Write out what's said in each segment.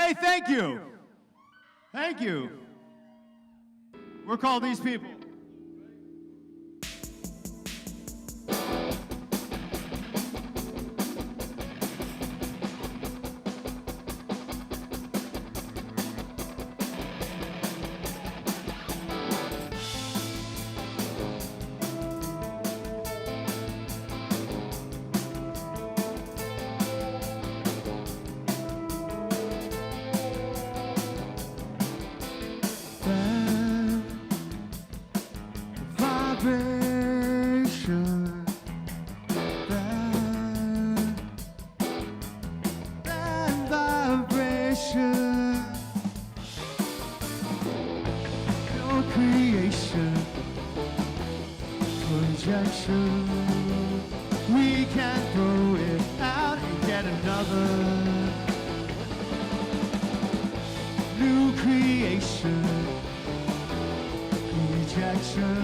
Hey, thank you. Thank you. We're called These People. We can throw it out and get another new creation. Rejection.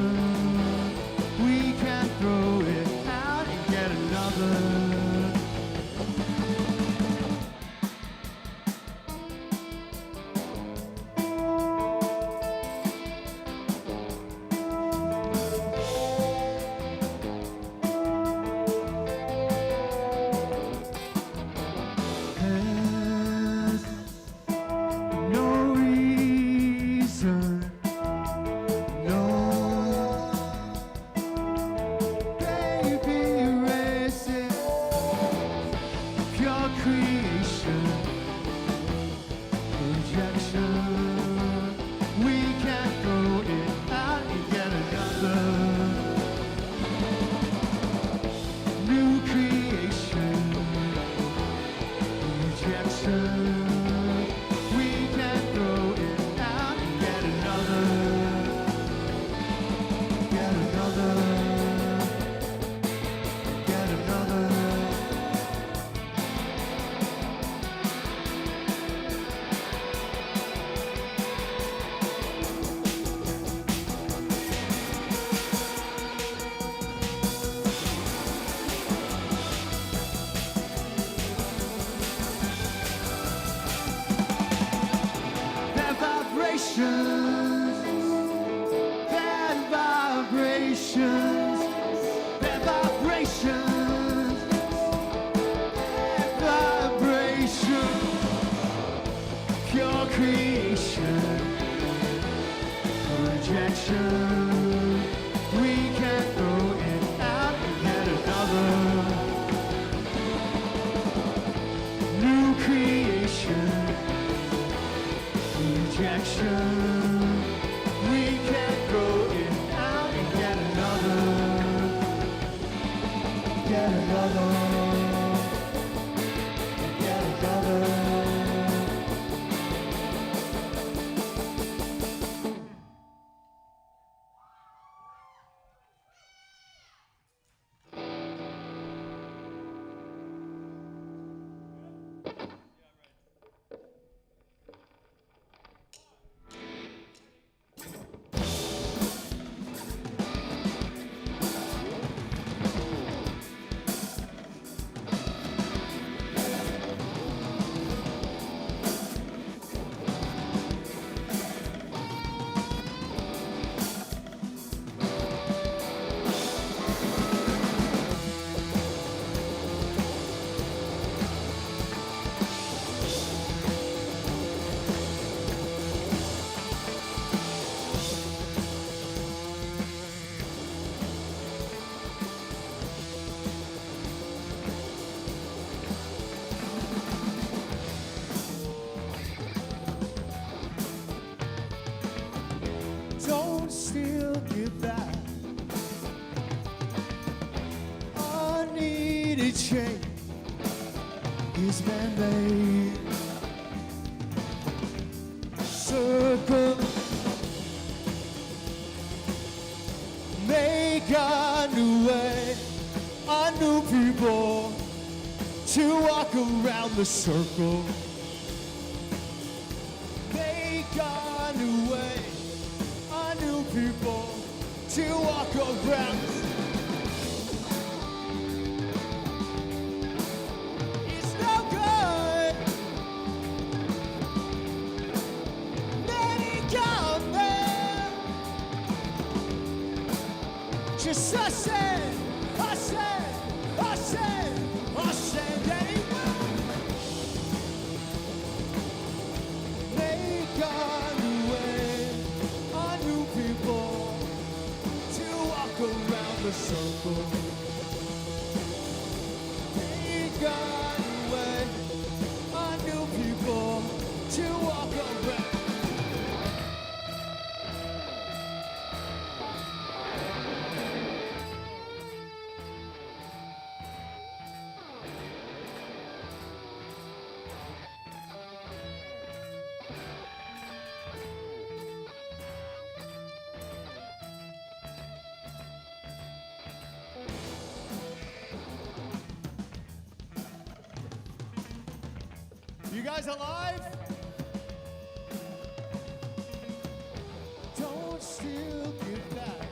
We can throw it out and get another. Still get back. I need a change. Is man-made. Circle. Make a new way. A new people to walk around the circle. Make a new way. New people to walk around. It's no good. You guys alive? Don't still get back.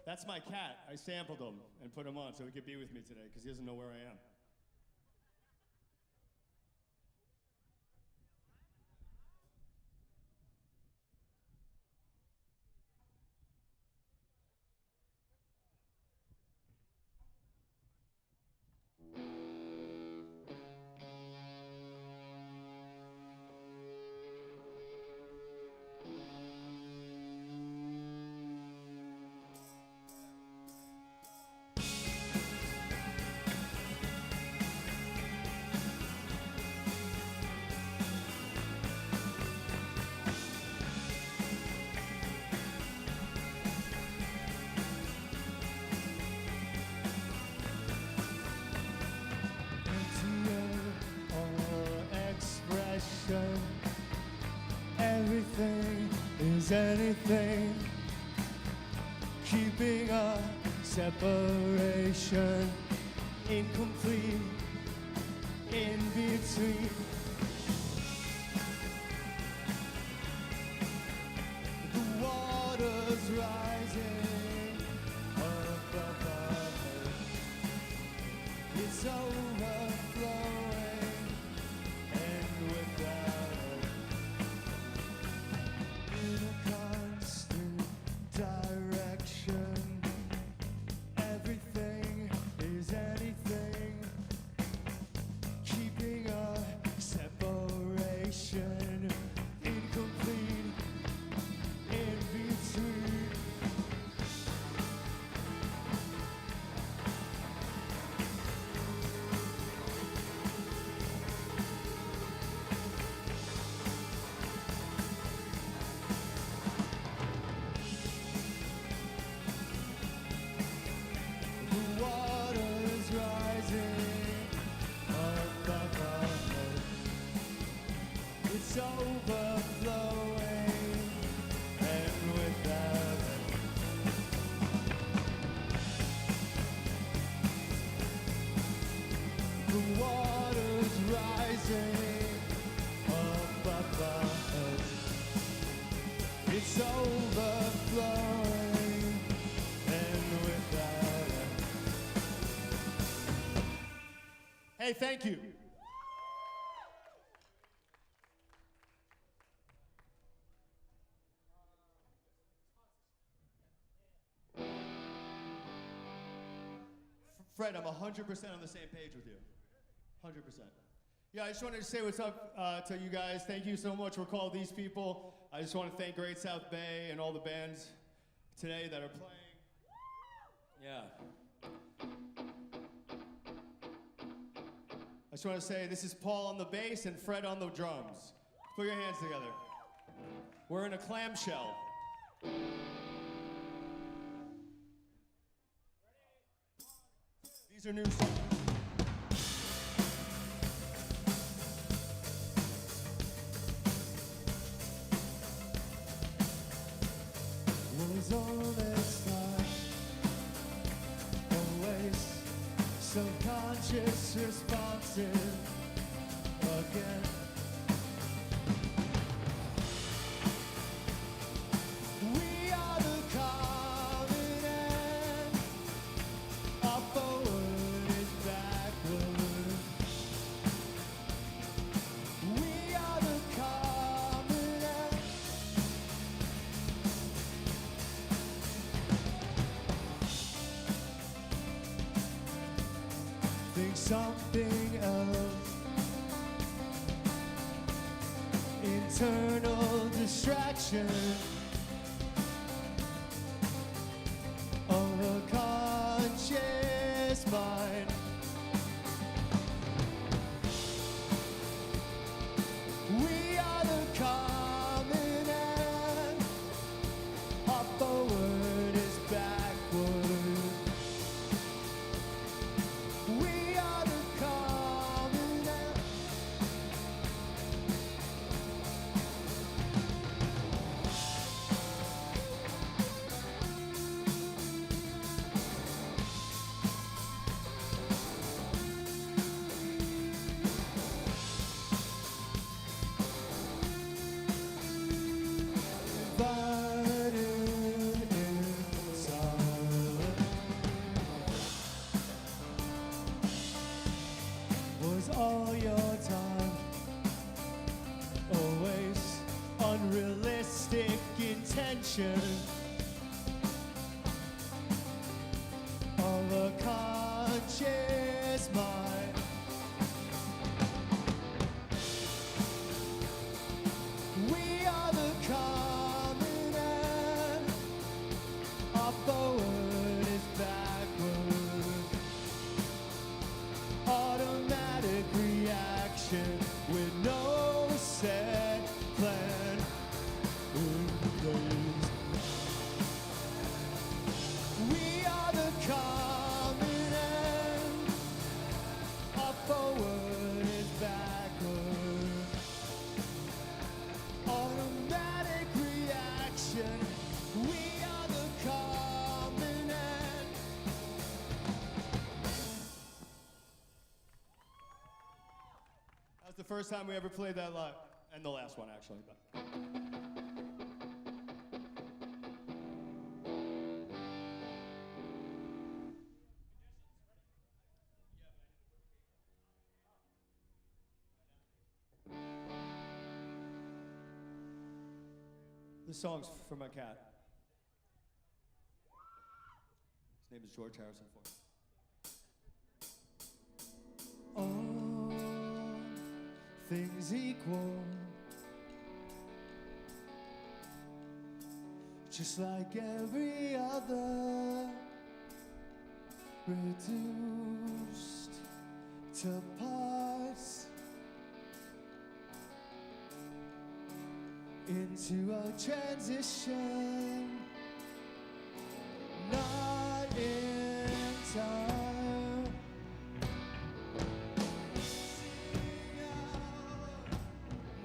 That's my cat. I sampled him and put him on so he could be with me today because he doesn't know where I am. Everything is anything, keeping a separation, incomplete, in between. The water's rising above our heads. It's overflowing, and without in a constant direction, everything is anything, keeping a separation, incomplete, in between. It's overflowing, and without it, the water's rising above our heads. It's overflowing, and without it. Hey, thank you. Fred, I'm 100% on the same page with you. 100%. Yeah, I just wanted to say what's up to you guys. Thank you so much for calling these people. I just want to thank Great South Bay and all the bands today that are playing. Yeah. I just want to say this is Paul on the bass and Fred on the drums. Put your hands together. We're in a clamshell. These are new songs. Was all this time always subconscious responses again? We are the common end. Our forward is backward. We are the common end. Think something else. Internal distraction of a conscious mind. We are the common end. Our forward is backward. We are the common end. is mine. We are the common end. Our forward is backward. Automatic reaction with no set plan. We are the common end. Our forward is backward. Automatic reaction. We are the common end. That was the first time we ever played that live. And the last one, actually. But. This song's for my cat. His name is George Harrison Ford. All things equal, just like every other, reduced to parts, into a transition, not in time.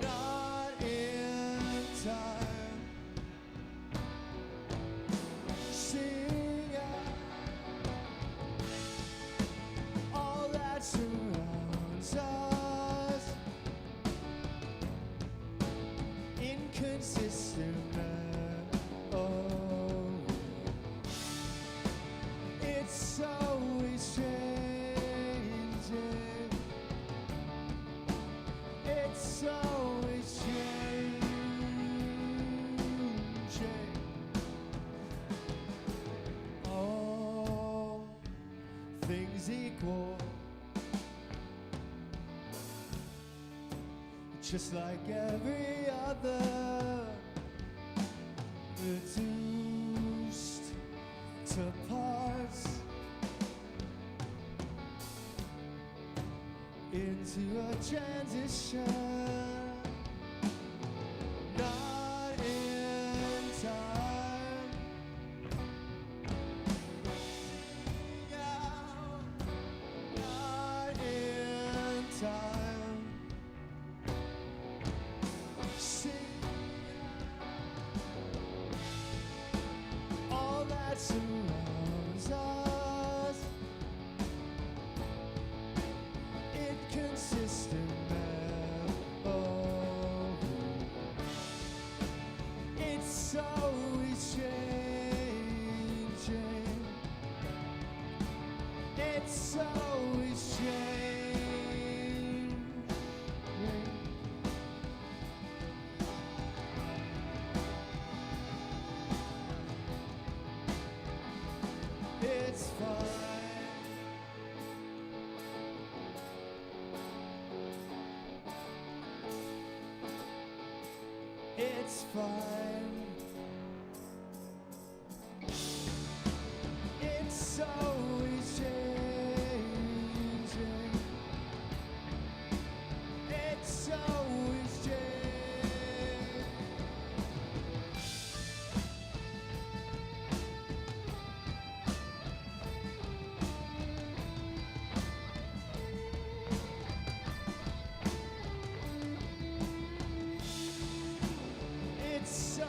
Not in time. Sing out all that surrounds us. Inconsistent memory. It's always changing. It's always changing. All things equal, just like every other, reduced to parts, into a transition, not in time. Not in time. Sing all that surrounds us. Inconsistent memory. It's always changing. It's always changing. It's fine. It's fine. It's always changing. It's always changing. It's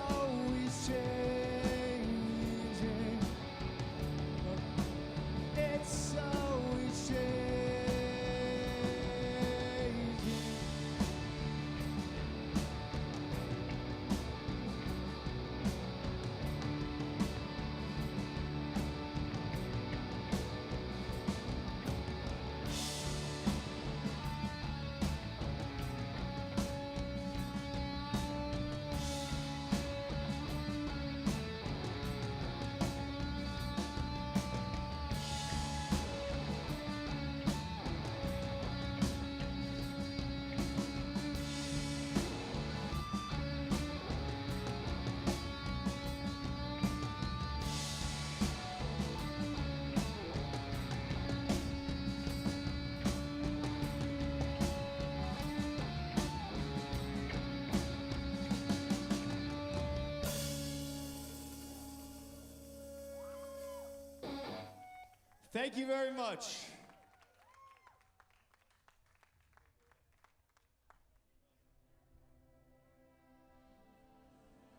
Thank you very much.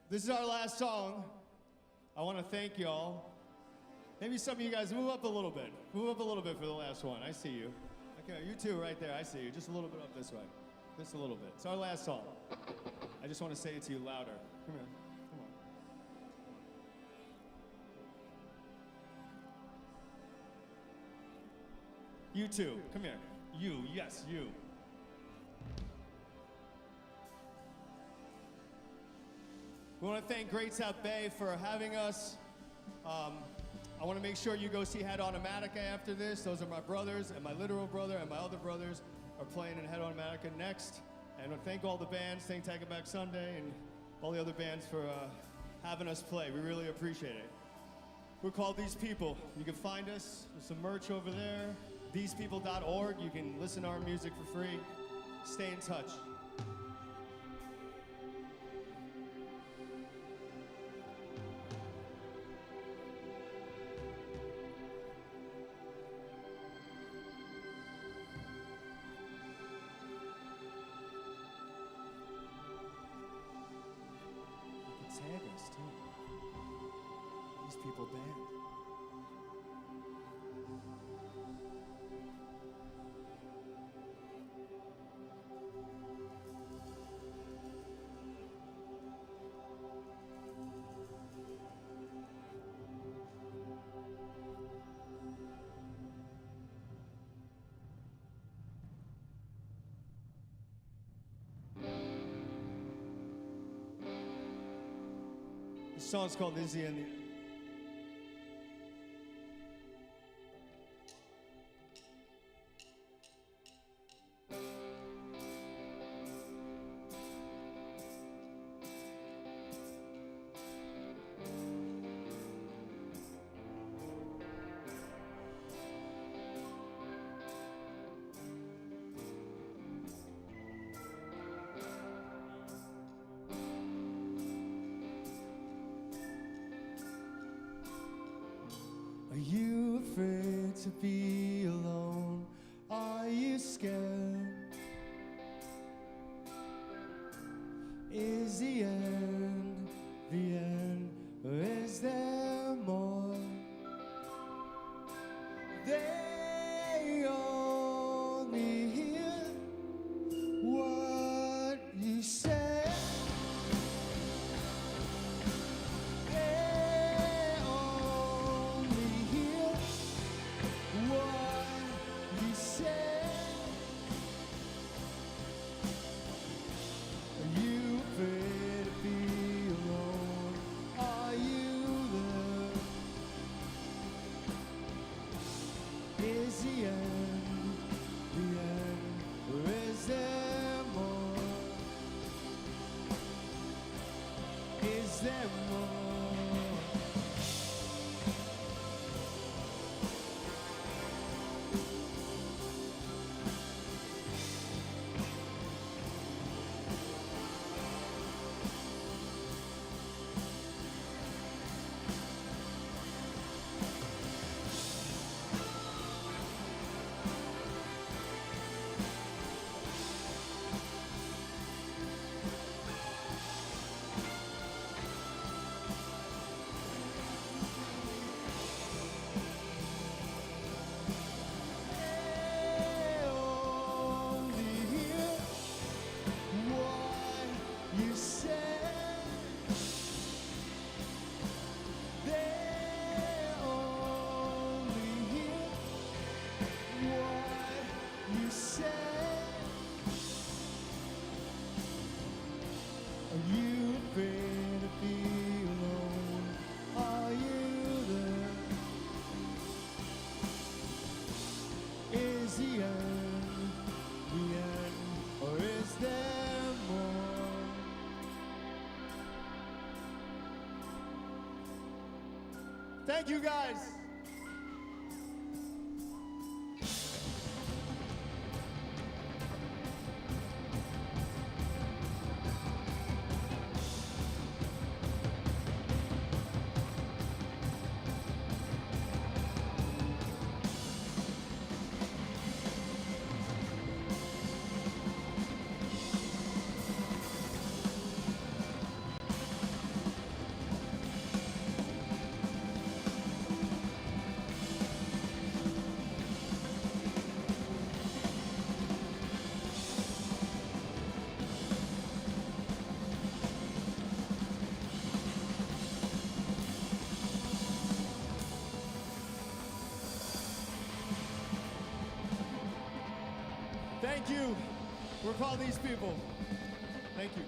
This is our last song. I want to thank y'all. Maybe some of you guys move up a little bit. Move up a little bit for the last one. I see you. Okay, you two right there. I see you. Just a little bit up this way. Just a little bit. It's our last song. I just want to say it to you louder. Come here. Come on. You too. Come here. You. Yes, you. We want to thank Great South Bay for having us. I want to make sure you go see Head Automatica after this. Those are my brothers, and my literal brother and my other brothers are playing in Head Automatica next. And I want to thank all the bands, thank Take It Back Sunday, and all the other bands for having us play. We really appreciate it. We're called These People. You can find us. There's some merch over there. Thesepeople.org. You can listen to our music for free. Stay in touch. Tag us too. These People band. This song's called Izzy and the... Are you afraid to be alone? Are you scared? Is the end, or is there more? They only hear what you say. Thank you, guys. Thank you. Recall these people. Thank you.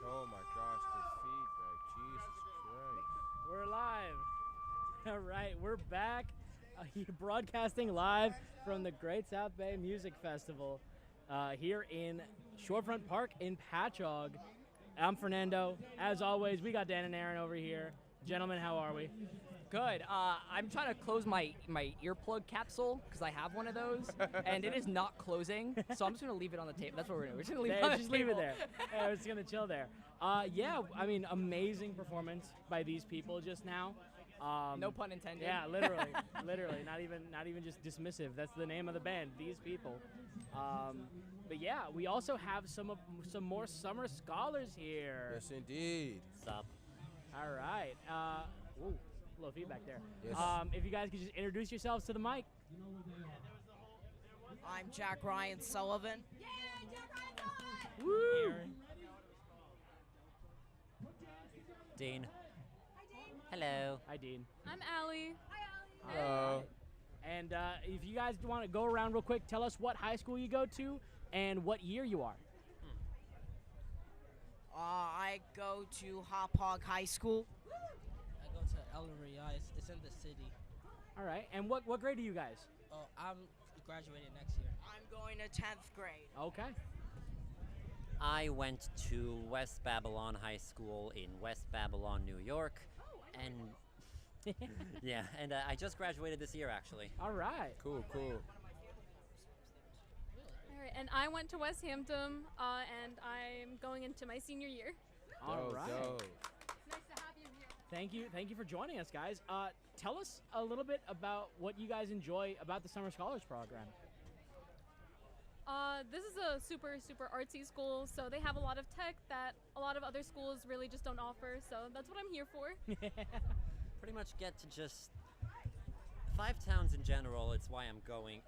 Oh my gosh, the feedback, Jesus Christ. We're live. All right, we're back. Broadcasting live from the Great South Bay Music Festival here in Shorefront Park in Patchogue. I'm Fernando. As always, we got Dan and Aaron over here. Gentlemen, how are we? Good. I'm trying to close my earplug capsule because I have one of those, and it is not closing. So I'm just gonna leave it on the table. That's what we're doing. We're just gonna leave it on the Just leave it table. there. Yeah, we're just gonna chill there. Yeah, I mean, amazing performance by these people just now. No pun intended. Yeah, literally, literally. Not even just dismissive. That's the name of the band. These people. But yeah, we also have some more summer scholars here. Yes, indeed. Sup? All right. Ooh, a little feedback there. Yes. If you guys could just introduce yourselves to the mic. I'm Jack Ryan Sullivan. Woo! Dean. Hello. Hi, Dean. I'm Allie. Hello. And if you guys want to go around real quick, tell us what high school you go to and what year you are. I go to Hop Hog High School. I go to Ellery. It's in the city. All right. And what grade are you guys? Oh, I'm graduating next year. I'm going to 10th grade. Okay. I went to West Babylon High School in West Babylon, New York, and yeah, and I just graduated this year actually. All right. Cool. All right, and I went to West Hampton, and I'm going into my senior year. All right. Dope. Nice to have you here. Thank you for joining us, guys. Tell us a little bit about what you guys enjoy about the Summer Scholars Program. This is a super artsy school, so they have a lot of tech that a lot of other schools really just don't offer. So that's what I'm here for. Pretty much get to just Five Towns in general. It's why I'm coming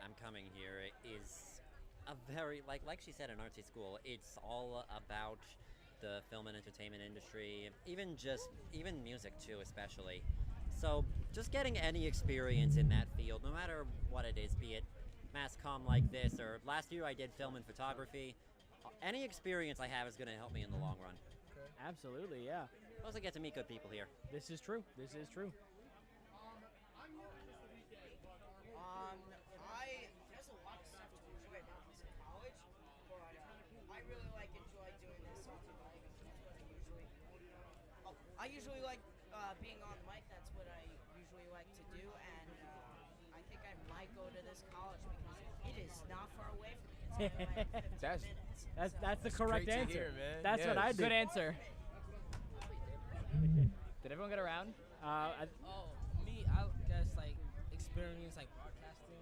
here. Is a very like she said, an artsy school. It's all about the film and entertainment industry, even music too, especially. So just getting any experience in that field, no matter what it is, be it mass comm like this, or last year I did film and photography. Any experience I have is going to help me in the long run. Absolutely, yeah. I also get to meet good people here. This is true. There's a lot of stuff to enjoy about this college, but I really enjoy doing this on the mic. I usually like being on the mic. That's what I usually like to do, and I think I might go to this college because it is not far away from me. It's only like 15 That's- minutes. That's the correct great to answer. hear, man. That's what I Yes. did. Good answer. Did everyone get around? Oh, me, I guess experience broadcasting.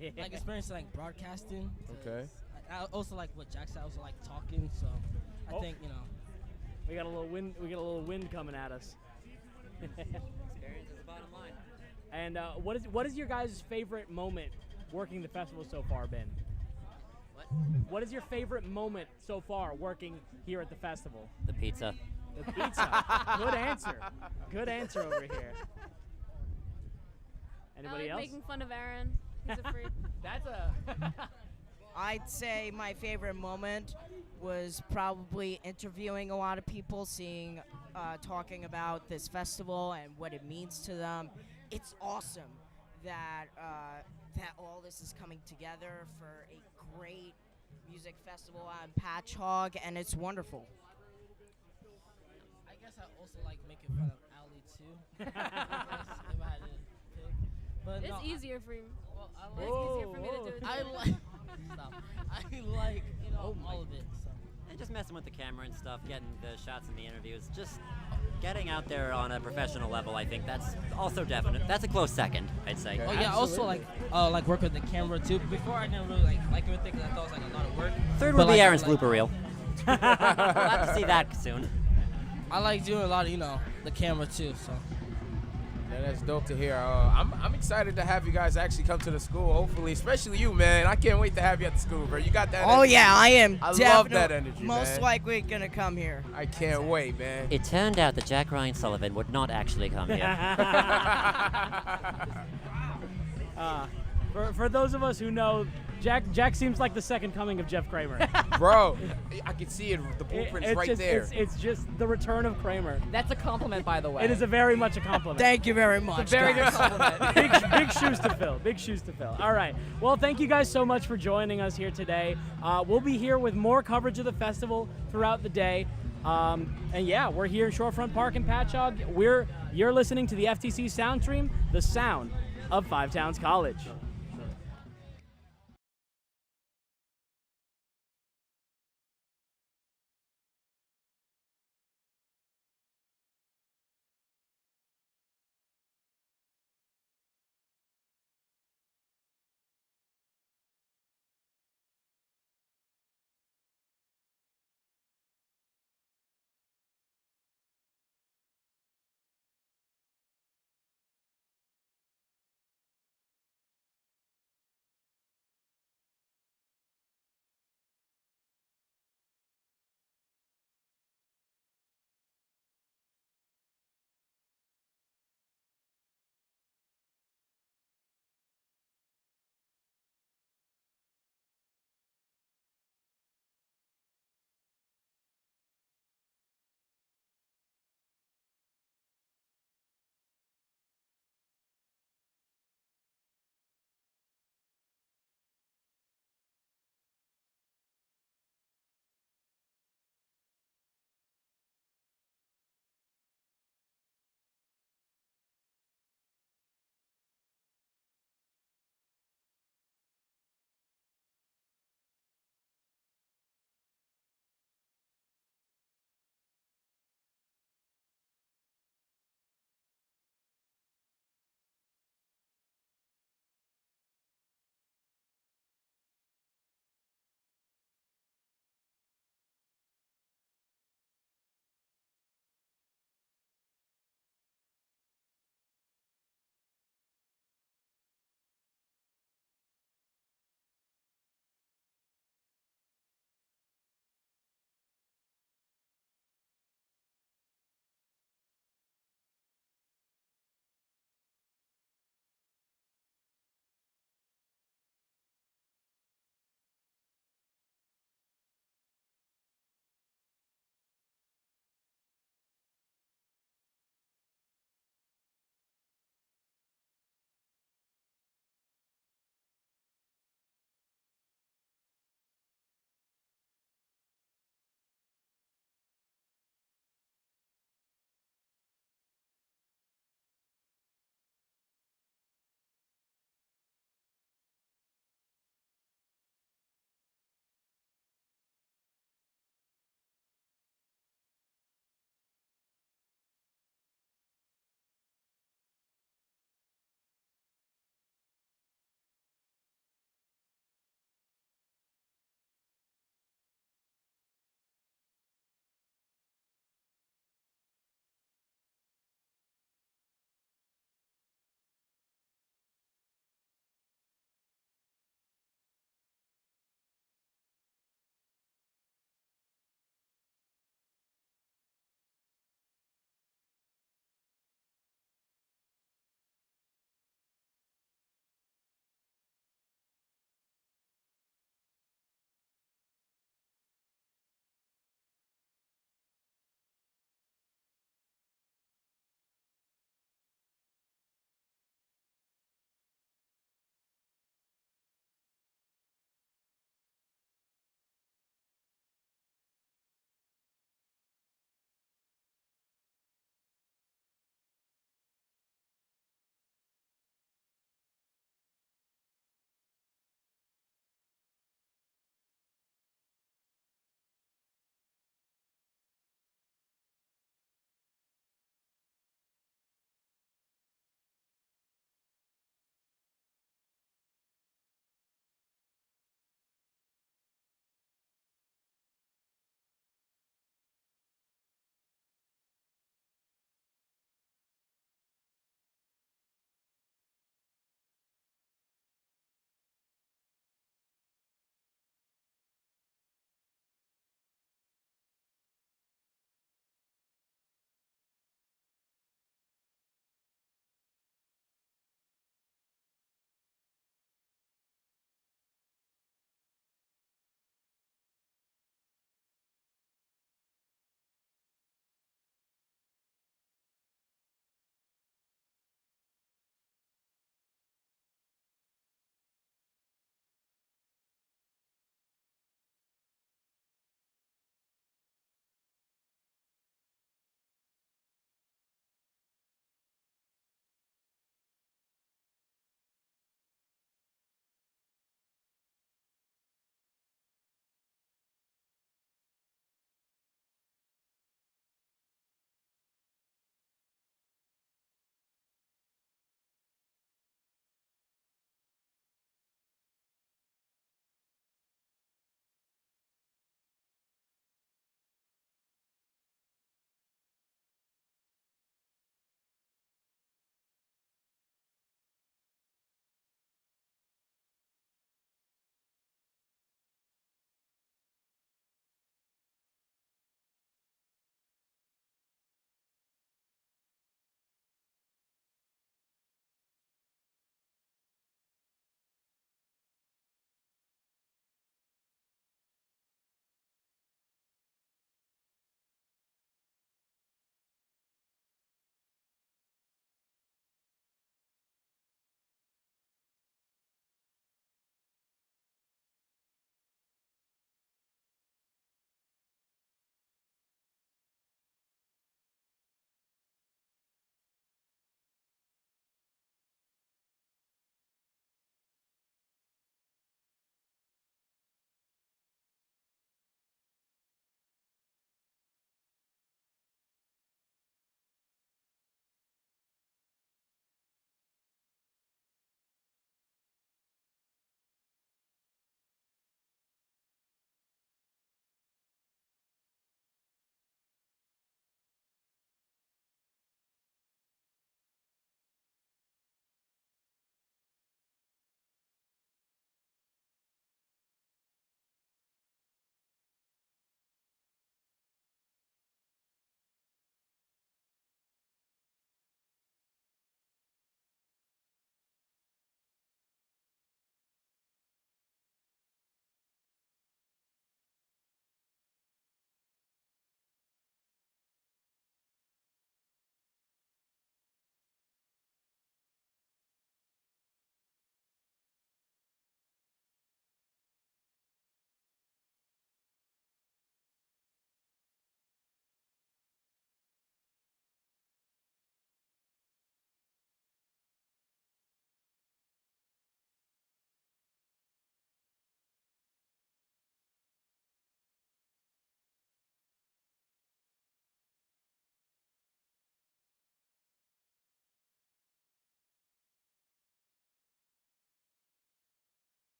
Experience broadcasting. 'cause Okay. I also what Jack said. I also talking. So I think We got a little wind. We got a little wind coming at us. Experience is the bottom line. And what is your guys' favorite moment working the festival so far been? What? What is your favorite moment so far working here at the festival? The pizza. The pizza. Good answer. Good answer over here. Anybody I like else? making fun of Aaron. He's a freak. That's a. I'd say my favorite moment was probably interviewing a lot of people, talking about this festival and what it means to them. It's awesome that all this is coming together for a great music festival on Patchogue, and it's wonderful. I guess I also making fun of Allie too. if I had to pick, but It's no, easier for you. Well, It's easier for me to do it. I too. like. Stop. I all of it. So. And just messing with the camera and stuff, getting the shots in the interviews, just getting out there on a professional level. I think that's also definite. That's a close second, I'd say. Oh yeah, also work with the camera too. Before I didn't really like everything because I thought it was a lot of work. Third But, will be Aaron's blooper reel. We'll have to see that soon. I like doing a lot of the camera too. So Yeah, that's dope to hear. I'm excited to have you guys actually come to the school. Hopefully, especially you, man. I can't wait to have you at the school, bro. You got that. Oh energy. yeah, I am. I love that energy, Most man. likely gonna come here. I can't wait, man. It turned out that Jack Ryan Sullivan would not actually come here. For those of us who know, Jack seems like the second coming of Jeff Kramer. Bro, I can see it. The blueprint's It's right just, there. It's just the return of Kramer. That's a compliment, by the way. It is a very much a compliment. Thank you very much. It's a very good guys. compliment. big shoes to fill. Big shoes to fill. All right. Well, thank you guys so much for joining us here today. We'll be here with more coverage of the festival throughout the day. And yeah, we're here in Shorefront Park in Patchogue. You're listening to the FTC Sound Stream, the sound of Five Towns College.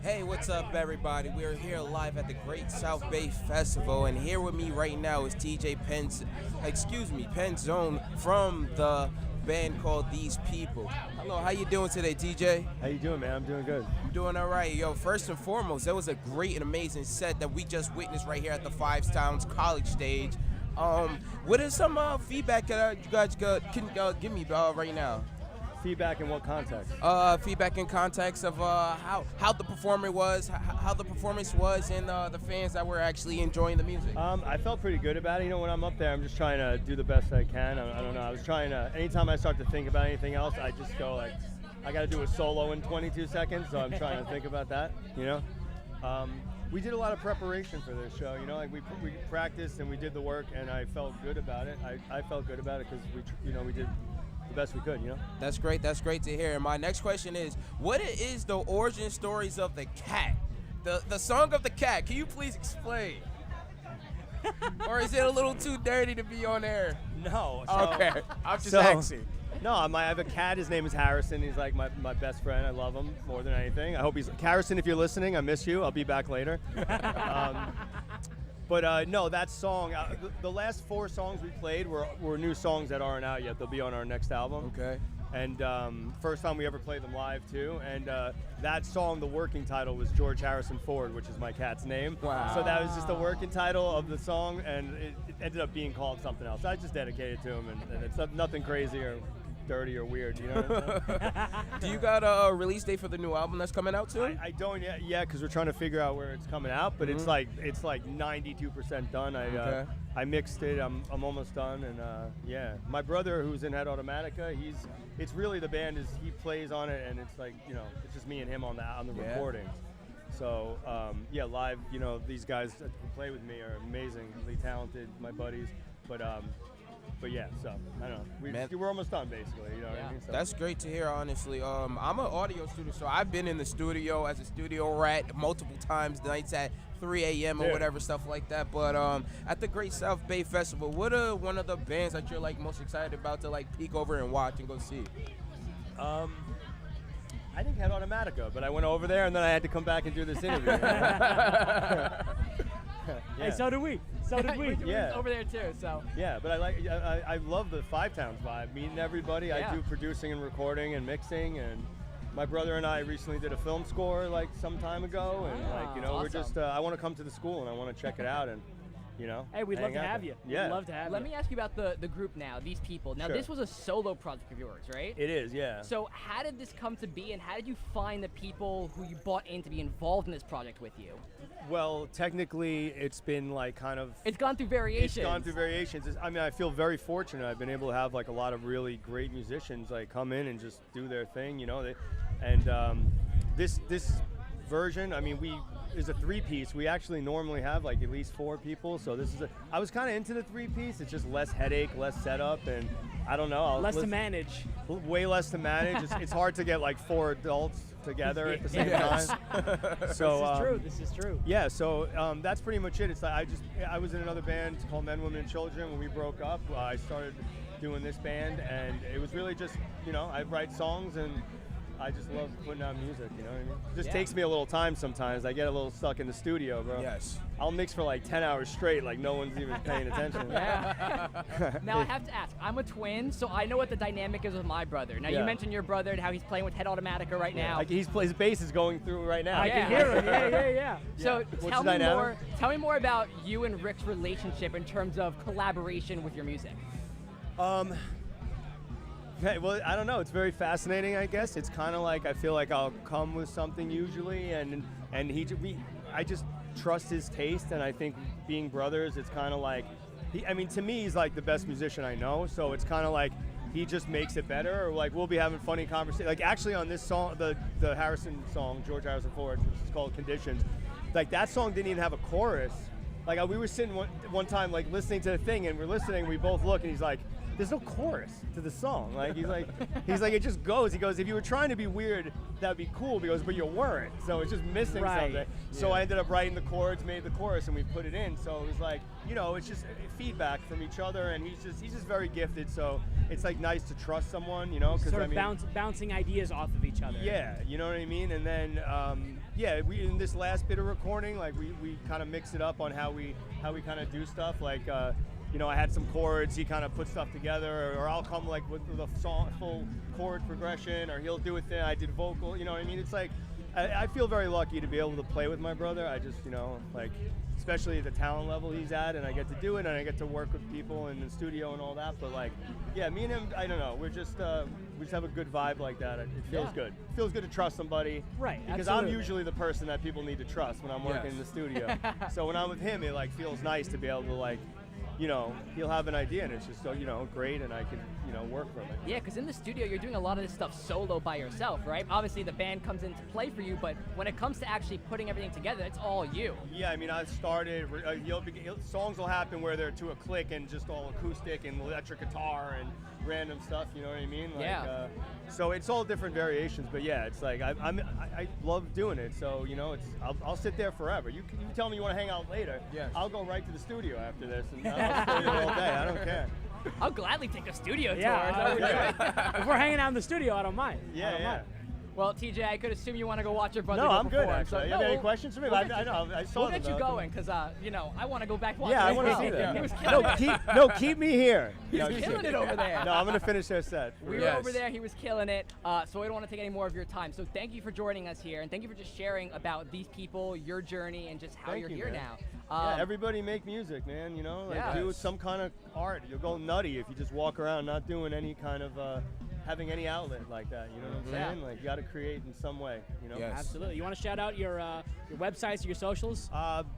Hey, what's up, everybody? We're here live at the Great South Bay Festival, and here with me right now is TJ Penzone from the band called These People. Hello, how you doing today, TJ? How you doing, man? I'm doing good. I'm doing all right. Yo, first and foremost, that was a great and amazing set that we just witnessed right here at the Five Towns College stage. What is some feedback that you guys can give me right now? Feedback in what context? Feedback in context of how the performance was, and the fans that were actually enjoying the music. I felt pretty good about it. You know, when I'm up there, I'm just trying to do the best I can. I don't know. I was trying to. Anytime I start to think about anything else, I just go like, I got to do a solo in 22 seconds. So I'm trying to think about that. You know. We did a lot of preparation for this show. You know, like we practiced and we did the work, and I felt good about it. I felt good about it because we did the best we could, you know? That's great to hear. And my next question is, what is the origin stories of the cat? The song of the cat, can you please explain? Or is it a little too dirty to be on air? No. Okay, I'm just asking. No, I have a cat. His name is Harrison. He's like my best friend. I love him more than anything. I hope Harrison, if you're listening, I miss you. I'll be back later. But no, that song, the last 4 songs we played were new songs that aren't out yet. They'll be on our next album. Okay. And first time we ever played them live too. And that song, the working title was George Harrison Ford, which is my cat's name. Wow. So that was just the working title of the song, and it ended up being called something else. I just dedicated it to him, and it's nothing crazy or dirty or weird, you know what I'm saying? Do you got a release date for the new album that's coming out soon? I don't yet, because we're trying to figure out where it's coming out, but it's like 92% done. I mixed it. I'm almost done, and yeah. My brother, who's in Head Automatica, it's really the band he plays on it, and it's like, you know, it's just me and him on the recordings. So yeah, live, you know, these guys who play with me are amazingly talented, my buddies, but yeah, so I don't know. We're almost done, basically. You know what I mean? So. That's great to hear, honestly. I'm an audio student, so I've been in the studio as a studio rat multiple times, nights at 3 a.m. or whatever, stuff like that. But at the Great South Bay Festival, what are one of the bands that you're like most excited about to like peek over and watch and go see? I think Head Automatica, but I went over there and then I had to come back and do this interview. Hey, so did we. Yeah. Over there too, so. Yeah, but I love the Five Towns vibe, meeting everybody. Yeah. I do producing and recording and mixing, and my brother and I recently did a film score like some time ago, and like, you know, awesome. we're just I want to come to the school and I want to check it out, and you know. Hey, we'd love to have you. Yeah. We'd love to have you. Let me ask you about the group now, These People. Now, Sure. This was a solo project of yours, right? It is, yeah. So how did this come to be, and how did you find the people who you brought in to be involved in this project with you? Well, technically, it's been like kind of... It's gone through variations. It's gone through variations. I mean, I feel very fortunate. I've been able to have like a lot of really great musicians like come in and just do their thing, you know. This version, I mean, is a 3-piece. We actually normally have like at least 4 people, so this is I was kind of into the 3-piece. It's just less headache, less setup, and I don't know. Less to manage. Way less to manage. It's hard to get like 4 adults together at the same time. So This is true. Yeah, so that's pretty much it. It's like I was in another band called Men, Women, and Children. When we broke up, I started doing this band, and it was really just, you know, I write songs and I just love putting out music, you know what I mean? It just takes me a little time sometimes. I get a little stuck in the studio, bro. Yes. I'll mix for like 10 hours straight, like no one's even paying attention. Yeah. Now, I have to ask, I'm a twin, so I know what the dynamic is with my brother. Now, you mentioned your brother and how he's playing with Head Automatica right now. Like his bass is going through right now. I can hear him, yeah. So tell me more about you and Rick's relationship in terms of collaboration with your music. Okay, well, I don't know. It's very fascinating, I guess. It's kind of like I feel like I'll come with something usually, and I just trust his taste, and I think being brothers, it's kind of like, to me, he's like the best musician I know, so it's kind of like he just makes it better, or like we'll be having funny conversations. Like actually on this song, the Harrison song, George Harrison Ford, which is called Conditions, like that song didn't even have a chorus. Like we were sitting one time like listening to the thing, and we're listening, we both look, and he's like, there's no chorus to the song. Like he's like it just goes. He goes, if you were trying to be weird, that'd be cool. He goes, but you weren't. So it's just missing something. So I ended up writing the chords, made the chorus, and we put it in. So it was like, you know, it's just feedback from each other, and he's just very gifted. So it's like nice to trust someone, you know, because bouncing ideas off of each other. Yeah, you know what I mean. And then yeah, we in this last bit of recording, like we kind of mix it up on how we kind of do stuff. Like, you know, I had some chords. He kind of put stuff together, or I'll come like with a song, full chord progression, or he'll do a thing. I did vocal. You know what I mean? It's like I feel very lucky to be able to play with my brother. I just, you know, like, especially at the talent level he's at, and I get to do it, and I get to work with people in the studio and all that. But like, yeah, me and him, I don't know, we just have a good vibe like that. It feels good. It feels good to trust somebody, Right, Because absolutely. I'm usually the person that people need to trust when I'm working in the studio. So when I'm with him, it like feels nice to be able to like, you know, he'll have an idea and it's just, you know, great, and I can, you know, work from it. Yeah, because in the studio, you're doing a lot of this stuff solo by yourself, right? Obviously, the band comes into play for you, but when it comes to actually putting everything together, it's all you. Yeah, I mean, I started, songs will happen where they're to a click and just all acoustic and electric guitar and random stuff, you know what I mean? Like, Yeah. So it's all different variations, but yeah, it's like, I love doing it, so, you know, I'll sit there forever. You tell me you want to hang out later, I'll go right to the studio after this, and I'll stay there all day, I don't care. I'll gladly take a studio tour. Yeah, Is that what we're doing? if we're hanging out in the studio, I don't mind. Yeah, I don't mind. Well, TJ, I could assume you want to go watch your brother No, go I'm good, perform. actually. So, You have any we'll- questions for me? we'll I get you- know, I saw We'll them, get you though. going, because, you know, I want to go back watch Yeah, it I want to as see well. that. He was killing it. Keep me here. He's No, just killing kidding. it over there. No, I'm going to finish their set. We were over there. He was killing it. So I don't want to take any more of your time. So thank you for joining us here, and thank you for just sharing about these people, your journey, and just how Thank you're you, here man. now. Yeah, everybody make music, man. You know, like Yeah. do some kind of art. You'll go nutty if you just walk around not doing any kind of having any outlet like that. You know what I'm Yeah. saying? Like you got to create in some way. You know. Absolutely. You want to shout out your websites, your socials?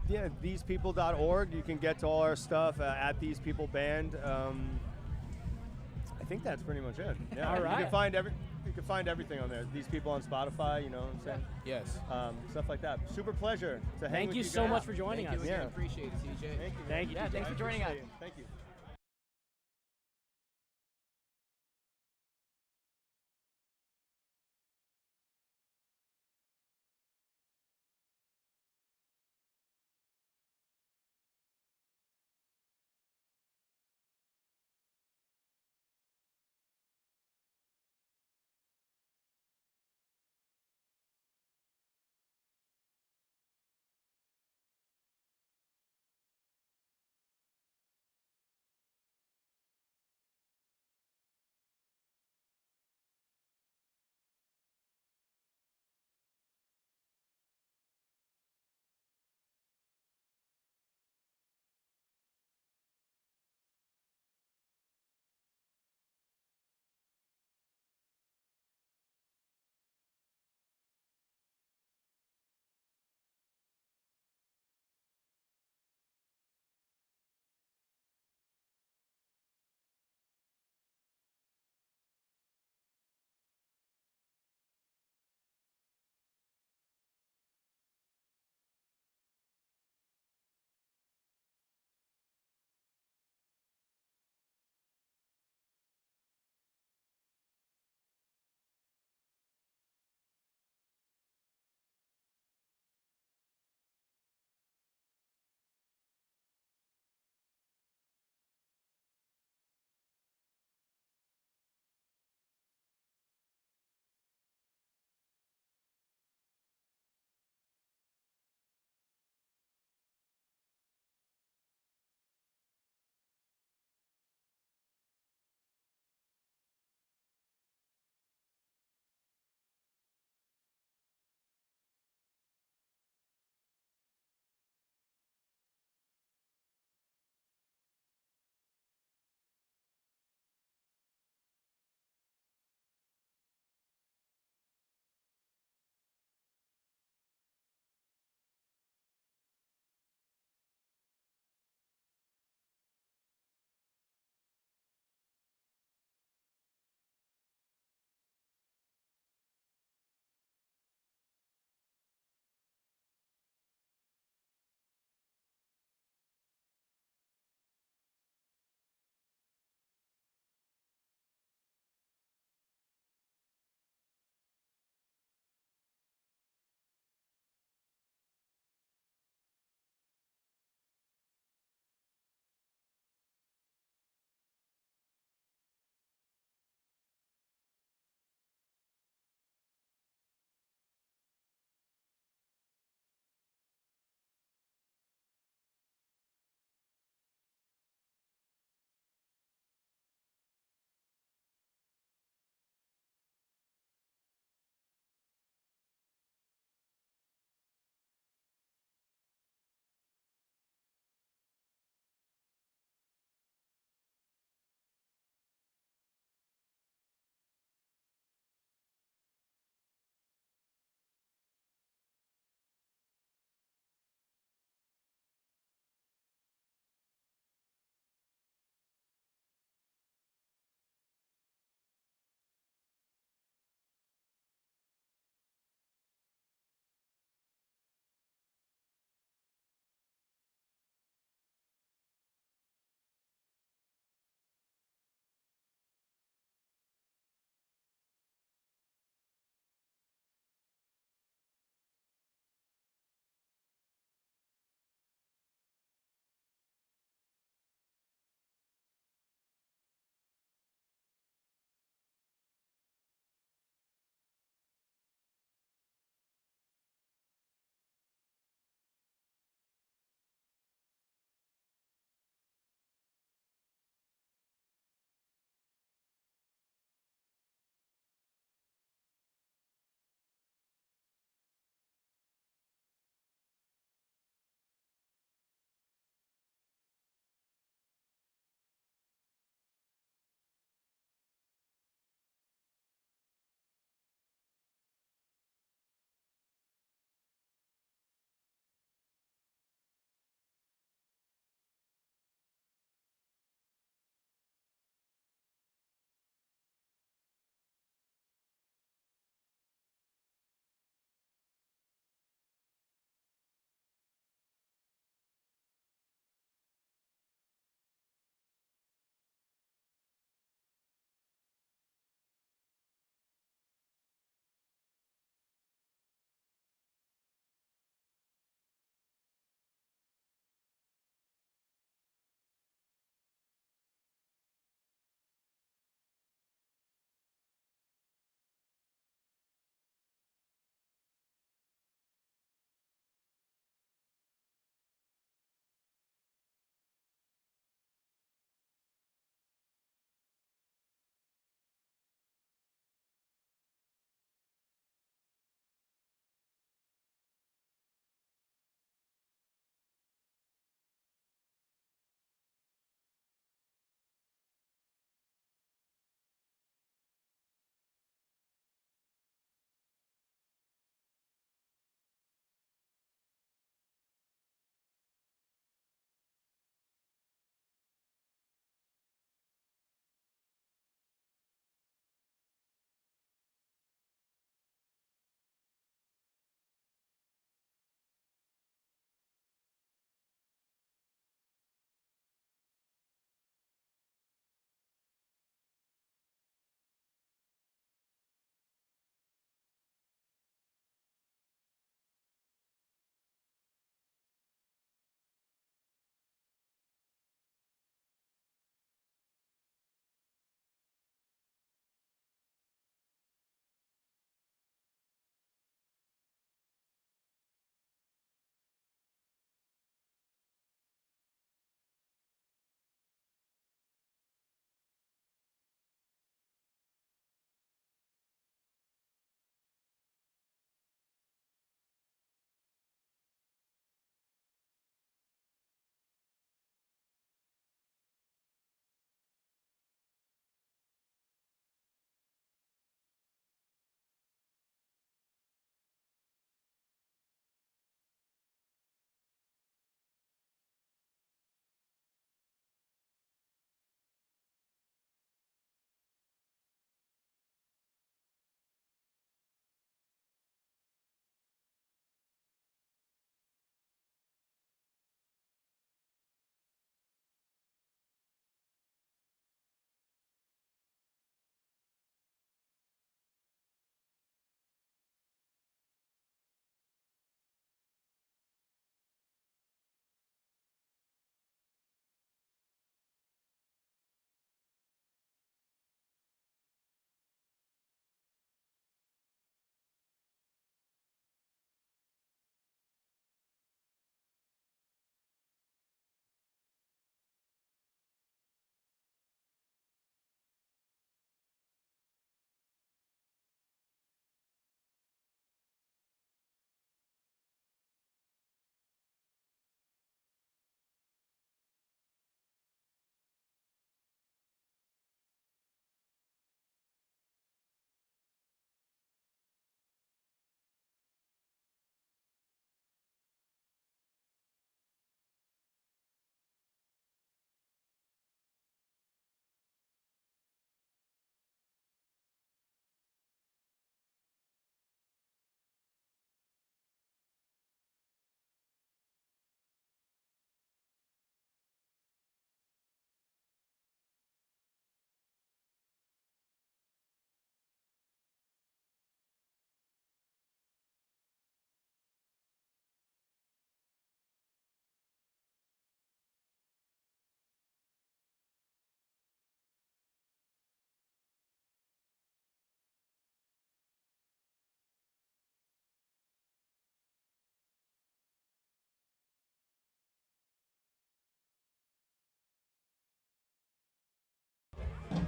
Yeah, thesepeople.org. You can get to all our stuff at These People Band. I think that's pretty much it. Yeah. All right. You can find everything on there. These People on Spotify. You know what I'm saying? Yes. Stuff like that. Super pleasure to hang Thank with you you so guys. much for joining Thank us. you again. Yeah. Appreciate it, TJ. Thank you. Thank you. Yeah, thanks for joining us. Appreciate it. Thank you.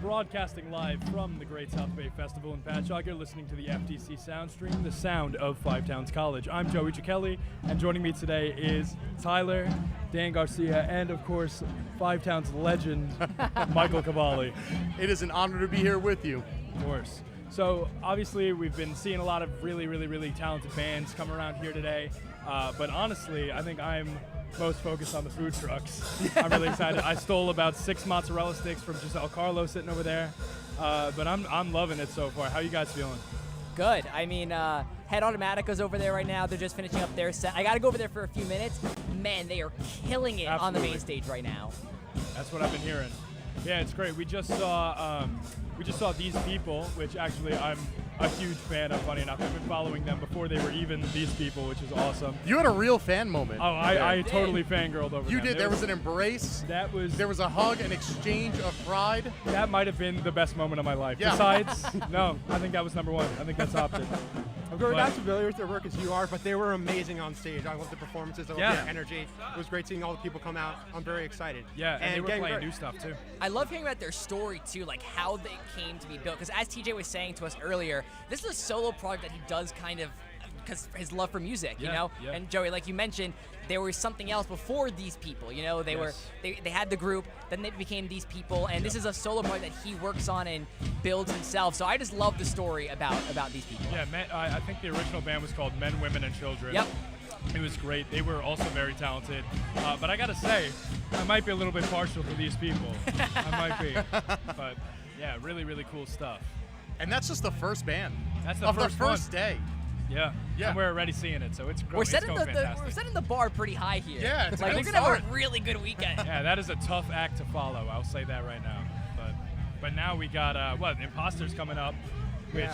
Broadcasting live from the Great South Bay Festival in Patchogue, you're listening to the FTC Soundstream, the sound of Five Towns College. I'm Joey Cichelli, and joining me today is Tyler, Dan Garcia, and of course, Five Towns legend, Michael Cavalli. It is an honor to be here with you. Of course. So, obviously, we've been seeing a lot of really talented bands come around here today, but honestly, I think I'm most focused on the food trucks. I'm really excited. I stole about 6 mozzarella sticks from Giselle Carlo sitting over there, but I'm loving it so far. How you guys feeling? Good. I mean, Head Automatica's over there right now. They're just finishing up their set. I got to go over there for a few minutes. Man, they are killing it on the main stage right now. That's what I've been hearing. Yeah, it's great. We just saw These People, which actually I'm a huge fan of, funny enough. I've been following them before they were even These People, which is awesome. You had a real fan moment. Oh, I totally fangirled over You them. did. There was an embrace. There was a hug, an exchange of pride. That might have been the best moment of my life. Yeah. Besides, no, I think that was number one. I think that topped it. We're not familiar with their work as you are, but they were amazing on stage. I love the performances. I love their energy. It was great seeing all the people come out. I'm very excited. Yeah, and they were playing new stuff too. I love hearing about their story too, like how they came to be built. Because as TJ was saying to us earlier, this is a solo project that he does kind of because his love for music, you know. Yeah. And Joey, like you mentioned, there was something else before These People. You know, they had the group, then they became These People, and this is a solo project that he works on and builds himself. So I just love the story about These People. Yeah, I think the original band was called Men, Women, and Children. Yep. It was great. They were also very talented. But I gotta say, I might be a little bit partial to These People. I might be. But yeah, really cool stuff. And that's just the first band. That's the of first the first one. day. Yeah. Yeah. And we're already seeing it, so it's great. We're setting the bar pretty high here. Yeah, it's like a we're good gonna start. have a really good weekend. Yeah, that is a tough act to follow. I'll say that right now. But now we got Imposters coming up, which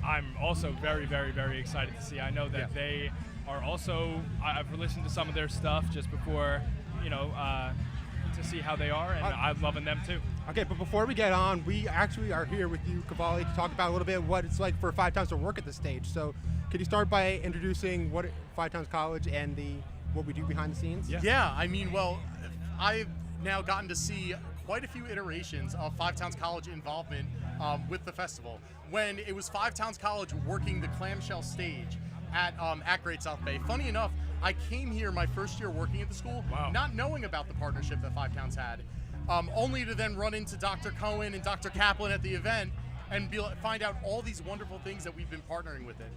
I'm also very excited to see. I know that they are also. I've listened to some of their stuff just before, to see how they are, and I'm loving them too. Okay, but before we get on, we actually are here with you, Cavalli, to talk about a little bit what it's like for Five Towns to work at the stage. So, could you start by introducing what Five Towns College and what we do behind the scenes? Yeah, I mean, well, I've now gotten to see quite a few iterations of Five Towns College involvement with the festival. When it was Five Towns College working the clamshell stage at Great South Bay. Funny enough, I came here my first year working at the school, not knowing about the partnership that Five Towns had, only to then run into Dr. Cohen and Dr. Kaplan at the event and find out all these wonderful things that we've been partnering with it.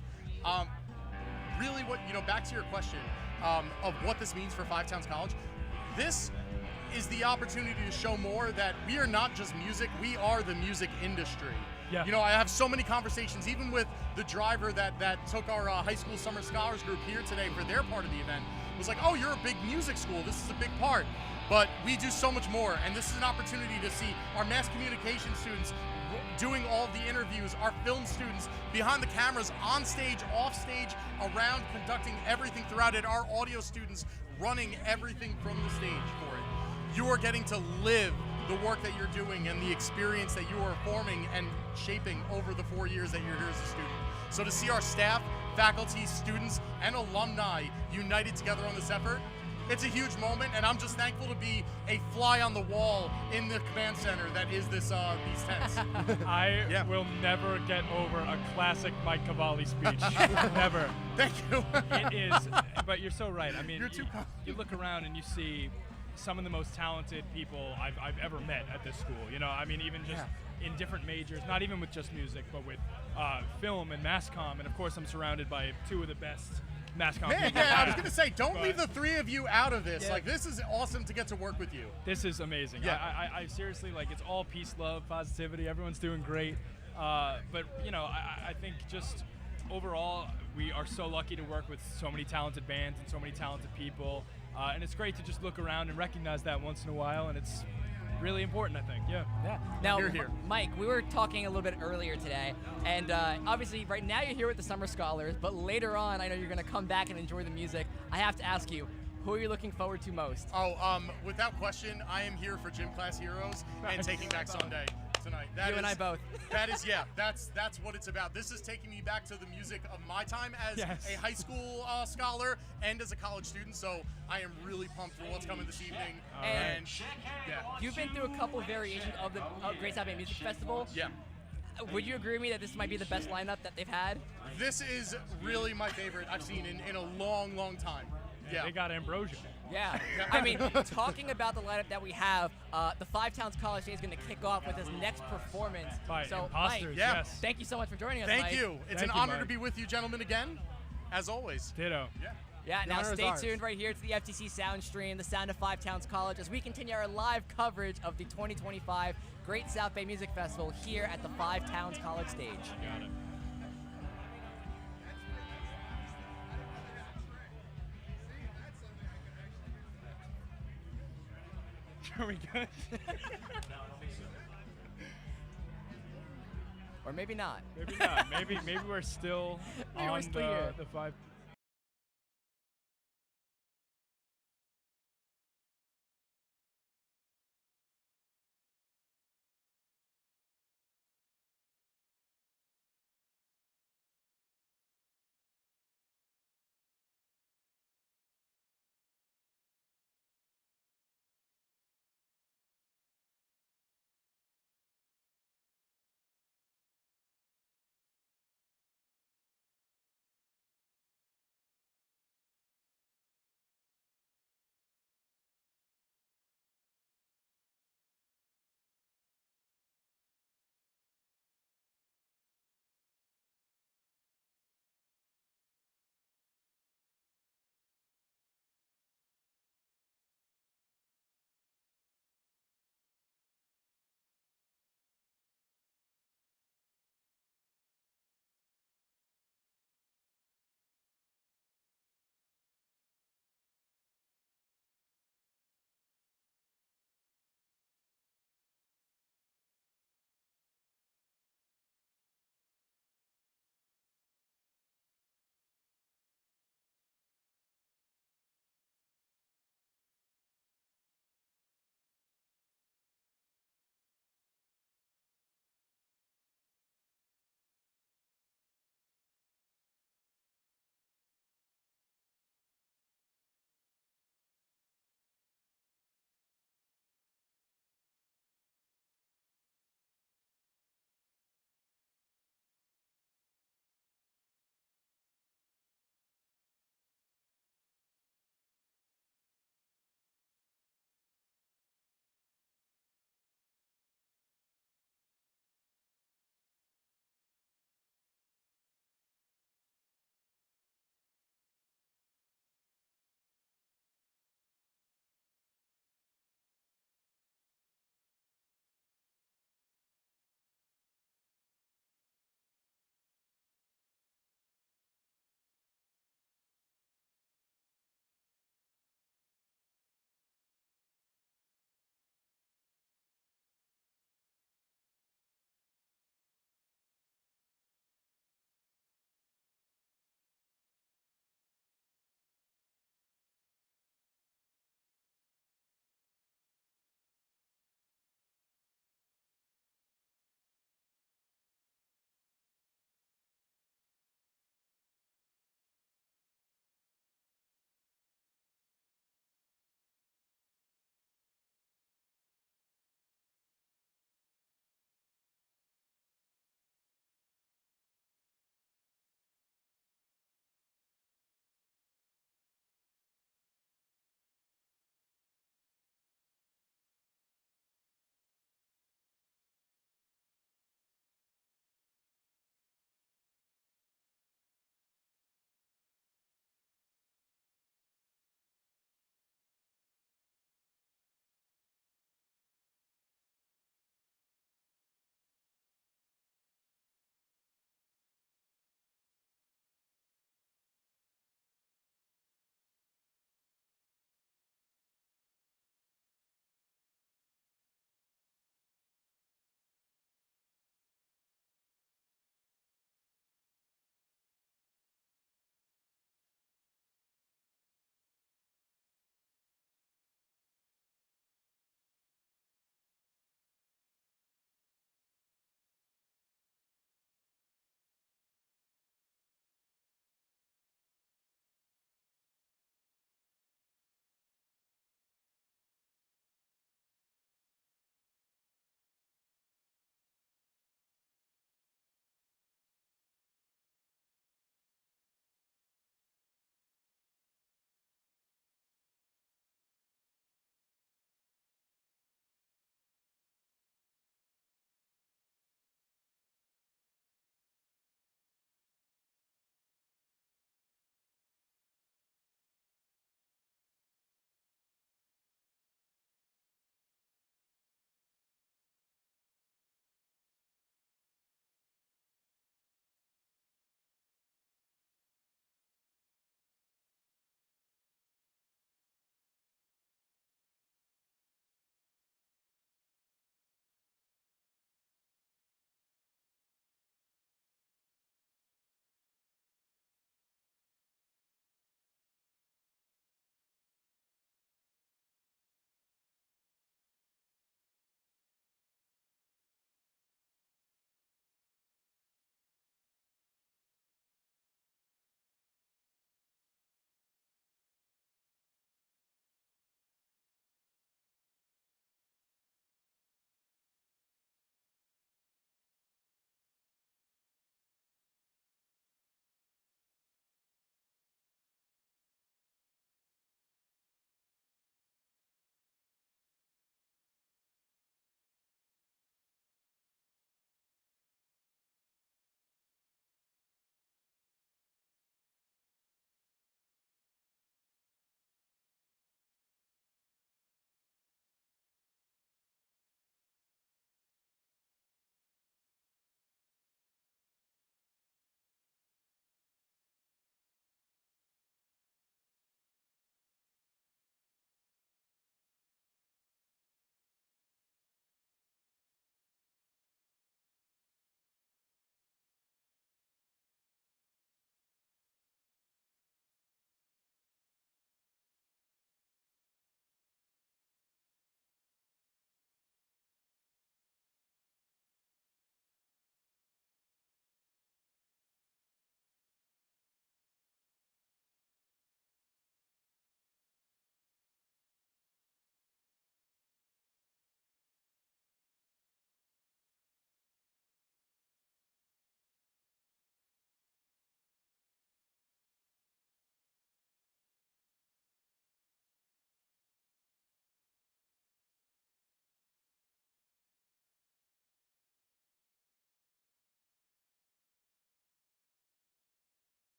Really, back to your question of what this means for Five Towns College, this is the opportunity to show more that we are not just music, we are the music industry. Yeah. I have so many conversations, even with the driver that took our high school summer scholars group here today for their part of the event, was like, oh, you're a big music school, this is a big part. But we do so much more, and this is an opportunity to see our mass communication students doing all of the interviews, our film students behind the cameras, on stage, off stage, around, conducting everything throughout it, our audio students running everything from the stage for it. You are getting to live the work that you're doing and the experience that you are forming and shaping over the 4 years that you're here as a student. So to see our staff, faculty, students, and alumni united together on this effort, it's a huge moment, and I'm just thankful to be a fly on the wall in the command center that is these tents. I will never get over a classic Mike Cavalli speech. Never. Thank you. It is, but you're so right. I mean, You're too kind. you look around and you see some of the most talented people I've ever met at this school. I mean, even just in different majors, not even with just music, but with film and mass comm, and of course I'm surrounded by two of the best mass comm Man, people. I was going to say, don't leave the three of you out of this. Like, this is awesome to get to work with you. This is amazing. Yeah. I seriously, it's all peace, love, positivity. Everyone's doing great. But, I think just overall, we are so lucky to work with so many talented bands and so many talented people. And it's great to just look around and recognize that once in a while, and it's really important, I think. Yeah. Now, Here. Mike, we were talking a little bit earlier today, and obviously right now you're here with the Summer Scholars, but later on I know you're going to come back and enjoy the music. I have to ask you, who are you looking forward to most? Oh, without question, I am here for Gym Class Heroes and Taking Back Sunday. tonight. You and I both. That is, that's what it's about. This is taking me back to the music of my time as a high school scholar and as a college student. So I am really pumped for what's coming this evening. And you've been through a couple variations of the Great South Bay Music Festival. Yeah. Would you agree with me that this might be the best lineup that they've had? This is really my favorite I've seen in a long, long time. Yeah. They got Ambrosia. Yeah. I mean, talking about the lineup that we have, the Five Towns College Day is going to kick off with his next performance. By so, Imposters, Mike, yes. thank you so much for joining us, Thank Mike. you. It's an honor to be with you gentlemen again, as always. Ditto. Yeah. Yeah, The now honor is stay ours. tuned right here to the FTC Sound Stream, the sound of Five Towns College, as we continue our live coverage of the 2025 Great South Bay Music Festival here at the Five Towns College stage. Got it. Are we good? Or maybe not. Maybe not. Maybe we're still Maybe we're on still here. the five.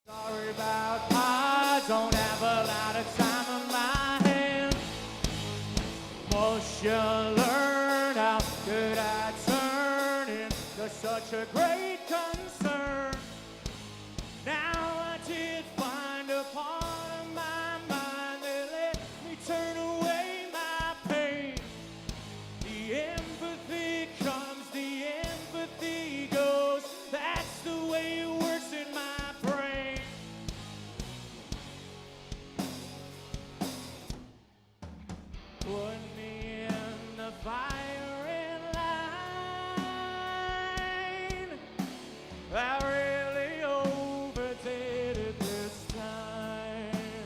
Sorry about I don't have a lot of time on my hands. Must you learn how could I turn into such a great concern? Now I did find a part of my mind that let me turn away my pain. The empathy comes, the empathy goes. That's the way it works in my brain. Put me in the firing line. I really overdid it this time.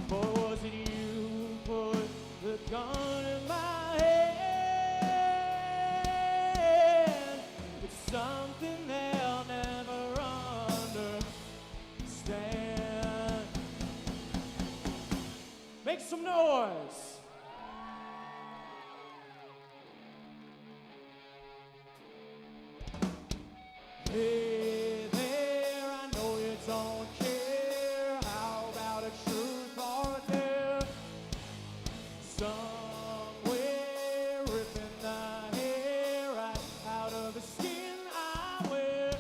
But was it you who put the gun in my hand? It's something they'll never understand. Make some noise. Hey there, I know you don't care. How about a truth or a dare? Somewhere ripping the hair right out of the skin I wear.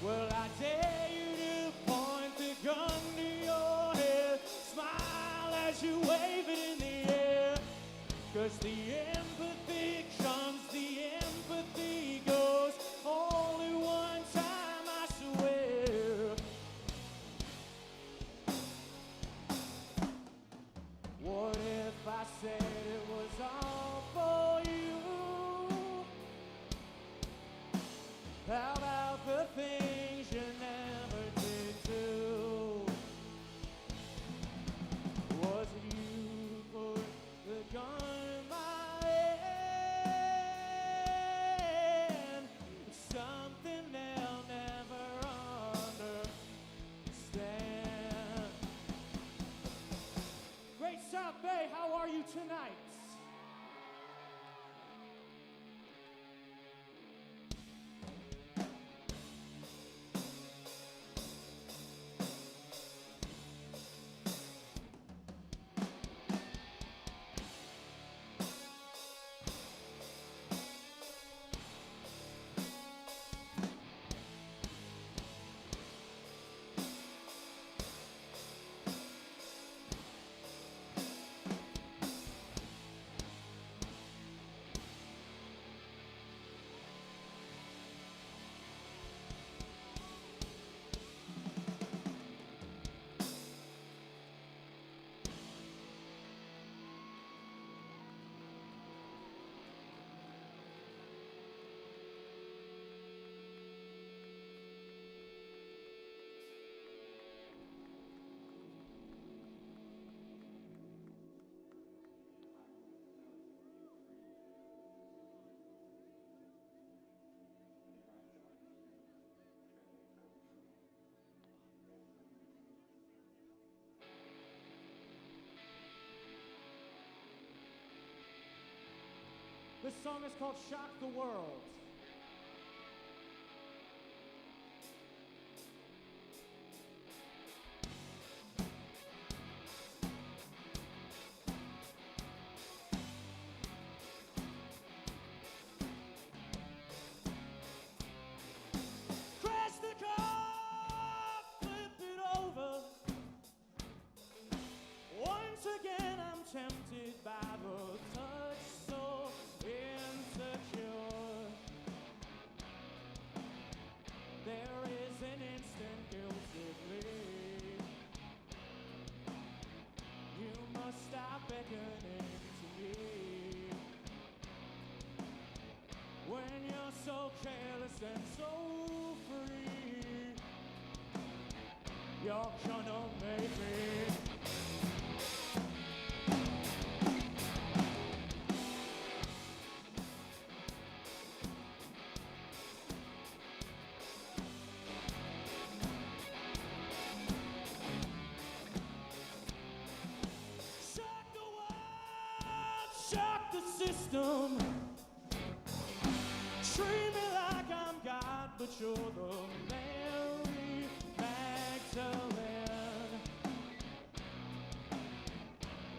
Well, I dare you to point the gun to your head. Smile as you wave it in the air. 'Cause the empathy comes, the empathy goes. Only one time, I swear. What if I said it was all for you? How about the things you never did do? Was it you who put the gun in my hand? It's something they'll never understand. Great South Bay, how are you tonight? This song is called Shock the World. Crash the car, flip it over. Once again I'm tempted by the touch so insecure. There is an instant guilt with me. You must stop beckoning to me. When you're so careless and so free, you're gonna make me. Shock the system. Treat me like I'm God, but you're the Mary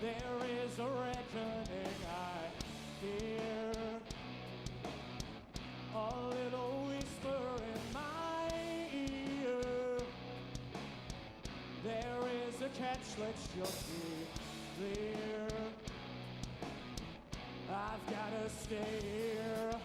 There is a reckoning I hear, a little whisper in my ear. There is a catch, let's just be clear. I've gotta stay here.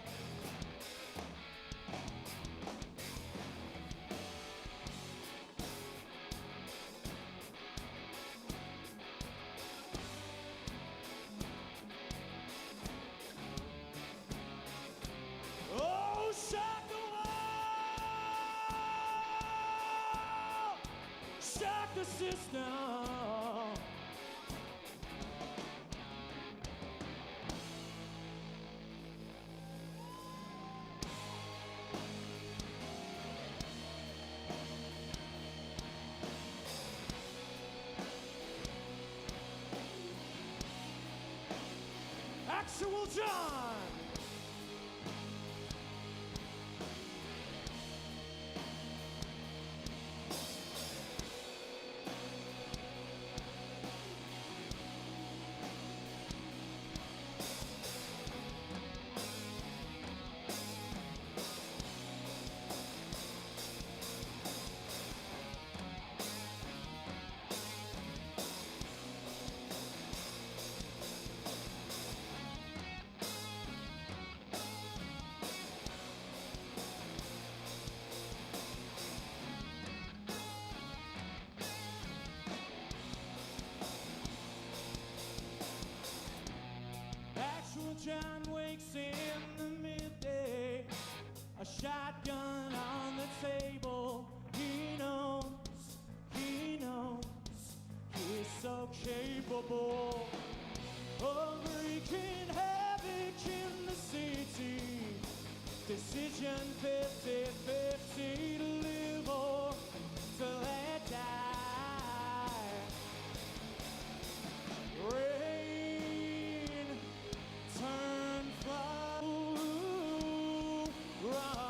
Oh, shock the wall! Shock the system! Actual John! Actual John wakes in the midday, a shotgun on the table. He knows, he's so capable of wreaking havoc in the city. Decision 50-50 to live or to let die. Rain, turn blue, run.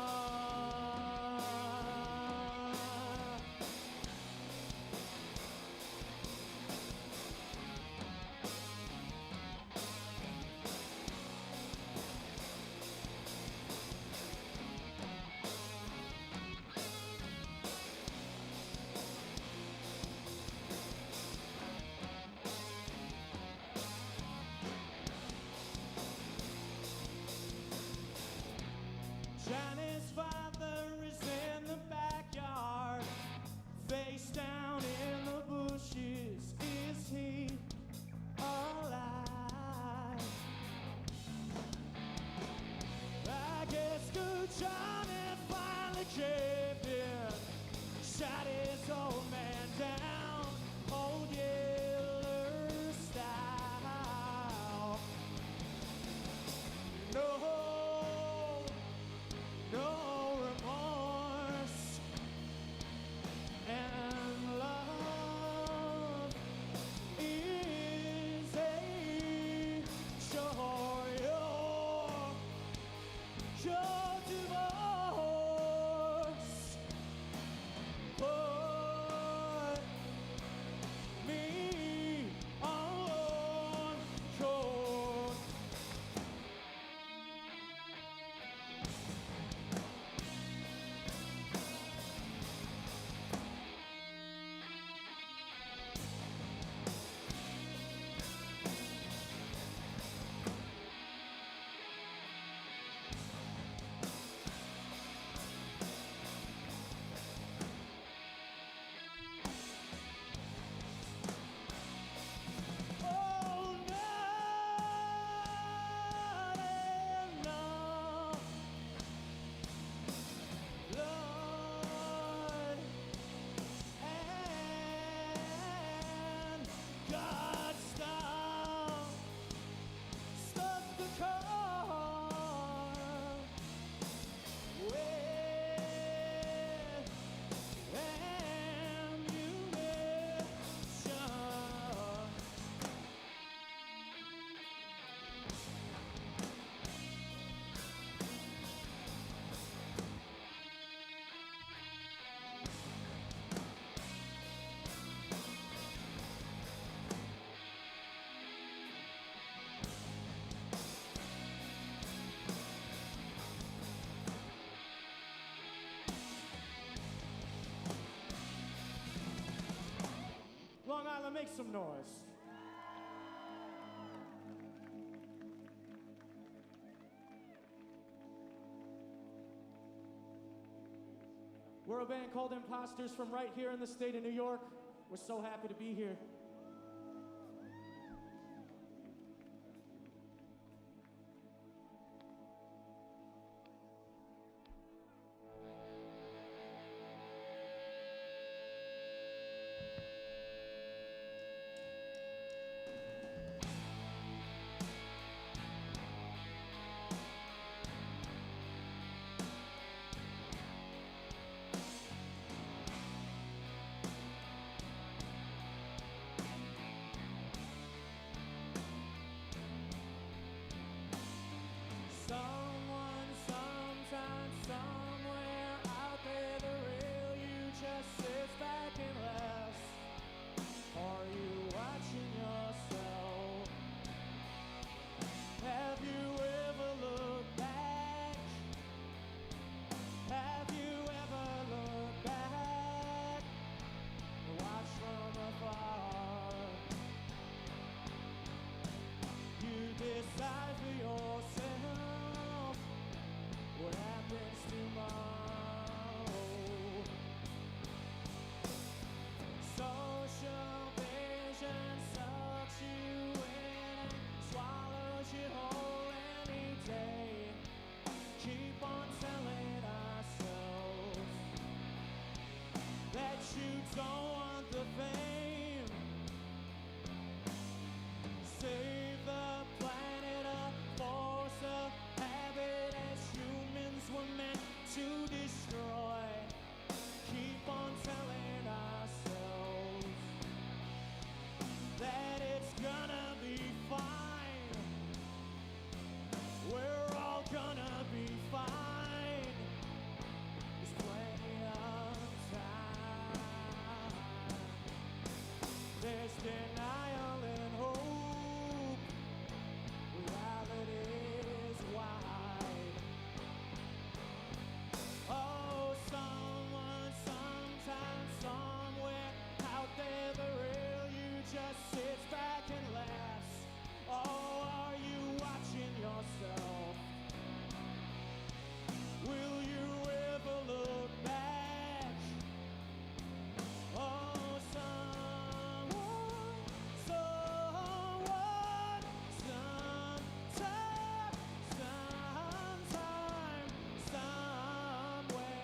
together, make some noise. We're a band called Imposters from right here in the state of New York. We're so happy to be here. Someone, sometime, somewhere out there, the real you just sits back and laughs. Are you watching yourself? Have you ever looked back? Have you ever looked back? Watch from afar. You decide for yourself what happens tomorrow. Social vision sucks you in and swallows you whole any day. Keep on telling ourselves that you don't want the fame. Save the planet, a force of habit as humans were meant to destroy. Keep on telling ourselves that it's gonna be fine. We're all gonna be fine. There's plenty of time. There's denial and hope. Reality is wide. Oh, someone, sometime, somewhere out there, the real you just sits back and laughs. Oh, are you watching yourself? Will you ever look back? Oh, someone, someone, sometime, sometime, somewhere.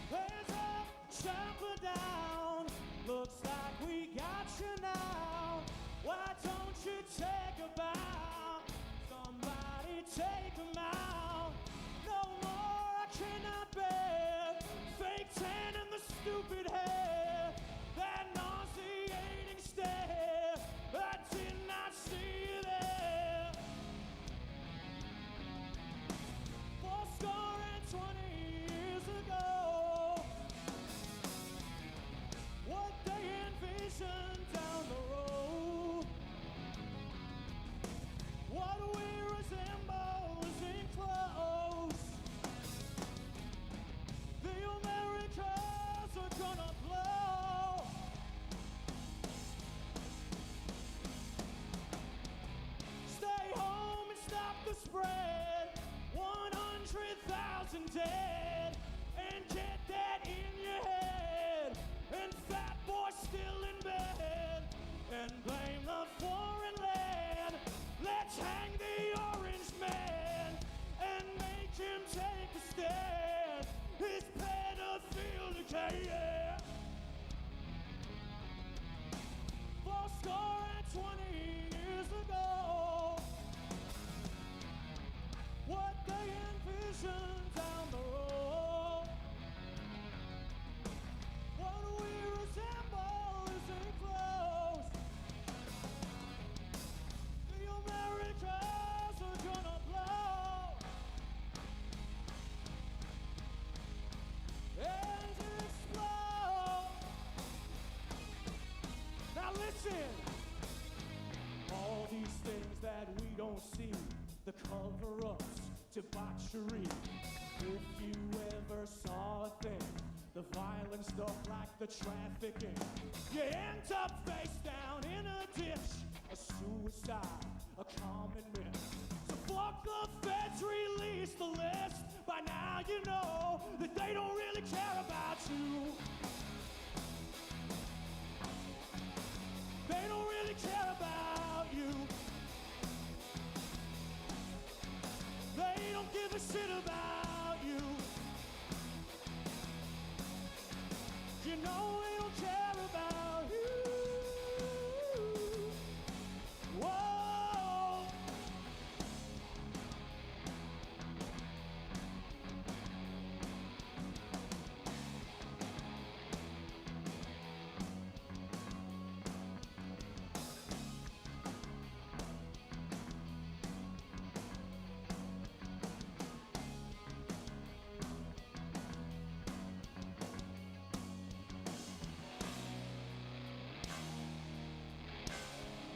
Hands up, chopper down. Looks like we got you now. Why don't you take a bow? Somebody take 'em out. No more, I cannot bear fake tan and the stupid hair. That nauseating stare. I did not see you there. 20 years ago, what they envisioned down the road, what we resemble is in close. The Americas are gonna blow. Stay home and stop the spread. 100,000 dead, and get that in your head. And fat boy still in bed. vision down the road. What we resemble isn't close. The Americas are gonna blow and explode. Now listen, all these things that we don't see, the cover-ups, debauchery. If you ever saw a thing, the violent stuff like the trafficking, you end up face down in a ditch, a suicide, a common myth. So fuck the feds, release the list. By now you know that they don't really care about you. They don't really care about you. They don't give a shit about you. You know they don't care about you. Whoa.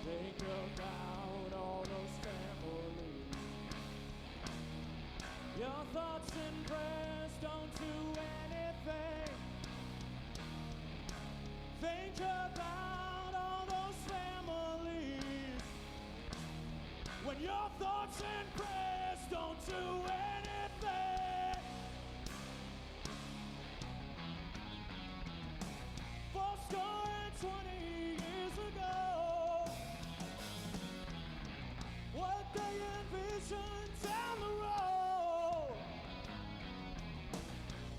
Think about all those families. Your thoughts and prayers don't do anything. Think about all those families. When your thoughts and prayers don't do anything. Fourscore and 20 years ago, what they envisioned down the road,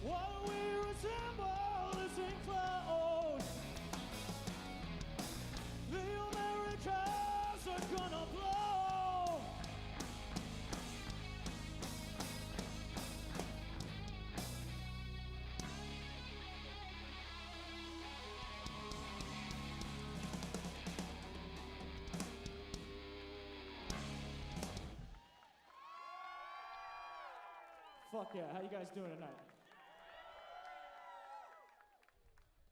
what we resemble isn't close. The Americas are gonna blow. Fuck yeah, how you guys doing tonight?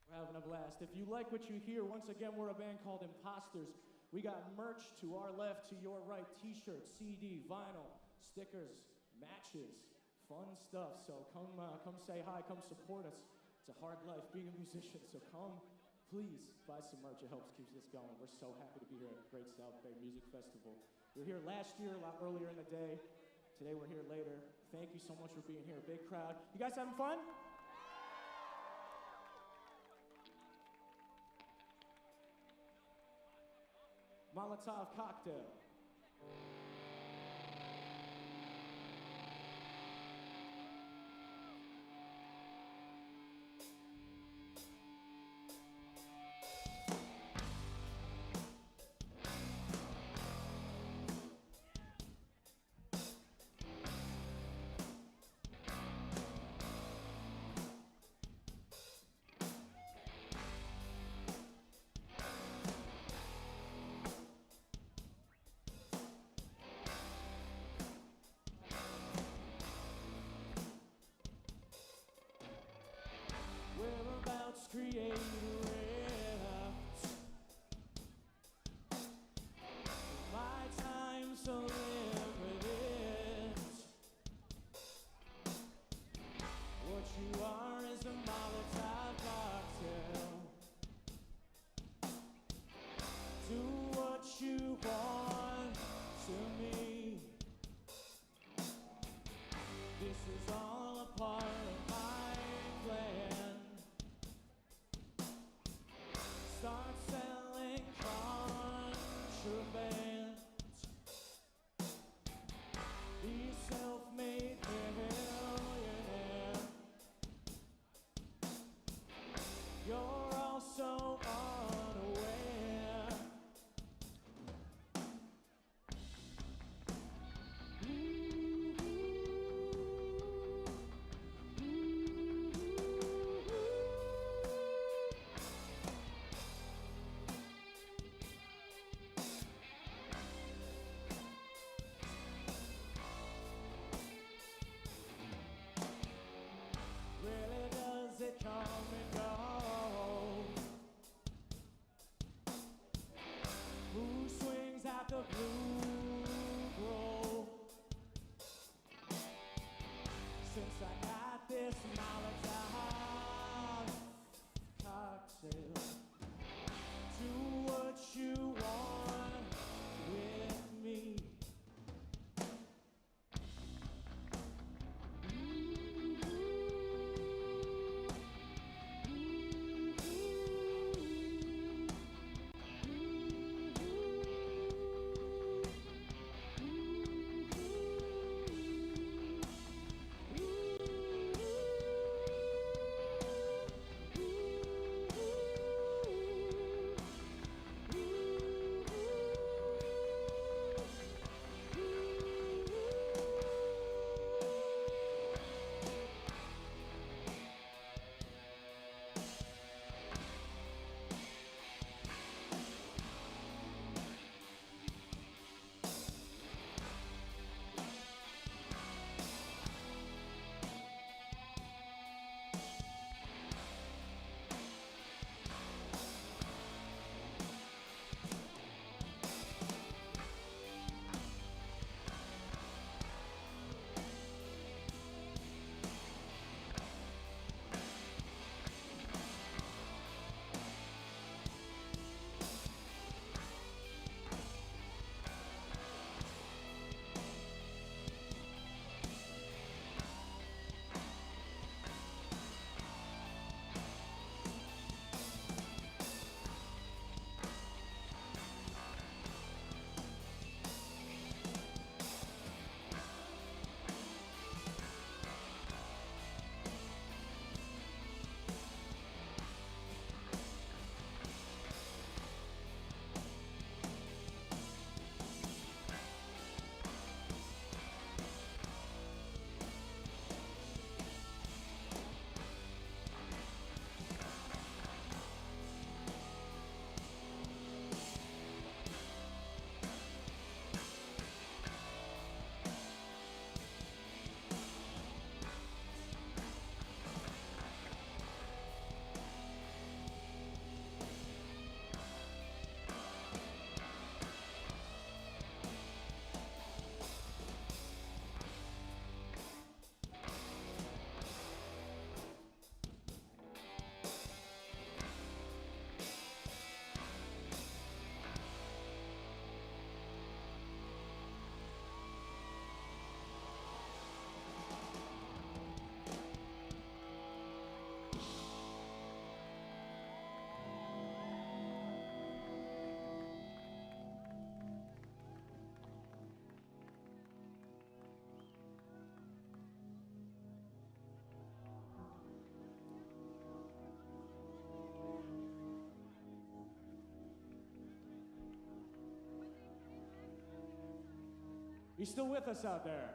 We're having a blast. If you like what you hear, once again, we're a band called Imposters. We got merch to our left, to your right, t-shirts, CD, vinyl, stickers, matches, fun stuff. So come say hi, come support us. It's a hard life being a musician, so come, please buy some merch. It helps keep this going. We're so happy to be here at the Great South Bay Music Festival. We were here last year, a lot earlier in the day. Today we're here later. Thank you so much for being here. Big crowd. You guys having fun? Molotov cocktail. You still with us out there?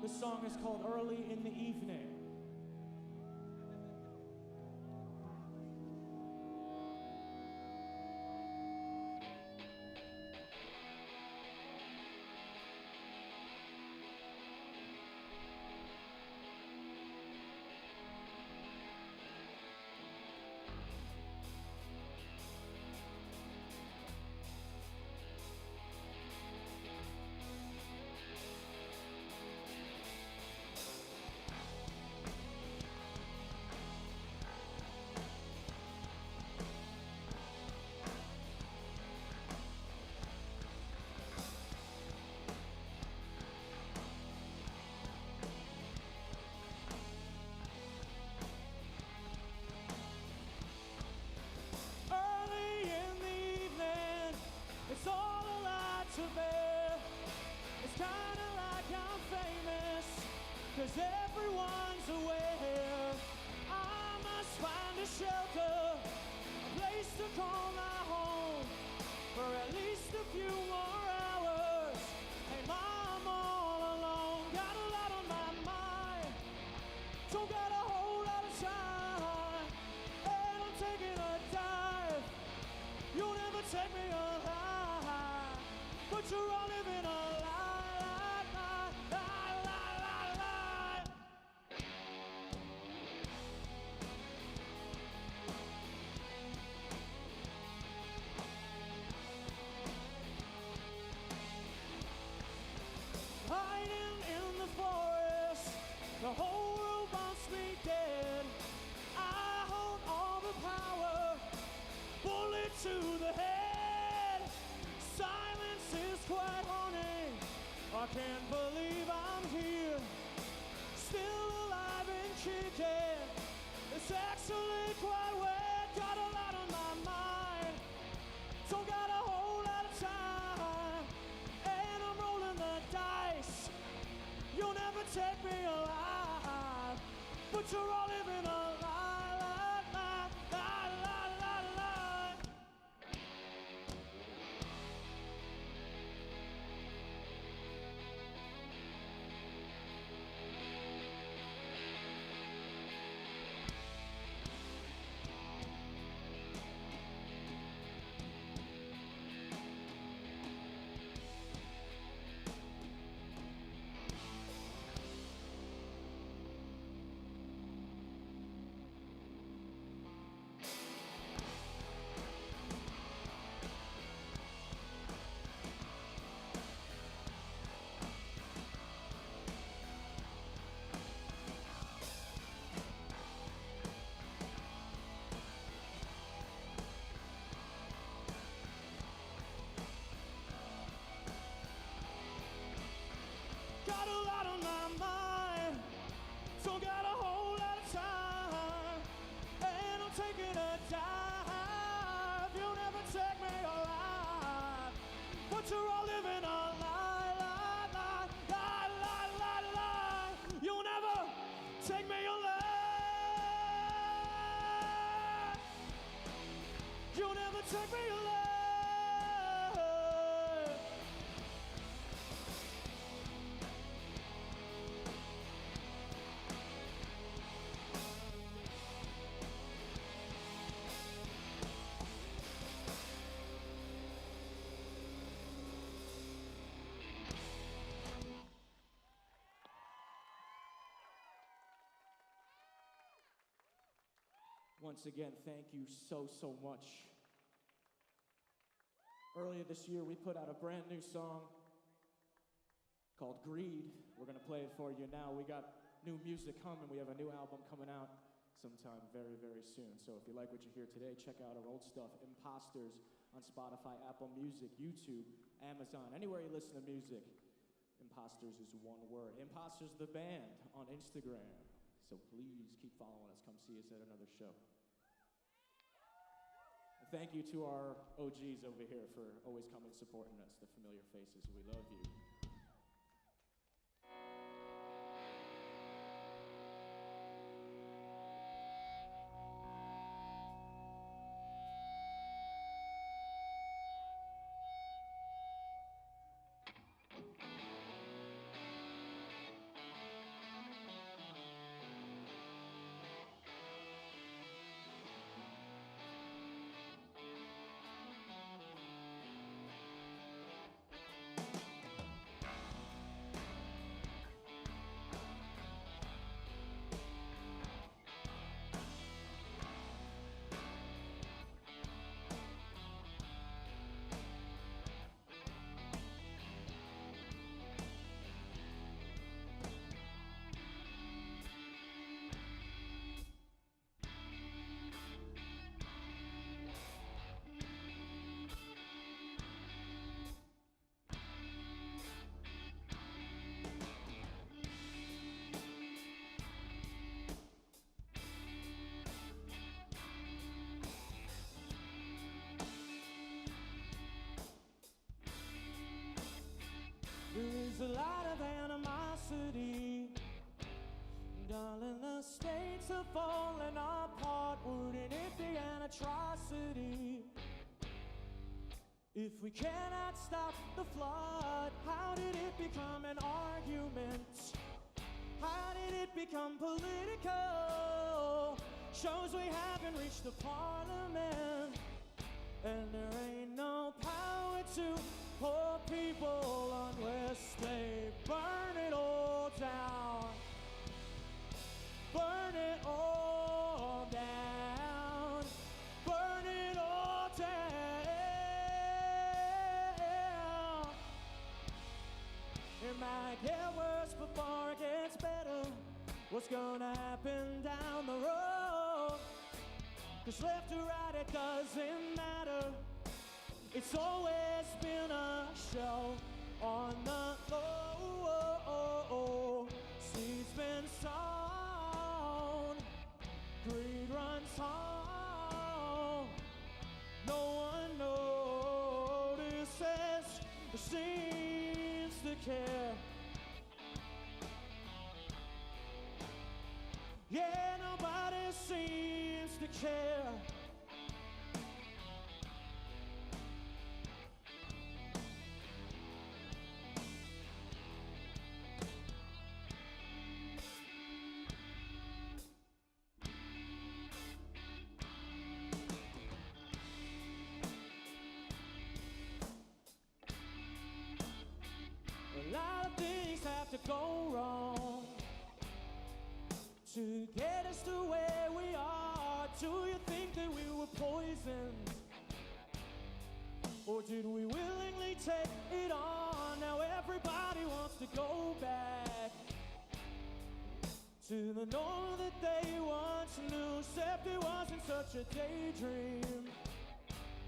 This song is called Early in the Evening. It's all a lot to bear. It's kinda like I'm famous, 'cause everyone's aware. I must find a shelter, a place to call my home, for at least a few more hours. Hey, Mom, all alone, got a lot on my mind, don't got a whole lot of time, and I'm taking a dive. You'll never take me alive, but you're all living a lie, lie, lie, lie, lie, lie. Hiding in the forest, the whole world wants me dead. I hold all the power, bullet to the head. Silence is quite haunting. I can't believe I'm here, still alive and kicking. It's actually quite wet. Got a lot on my mind, don't got a whole lot of time, and I'm rolling the dice. You'll never take me alive, but you're all living a lie, lie, lie, lie, lie, lie, lie. Got a lot on my mind, don't got a whole lot of time, and I'm taking a dive. You'll never take me alive, but you're all living a lie, lie, lie, lie, lie, lie, lie. You'll never take me alive. You'll never take me alive. Once again, thank you so much. Earlier this year, we put out a brand new song called Greed. We're gonna play it for you now. We got new music coming. We have a new album coming out sometime very soon. So if you like what you hear today, check out our old stuff, Imposters, on Spotify, Apple Music, YouTube, Amazon, anywhere you listen to music. Imposters is one word. Imposters the band on Instagram. So please keep following us. Come see us at another show. And thank you to our OGs over here for always coming supporting us, the familiar faces. We love you. falling apart, wouldn't it be an atrocity? If we cannot stop the flood, how did it become an argument? How did it become political? Shows we haven't reached the parliament. And there ain't no power to poor people unless they burn it all down. Burn it all down. Burn it all down. It might get worse before it gets better. What's gonna happen down the road? 'Cause left or right, it doesn't matter. It's always been a show on the low. Seeds been sown, greed runs on. No one notices or seems to care. Yeah, nobody seems to care. A lot of things have to go wrong to get us to where we are. Do you think that we were poisoned? Or did we willingly take it on? Now everybody wants to go back to the normal that they once knew. Except it wasn't such a daydream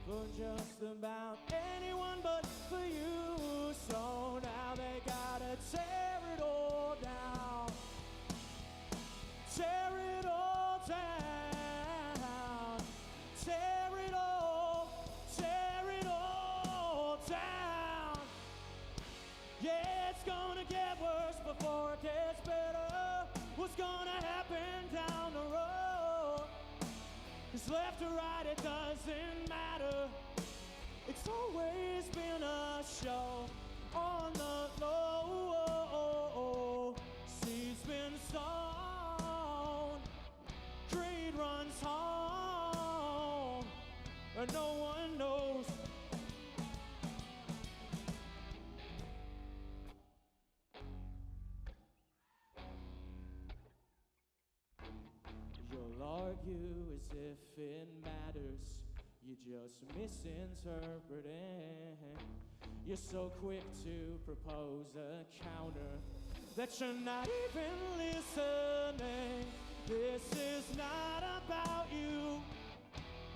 for just about anyone but for you. So now they gotta tear it all down. Tear it all down. Tear it all down. Yeah, it's gonna get worse before it gets better. What's gonna happen down the road? 'Cause left or right, it doesn't matter. It's always been a show on the low. Seeds been sown, greed runs on, and no one knows. You'll argue as if it matters. You're just misinterpreting. You're so quick to propose a counter that you're not even listening. This is not about you.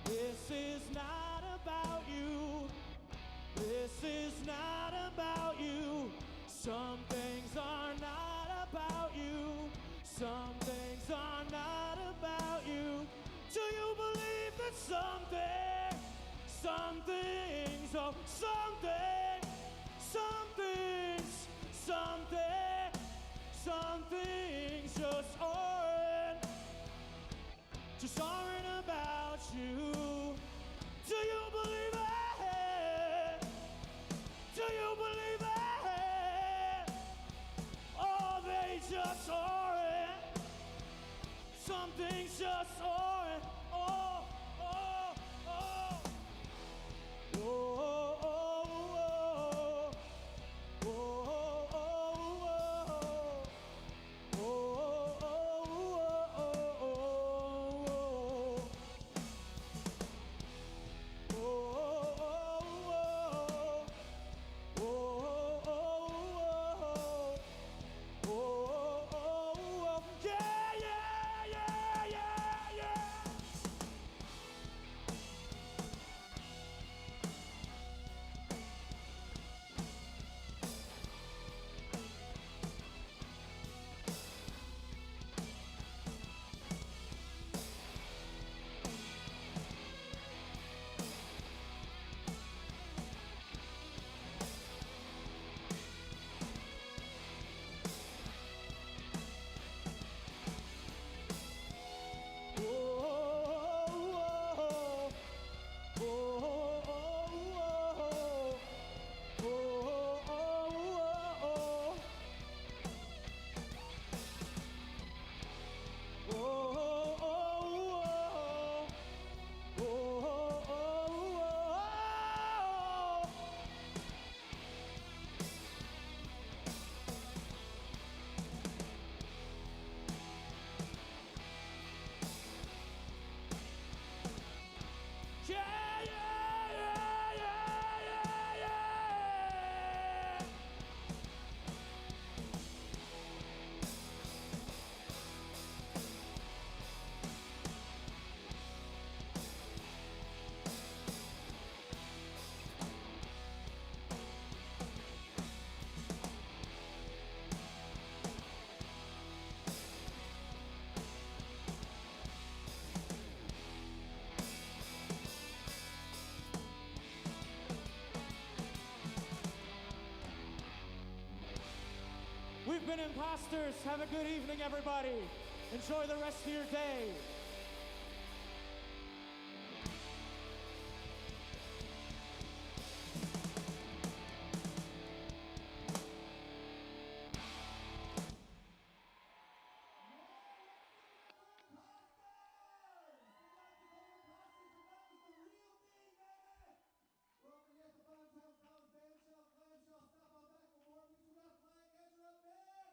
This is not about you. This is not about you. Some things are not about you. Some things are not about you. Do you believe that some things, some things just aren't about you? Do you believe it? Do you believe it? Oh, they just aren't. Some things just aren't. Oh, oh, oh. Oh, oh, oh, oh. Oh, oh, oh, oh. Yeah, yeah, yeah, yeah, yeah. been Imposters. Have a good evening, everybody. Enjoy the rest of your day. Don't forget the Fun Times College Bandshell, Clamshell. Stop on back for more music. We got Flycatcher up next.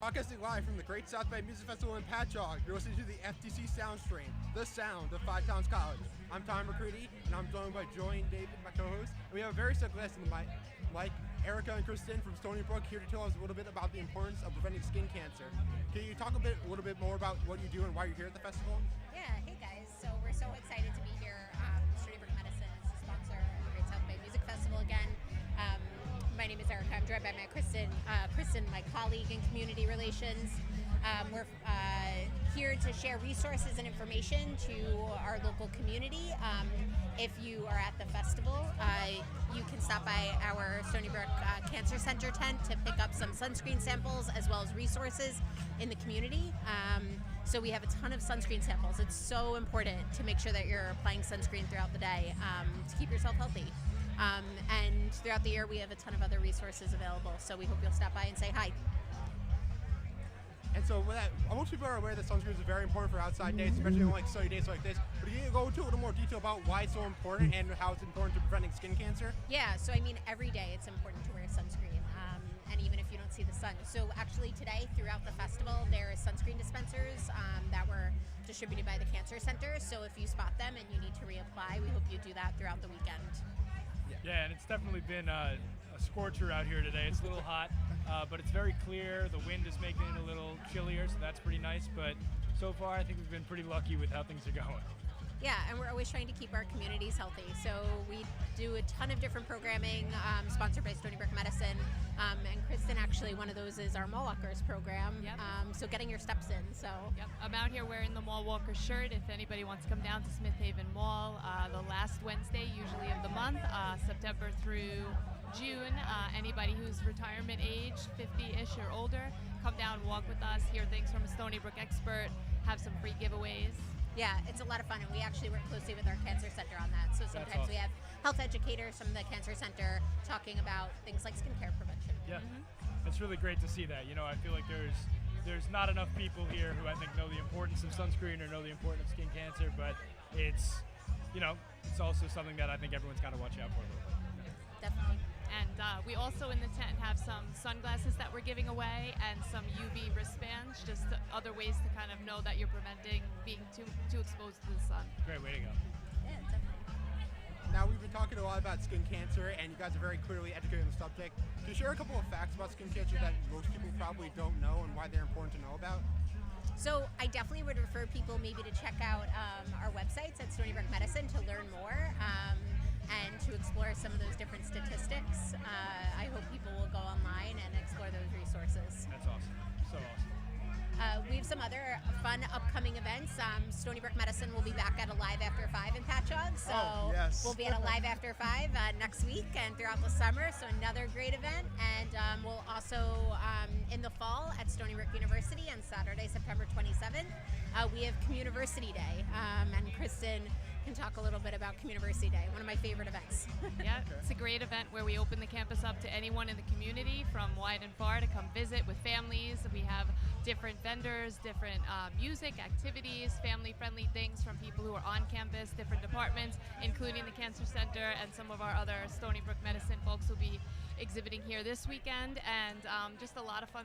Broadcasting live from the Great South Bay Music Festival in Patchogue, you're listening to the FTC Soundstream, the sound of Five Towns College. I'm Tom McCready, and I'm joined by Joy and David, my co-host, and we have a very special guest in the mic, Erica and Kristen from Stony Brook here to tell us a little bit about the importance of preventing skin cancer. Can you talk a little bit more about what you do and why you're here at the festival? Yeah, hey guys. So we're so excited to be here. Stony Brook Medicine is the sponsor of the Great South Bay Music Festival again. My name is Erica. I'm joined by my Kristen, my colleague in community relations. We're here to share resources and information to our local community. If you are at the festival, you can stop by our Stony Brook Cancer Center tent to pick up some sunscreen samples as well as resources in the community. So we have a ton of sunscreen samples. It's so important to make sure that you're applying sunscreen throughout the day to keep yourself healthy. And throughout the year, we have a ton of other resources available. So we hope you'll stop by and say hi. And so with that, most people are aware that sunscreen is very important for outside days, especially on like sunny days like this. But can you go into a little more detail about why it's so important and how it's important to preventing skin cancer? Yeah, so I mean, every day it's important to wear sunscreen, and even if you don't see the sun. So actually today, throughout the festival, there is sunscreen dispensers that were distributed by the Cancer Center. So if you spot them and you need to reapply, we hope you do that throughout the weekend. Yeah, and it's definitely been a scorcher out here today. It's a little hot, but it's very clear. The wind is making it a little chillier, so that's pretty nice. But so far, I think we've been pretty lucky with how things are going. Yeah, and we're always trying to keep our communities healthy. So we do a ton of different programming, sponsored by Stony Brook Medicine. And Kristen, actually, one of those is our Mall Walkers program. Yep. So getting your steps in. So Yep, I'm out here wearing the Mall Walker shirt. If anybody wants to come down to Smith Haven Mall, the last Wednesday, usually of the month, September through June. Anybody who's retirement age, 50-ish or older, come down, walk with us, hear things from a Stony Brook expert, have some free giveaways. yeah, it's a lot of fun, and we actually work closely with our Cancer Center on that. So sometimes we have health educators from the Cancer Center talking about things like skincare prevention. Yeah, it's really great to see that. You know, I feel like there's not enough people here who I think know the importance of sunscreen or know the importance of skin cancer, but it's, you know, it's also something that I think everyone's got to watch out for a little bit. Definitely. And we also in the tent have some sunglasses that we're giving away and some UV wristbands, just other ways to kind of know that you're preventing being too exposed to the sun. Great way to go. Yeah, definitely. Now, we've been talking a lot about skin cancer, and you guys are very clearly educated on the subject. Can you share a couple of facts about skin cancer that most people probably don't know and why they're important to know about? So I definitely would refer people maybe to check out our websites at Stony Brook Medicine to learn more and to explore some of those different statistics. I hope people will go online and explore those resources. That's awesome. So awesome. We have some other fun upcoming events. Stony Brook Medicine will be back at Alive After 5 in Patchogue. So we'll be at Alive After 5 next week and throughout the summer. So another great event. And we'll also, in the fall at Stony Brook University on Saturday, September 27th, we have Communiversity Day. And Kristen can talk a little bit about Communiversity Day, one of my favorite events. Yeah, it's a great event where we open the campus up to anyone in the community from wide and far to come visit with families. We have different vendors, different music, activities, family-friendly things from people who are on campus, different departments, including the Cancer Center, and some of our other Stony Brook Medicine folks will be exhibiting here this weekend, and just a lot of fun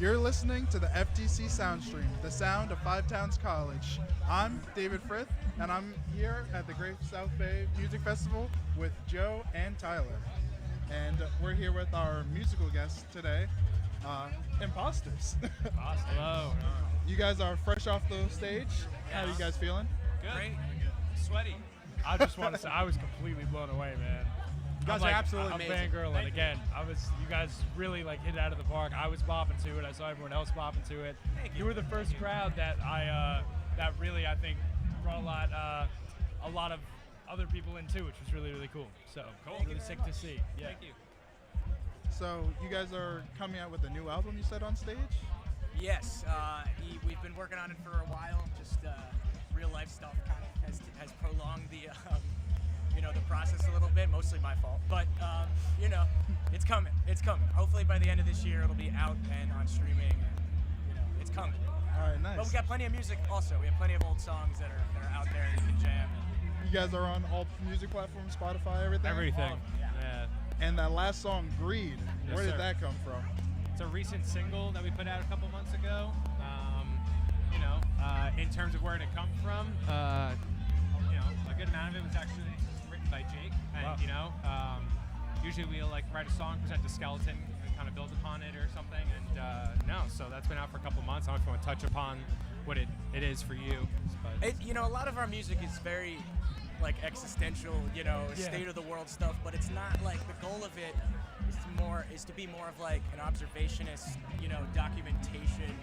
You're listening to the FTC Soundstream, the sound of Five Towns College. I'm David Frith, and I'm here at the Great South Bay Music Festival with Joe and Tyler. And we're here with our musical guests today, Imposters. Hello. You guys are fresh off the stage. How are you guys feeling? Good. Great. Sweaty. I just want to say I was completely blown away, man. You guys are absolutely I'm amazing. fangirling again. You guys really like hit it out of the park. I was bopping to it. I saw everyone else bopping to it. You were the first crowd that that really I think brought a lot of other people in too, which was really really cool. So really sick to see. Yeah. Thank you. So you guys are coming out with a new album, you said, on stage? Yes, we've been working on it for a while. Just real life stuff kind of has prolonged the the process a little bit. Mostly my fault, but it's coming. It's coming. Hopefully by the end of this year it'll be out and on streaming. And, it's coming. All right, nice. But we got plenty of music. Also, we have plenty of old songs that are out there and you can jam. You guys are on all music platforms, Spotify, everything? Everything. Yeah. And that last song, Greed, Yes, where did sir. that come from? It's a recent single that we put out a couple months ago. In terms of where it come from, a good amount of it was actually written by Jake. And usually we'll write a song, present a skeleton, and kind of build upon it or something. And so that's been out for a couple months. I don't know if you want to touch upon what it is for you. But A lot of our music is very existential, state of the world stuff, but it's not the goal of it is to be more of an observationist, documentation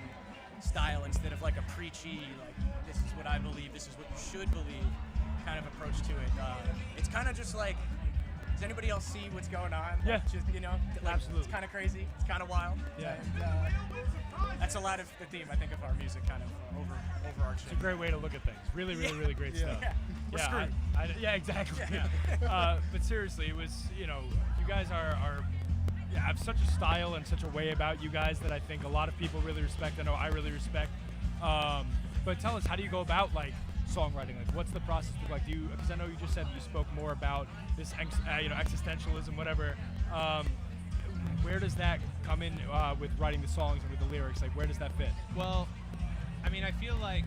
style instead of a preachy, this is what I believe, this is what you should believe kind of approach to it. It's kind of just does anybody else see what's going on? Yeah. Just, Absolutely. It's kind of crazy. It's kind of wild. Yeah. And that's a lot of the theme, I think, of our music kind of overarching. It's a great way to look at things. Really, really, really great Yeah. stuff. Yeah. We're screwed. Yeah, exactly. Yeah. But seriously, it was, you guys have such a style and such a way about you guys that I think a lot of people really respect. I know I really respect. But tell us, how do you go about songwriting? What's the process look like? Because I know you just said you spoke more about this, existentialism, whatever. Where does that come in with writing the songs and with the lyrics? Where does that fit? well, I mean, I feel like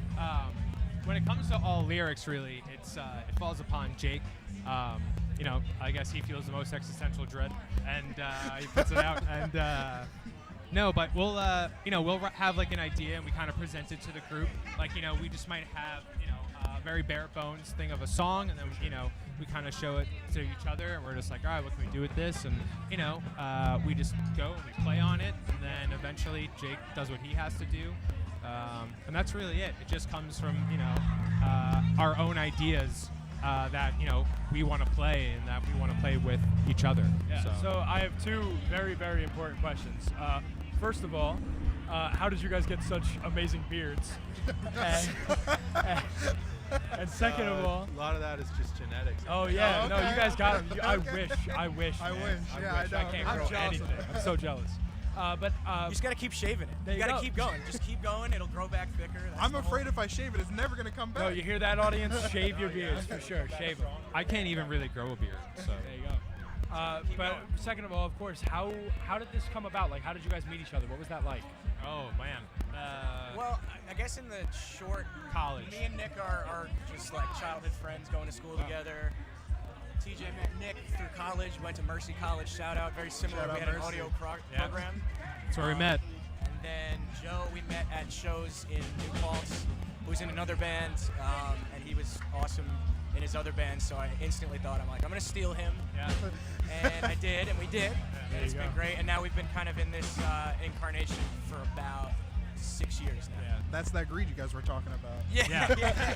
when it comes to all lyrics, really, it falls upon Jake. I guess he feels the most existential dread, and he puts it out. And no, but we'll have an idea, and we kind of present it to the group. We just might have a very bare bones thing of a song, and then we kind of show it to each other, and we're just all right, what can we do with this? And we just go and we play on it, and then eventually Jake does what he has to do. And that's really it. It just comes from our own ideas that we want to play and that we want to play with each other. Yeah. So I have two very, very important questions. First of all, how did you guys get such amazing beards? And second of all, a lot of that is just genetics. oh yeah, Oh, no, okay. you guys got them. Okay, I okay. wish. I wish. Man. Yeah, I wish. know. I can't I'm grow jealous of anything. it. I'm so jealous. But You just gotta keep shaving it. There You you gotta go. keep going. Just keep going. It'll grow back thicker. That's I'm the whole- afraid if I shave it, it's never going to come back. no, you hear that, audience? Shave your beards for sure. Shave them. I can't even really grow a beard. So There you go. But second of all, of course, how did this come about? How did you guys meet each other? What was that like? oh man. Well, I guess in the short College. me and Nick are just childhood friends going to school together. TJ met Nick through college, went to Mercy College, shout out, very similar. Shout We out had an Mercy. audio Yeah. program. That's where we met. And then Joe, we met at shows in New Paltz, who was in another band, and he was awesome in his other band, so I instantly thought, I'm going to steal him. Yeah. And I did, and we did. there And it's you been go. great, and now we've been kind of in this incarnation for about 6 years now. Yeah. That's that greed you guys were talking about. Yeah.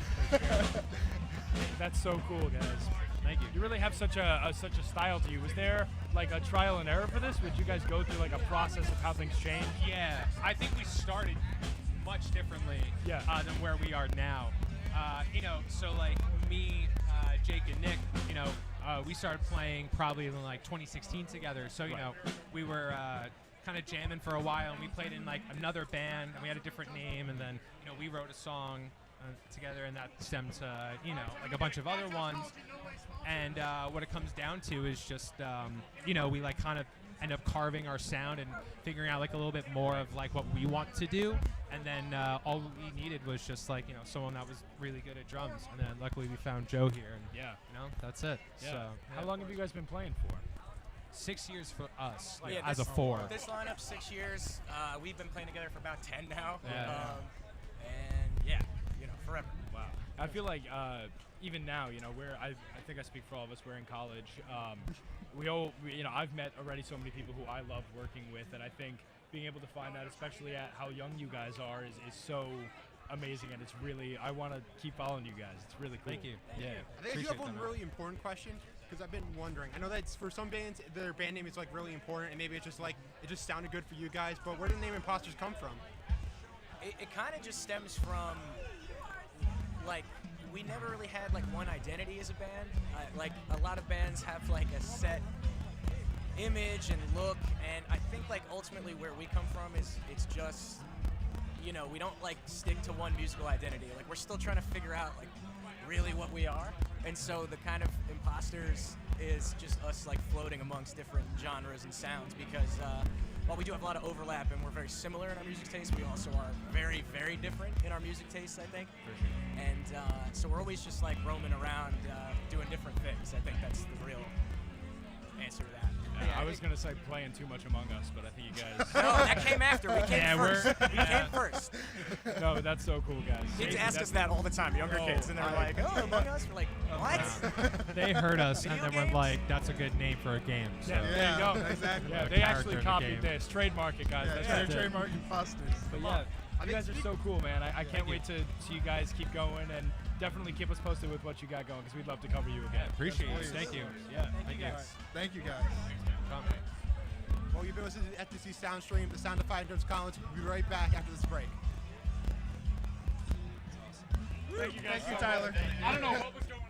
That's so cool, guys. Thank you. You really have such a style to you. Was there a trial and error for this? Would you guys go through a process of how things change? Yeah, I think we started much differently than where we are now. So me, Jake, and Nick, we started playing probably in 2016 together. So we were kind of jamming for a while, and we played in another band, and we had a different name, and then we wrote a song together, and that stemmed to a bunch of other ones. And what it comes down to is just we kind of end up carving our sound and figuring out like a little bit more of like what we want to do. And then all we needed was just like, someone that was really good at drums. And then luckily we found Joe here, and that's it. Yeah. So How long have you guys been playing for? 6 years for us, like, Yeah, as this- a 4. This lineup, 6 years. We've been playing together for about 10 now. Yeah. And yeah, forever. Wow. I feel like even now, I think I speak for all of us. We're in college. I've met already so many people who I love working with, and I think being able to find that, especially at how young you guys are, is so amazing, and it's really, I want to keep following you guys. It's really cool. Thank you. Yeah. I think I do have one really important question because I've been wondering. I know that for some bands, their band name is like really important, and maybe it's just like it just sounded good for you guys. But where did the name Imposters come from? It kind of just stems from, like, we never really had like one identity as a band. Like a lot of bands have like a set image and look, and I think like ultimately where we come from is it's just, we don't like stick to one musical identity. Like we're still trying to figure out like really what we are, and so the kind of Imposters is just us like floating amongst different genres and sounds because while we do have a lot of overlap and we're very similar in our music taste, we also are very, very different in our music tastes, I think. For sure. And so we're always just like roaming around doing different things. I think that's the real answer to that. I was gonna say playing too much Among Us, but I think you guys. No, that came after. We came first. We came first. No, but that's so cool, guys. Kids ask us that all the time, younger kids, and they're like, "Oh, Among Us." We're like, "What?" They heard us and Video then were games? like, "That's a good name for a game." So. Yeah, there you go. Exactly. Yeah, The they actually character in the copied game. this. Trademark it, guys. That's Yeah, their trademark Imposters. But yeah, you guys are so cool, man. I can't wait to see you guys keep going, and definitely keep us posted with what you got going, because we'd love to cover you again. Appreciate it. Please. Thank you. Yeah. Thank you guys. Thank you guys. Well, you've been listening to FTC Soundstream, the sound of Five Notes College. We'll be right back after this break. Thank you guys. Thank you, Tyler. I don't know what was going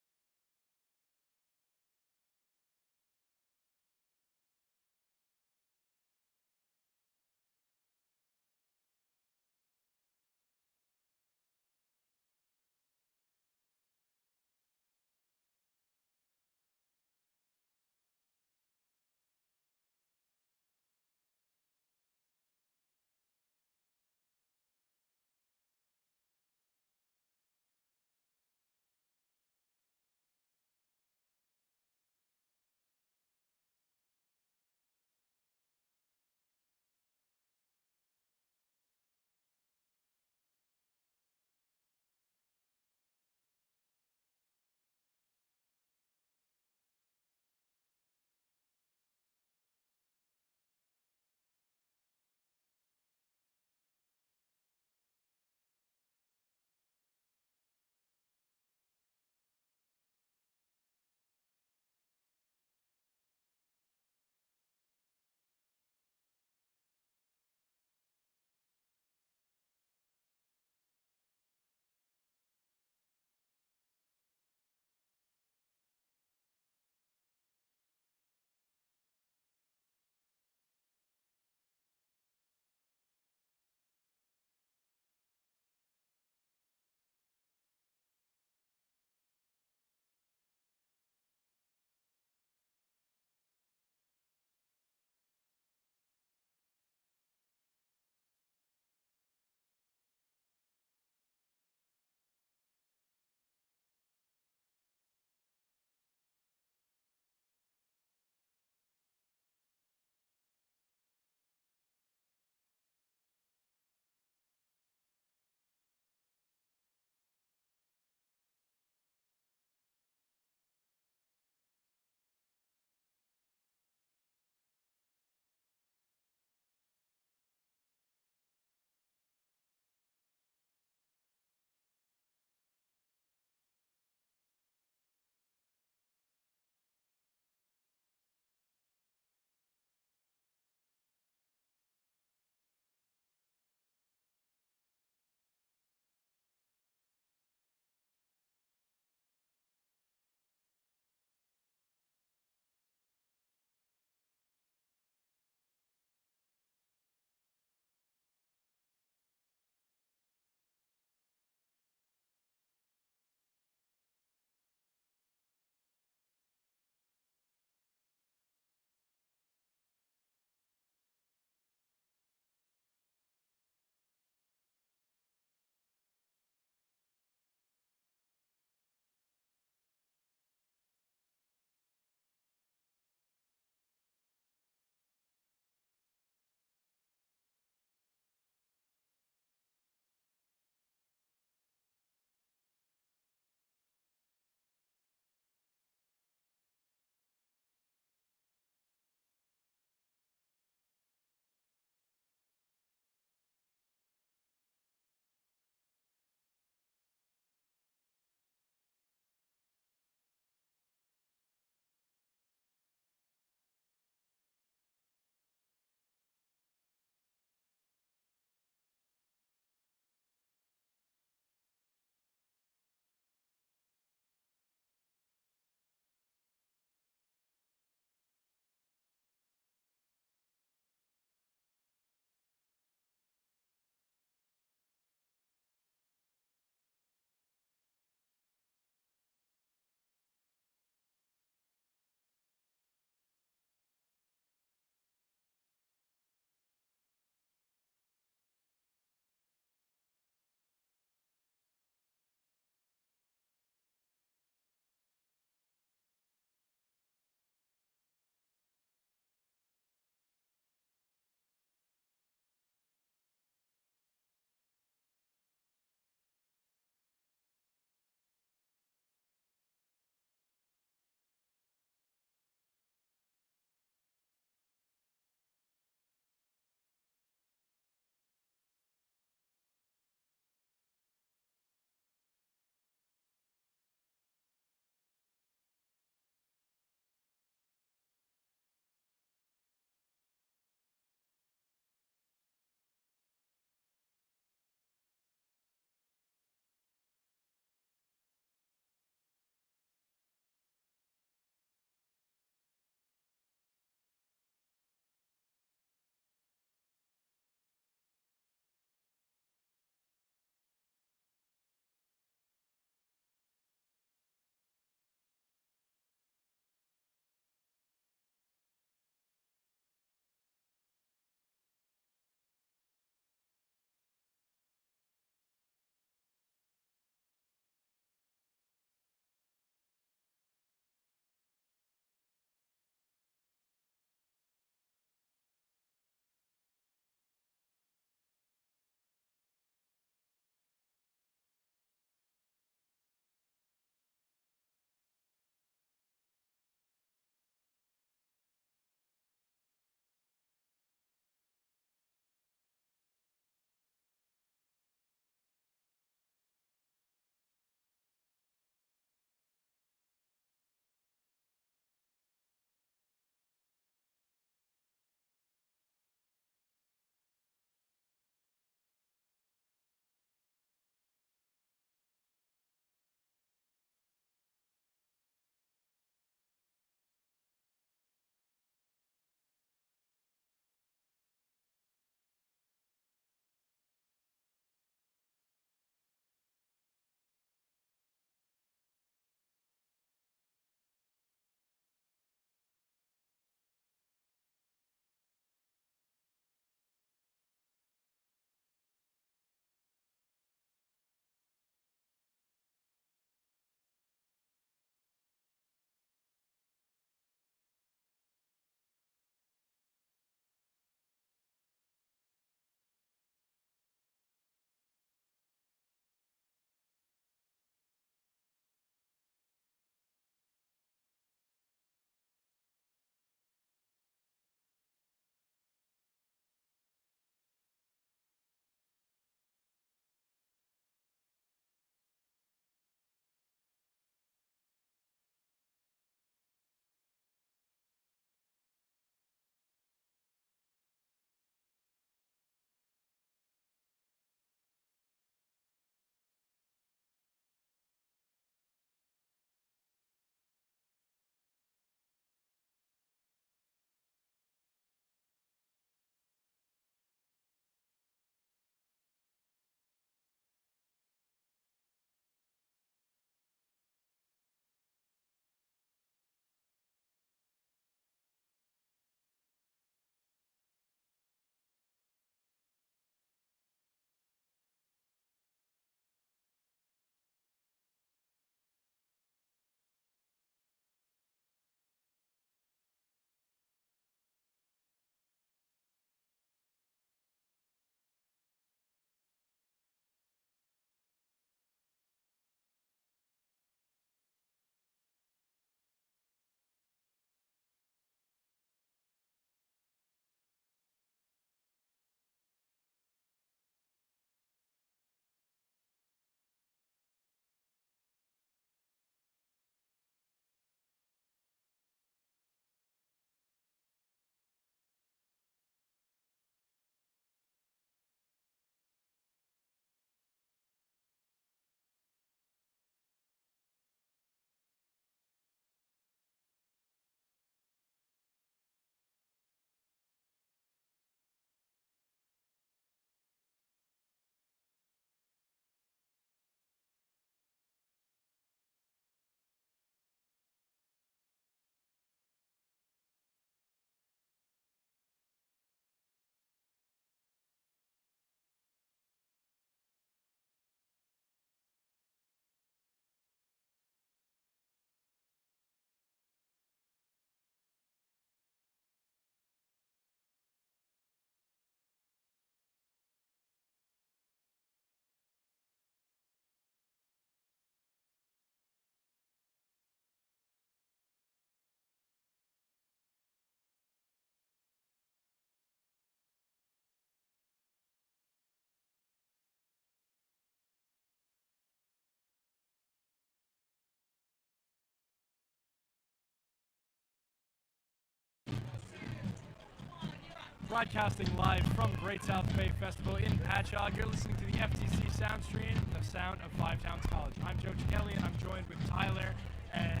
broadcasting live from Great South Bay Festival in Patchogue. You're listening to the FTC sound stream, the sound of Five Towns College. I'm Joe Kelly, and I'm joined with Tyler and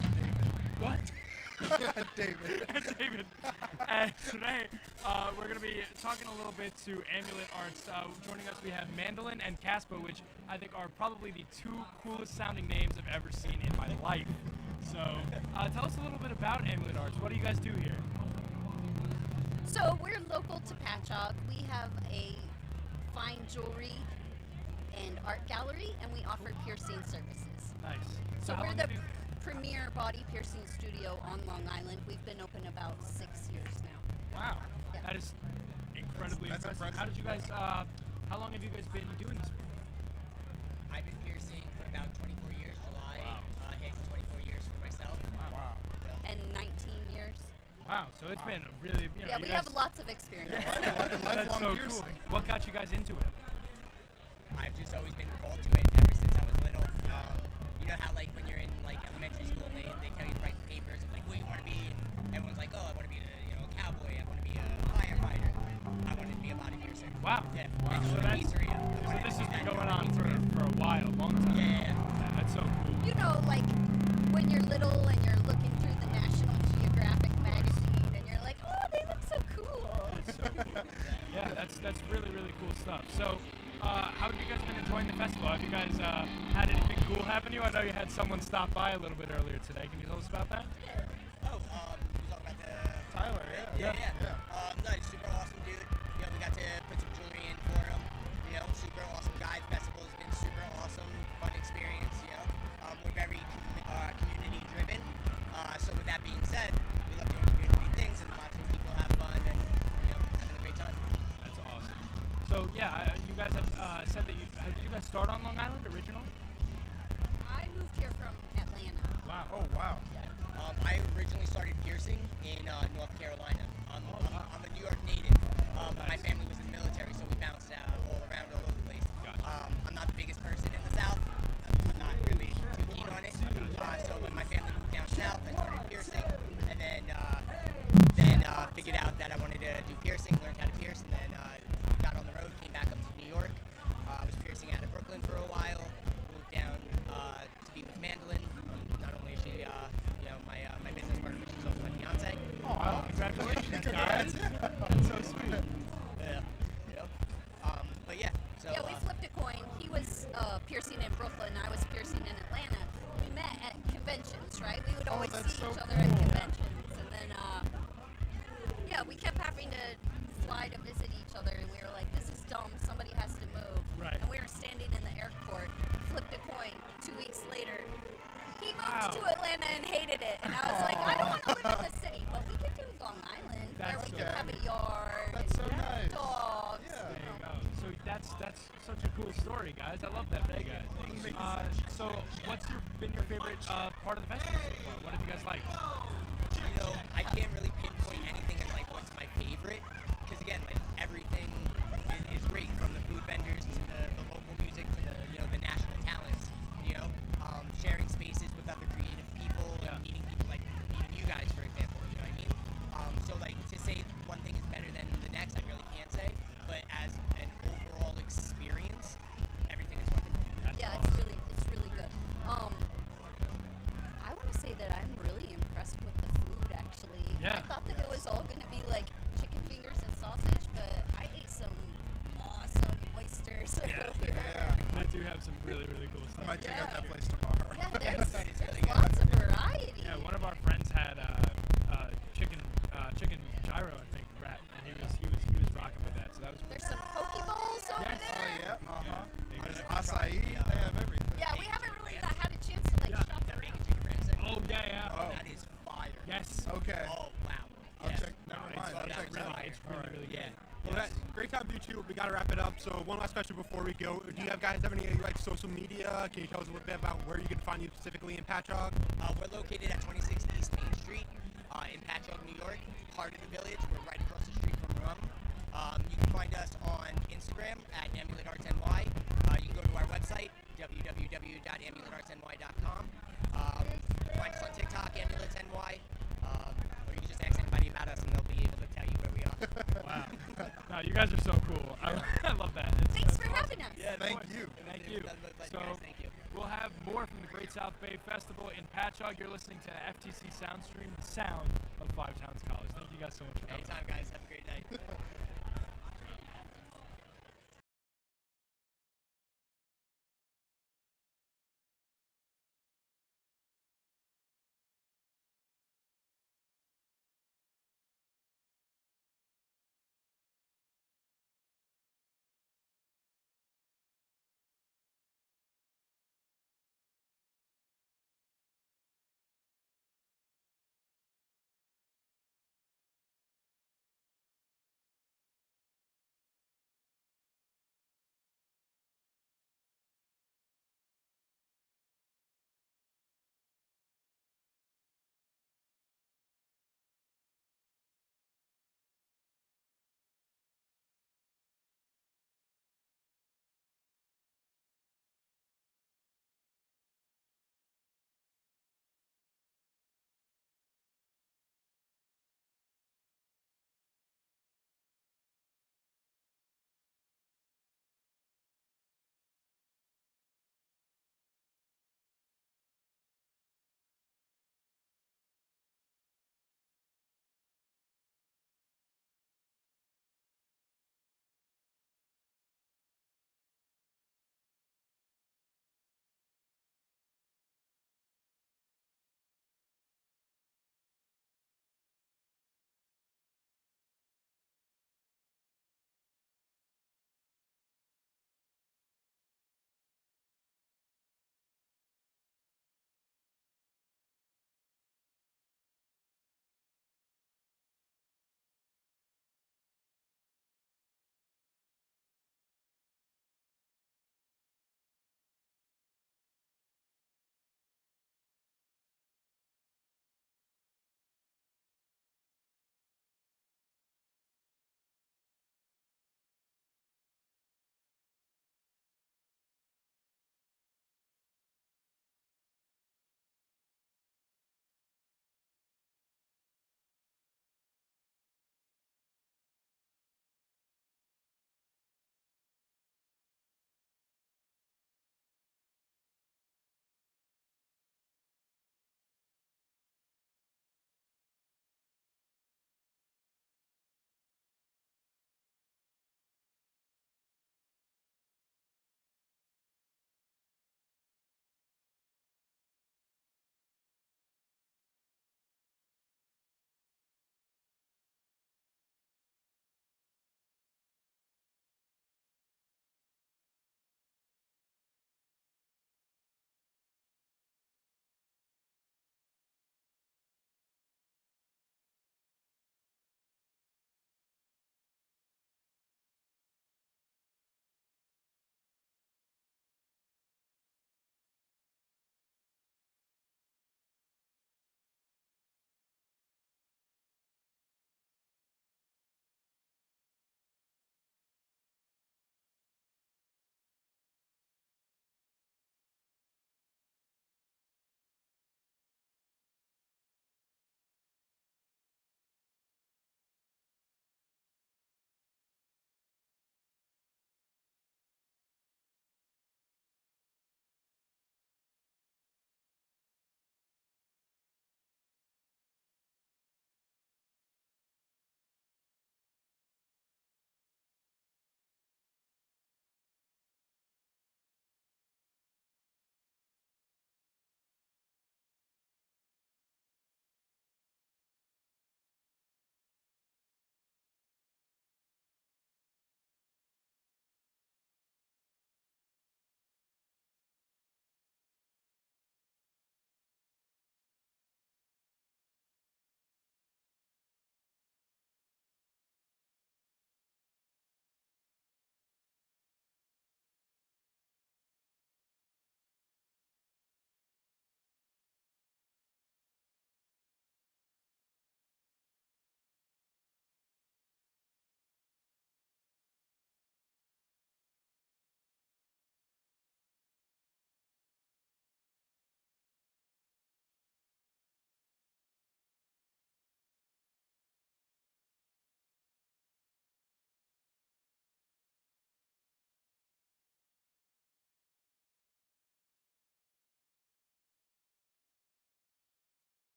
David. What? David. David. And today, we're going to be talking a little bit to Amulet Arts. Joining us, we have Mandolin and Caspa, which I think are probably the two coolest sounding names I've ever seen in my life. So, tell us a little bit about Amulet Arts. What do you guys do here? So we're local to Patchogue. We have a fine jewelry and art gallery, and we offer piercing services. Nice. So how we're long the have you- premier body piercing studio on Long Island. We've been open about 6 years now. Wow. Yeah. That is incredibly That's impressive. impressive. How did you guys, how long have you guys been doing this for? I've been piercing for about 24 years. July hit 24 years for myself. Wow. And 19 years. Wow, so it's been a really, you know, Yeah, you we guys, have lots of experience. That's so cool. What got you guys into it? I've just always been called to it ever since I was little. You know how like when you're in like elementary school, they tell you to write papers of like what you want to be, and everyone's like, oh, I want to be a cowboy, I want to be a firefighter, I wanted to be a body piercer. Wow. Yeah. Wow. And So, go to that's, pizzeria. I so wanted this to has do been that, going go to on pizzeria. for a while, long time. Yeah. That's so cool. You know, like when you're little and you're looking through the National Geographic magazine and you're like, oh, they look so cool. Yeah, that's really, really cool stuff. So, how have you guys been enjoying the festival? Have you guys had anything cool happen to you? I know you had someone stop by a little bit earlier today. Can you tell us about that? Oh, you talking about the Tyler, Yeah. No, he's super awesome dude. You know, we got to put some jewelry in for him. You know, super awesome guy. The festival has been super awesome, fun experience. You know, we're very community driven. So with that being said, we love doing community things and watching people have fun and you know having a great time. That's awesome. So yeah, you guys have said that did you guys start on Long Island originally? I moved here from Atlanta. Wow. Oh, wow. I originally started piercing in North Carolina. I'm a New York native. My family was in the military, so we bounced all around all over the place. I'm not the biggest person in the South. I'm not really too keen on it. So when my family moved down south, I started piercing, and then figured out that I wanted to do piercing, learned how to pierce, and then got on the road, came back up to New York. I was piercing out of Brooklyn for a while, moved down to be with Mandolin. Not only is she, my business partner, but she's also my fiance. Oh, wow. Congratulations, guys. That's so sweet. Yeah. Yep. But yeah. So. Yeah, we flipped a coin. He was piercing in Brooklyn, I was piercing in Atlanta. We met at conventions, right? We would always see each other at conventions. And then, we kept having to fly to visit each other, and we were like, this is dumb. Somebody has to move. Right. And we were standing in the airport, flipped a coin. 2 weeks later, he moved Wow. to Atlanta and hated it. And I was like, I don't want to live in the city, but we could do Long Island, where That's we so could have a yard That's so and nice. dogs. There you go. So that's such a cool story, guys. I love that for you guys. So what's been your favorite part of the festival so far? What have you guys liked? You know, I can't really pinpoint anything as like what's my favorite, because again, like everything is great, from the food vendors to the local music to the national talents. You know, sharing spaces with other creative people, and meeting people like meeting you guys, for example. You know what I mean? So like to say one thing is better than the next, I really can't say. But as an overall experience, everything is wonderful. Yeah, it's really good. I want to say that I'm really impressed with the food, actually. Yeah. I thought that it was all going to be like chicken fingers and sausage, but I ate some awesome oysters. I do have some really, really cool stuff. I might check out that place tomorrow. Yeah, there's lots of variety. Yeah, one of our friends had chicken gyro, I think, wrap, and he was rocking with that. So that was. There's some poke bowls over Yes. there. Acai, they have everything. Yeah, we haven't really had a chance to like shop around. Oh yeah. Oh, that is fire. Yes. Okay. Oh wow. I'll Yeah. check. Never mind. I'll check that out. It's really, really good. Well, great time to you two. We got to wrap it up. So one last question before we go. Do you guys have any like social media? Can you tell us a little bit about where you can find you specifically in Patchogue? We're located at 26 East Main Street in Patchogue, New York, heart of the village. We're right across the street from Rum. You can find us on Instagram at AmuletArtsNY. You can go to our website, www.amuletartsny.com. Find us on TikTok, AmuletNY. Or you can just ask anybody about us and they'll be able to tell you where we are. Wow. you guys are so cool. I love that. Thanks for having us. Yeah, Thank of course. you. Thank you. So Thank you. we'll have more from the Great South Bay Festival in Patchogue. You're listening to FTC Soundstream, the sound of Five Towns College. Thank you guys so much for coming. Anytime, guys. Have a great night.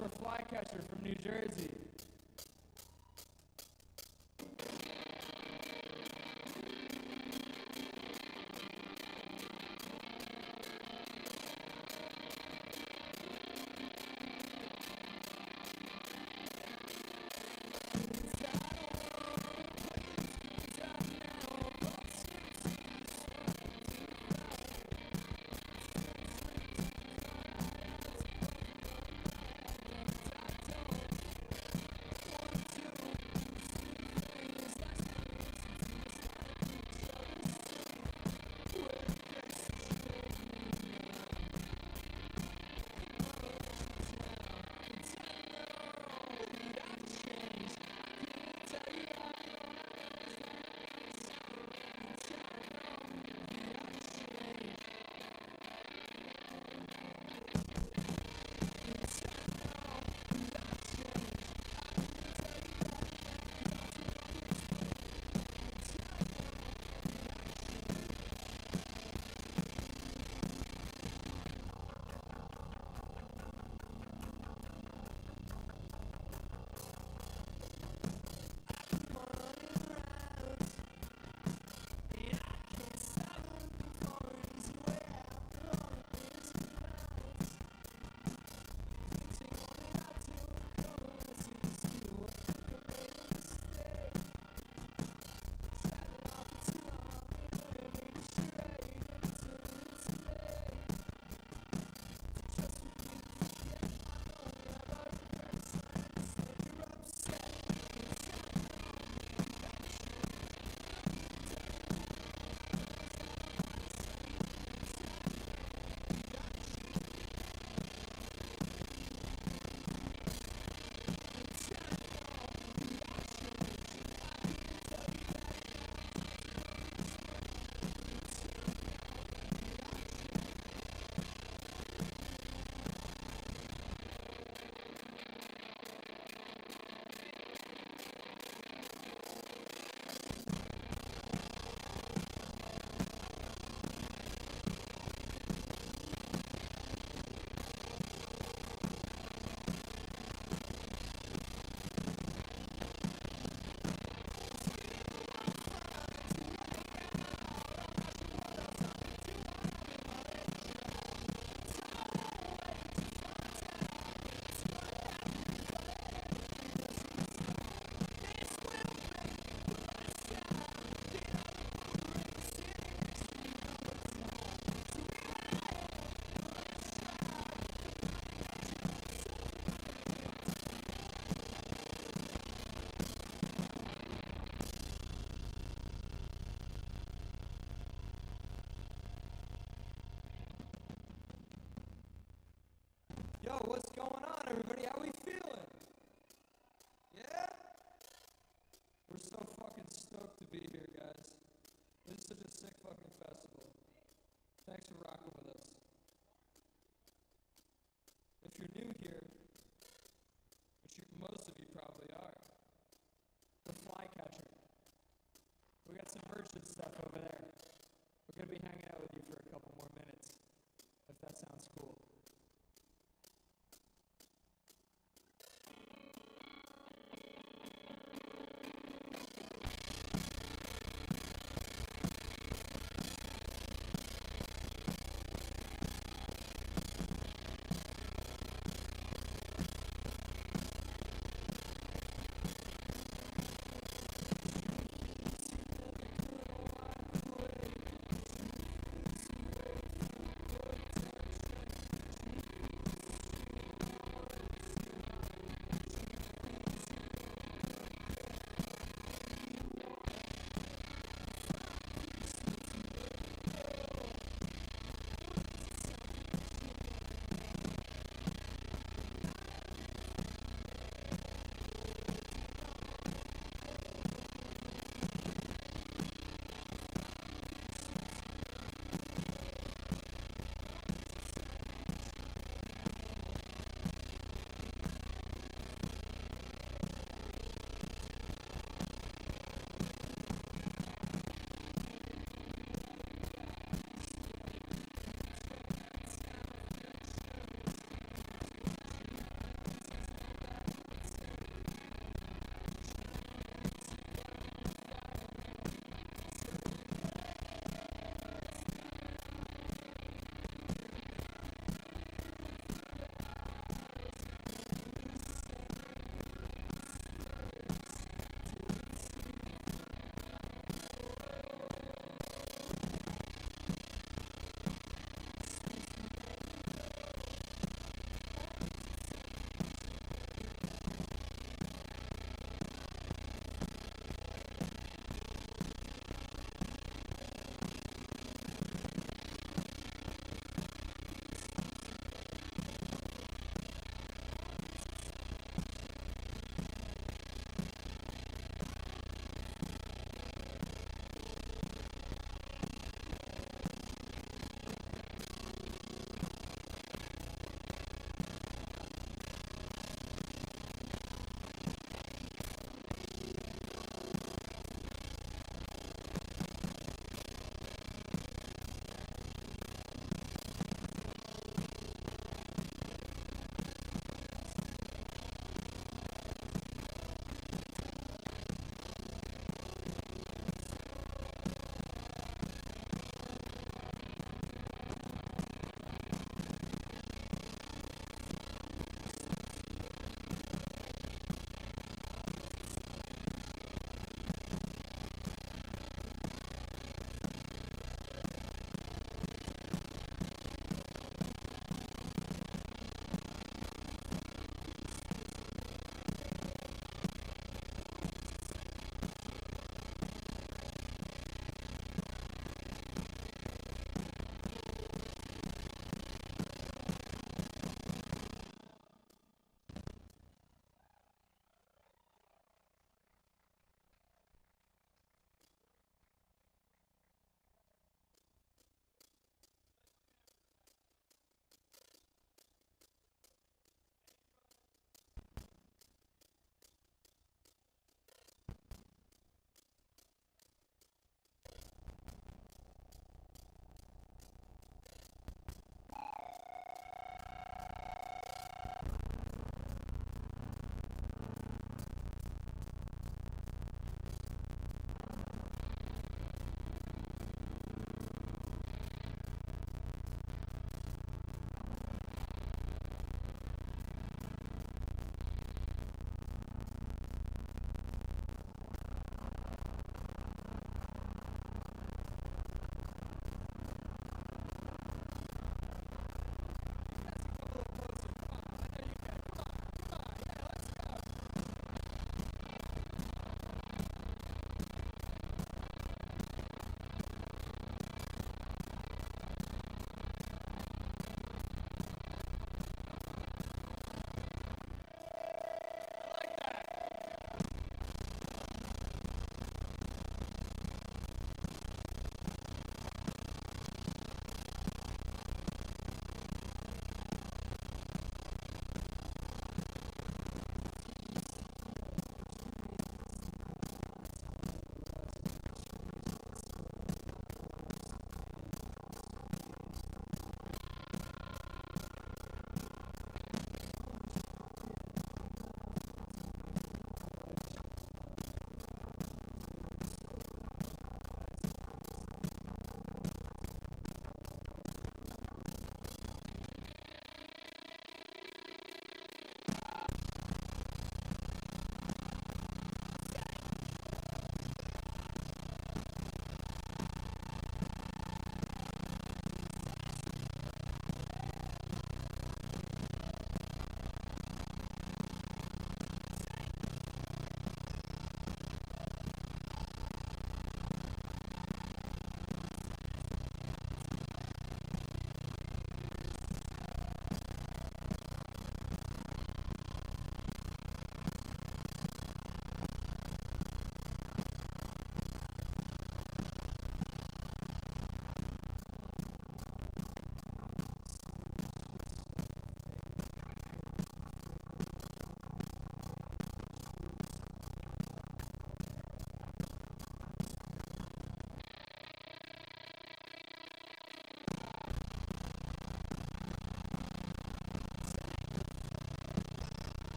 We're Flycatcher from New Jersey. Yo, what's going on, everybody? How we feeling? Yeah? We're so fucking stoked to be here, guys. This is such a sick fucking festival. Thanks for rocking with us. If you're new here, which most of you probably are, the Flycatcher. We got some merch and stuff over there. We're gonna be hanging out with you for a couple more minutes, if that sounds cool.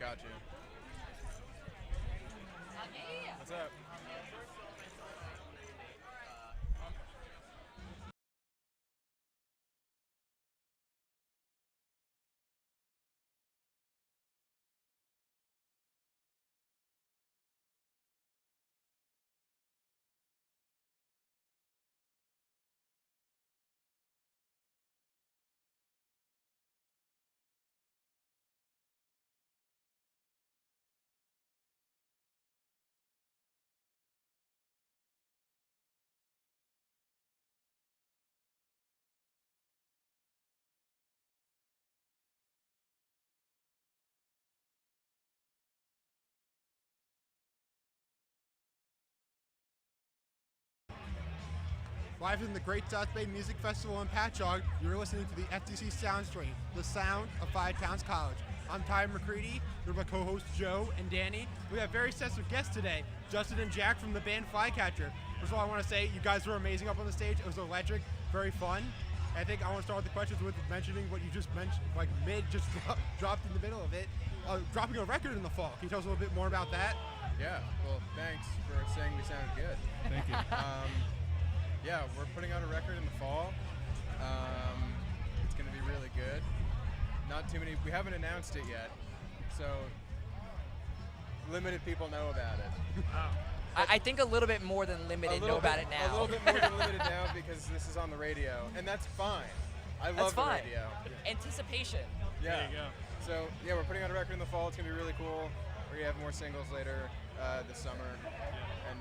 got you. What's up? Live from the Great South Bay Music Festival in Patchogue, you're listening to the FTC Sound Stream, the sound of Five Towns College. I'm Ty McCready, here with my co-hosts Joe and Danny. We have very special guests today, Justin and Jack from the band Flycatcher. First of all, I want to say you guys were amazing up on the stage. It was electric, very fun. I think I want to start with the questions with mentioning what you just mentioned, like just dropped in the middle of it, dropping a record in the fall. Can you tell us a little bit more about that? Yeah, well, thanks for saying we sounded good. Thank you. Yeah, we're putting out a record in the fall. It's going to be really good. Not too many, we haven't announced it yet, so limited people know about it. I think a little bit more than limited know about it now. A little bit more than limited now because this is on the radio, and that's fine. I love the radio. Anticipation. Yeah. There you go. So, yeah, we're putting out a record in the fall. It's going to be really cool. We're going to have more singles later this summer, and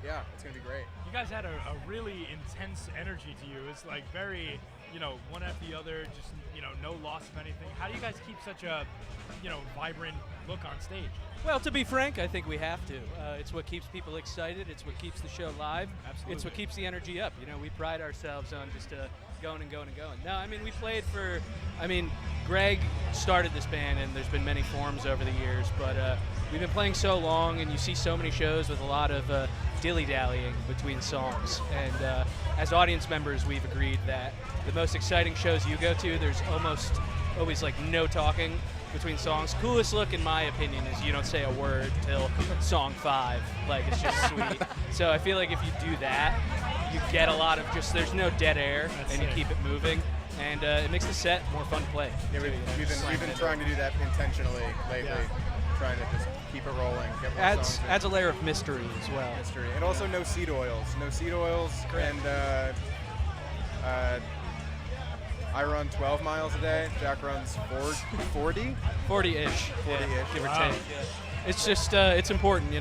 yeah, it's going to be great. You guys had a really intense energy to you. It's like very, one after the other, just, no loss of anything. How do you guys keep such a, vibrant look on stage? Well, to be frank, I think we have to. It's what keeps people excited. It's what keeps the show live. Absolutely. It's what keeps the energy up. We pride ourselves on just going and going and going. No, we played for, Greg started this band, and there's been many forms over the years, but we've been playing so long, and you see so many shows with a lot of dilly-dallying between songs. And as audience members, we've agreed that the most exciting shows you go to, there's almost always no talking between songs. Coolest look, in my opinion, is you don't say a word till song 5. It's just sweet. So I feel like if you do that, you get a lot of there's no dead air, and you keep it moving, and it makes the set more fun to play. Yeah, we've been trying to do that intentionally lately, trying to just keep it rolling. Get more songs in. Adds a layer of mystery as well. Mystery, and also no seed oils. No seed oils, and I run 12 miles a day. Jack runs 40? 40-ish. 40-ish. Give or take. It's just, it's important,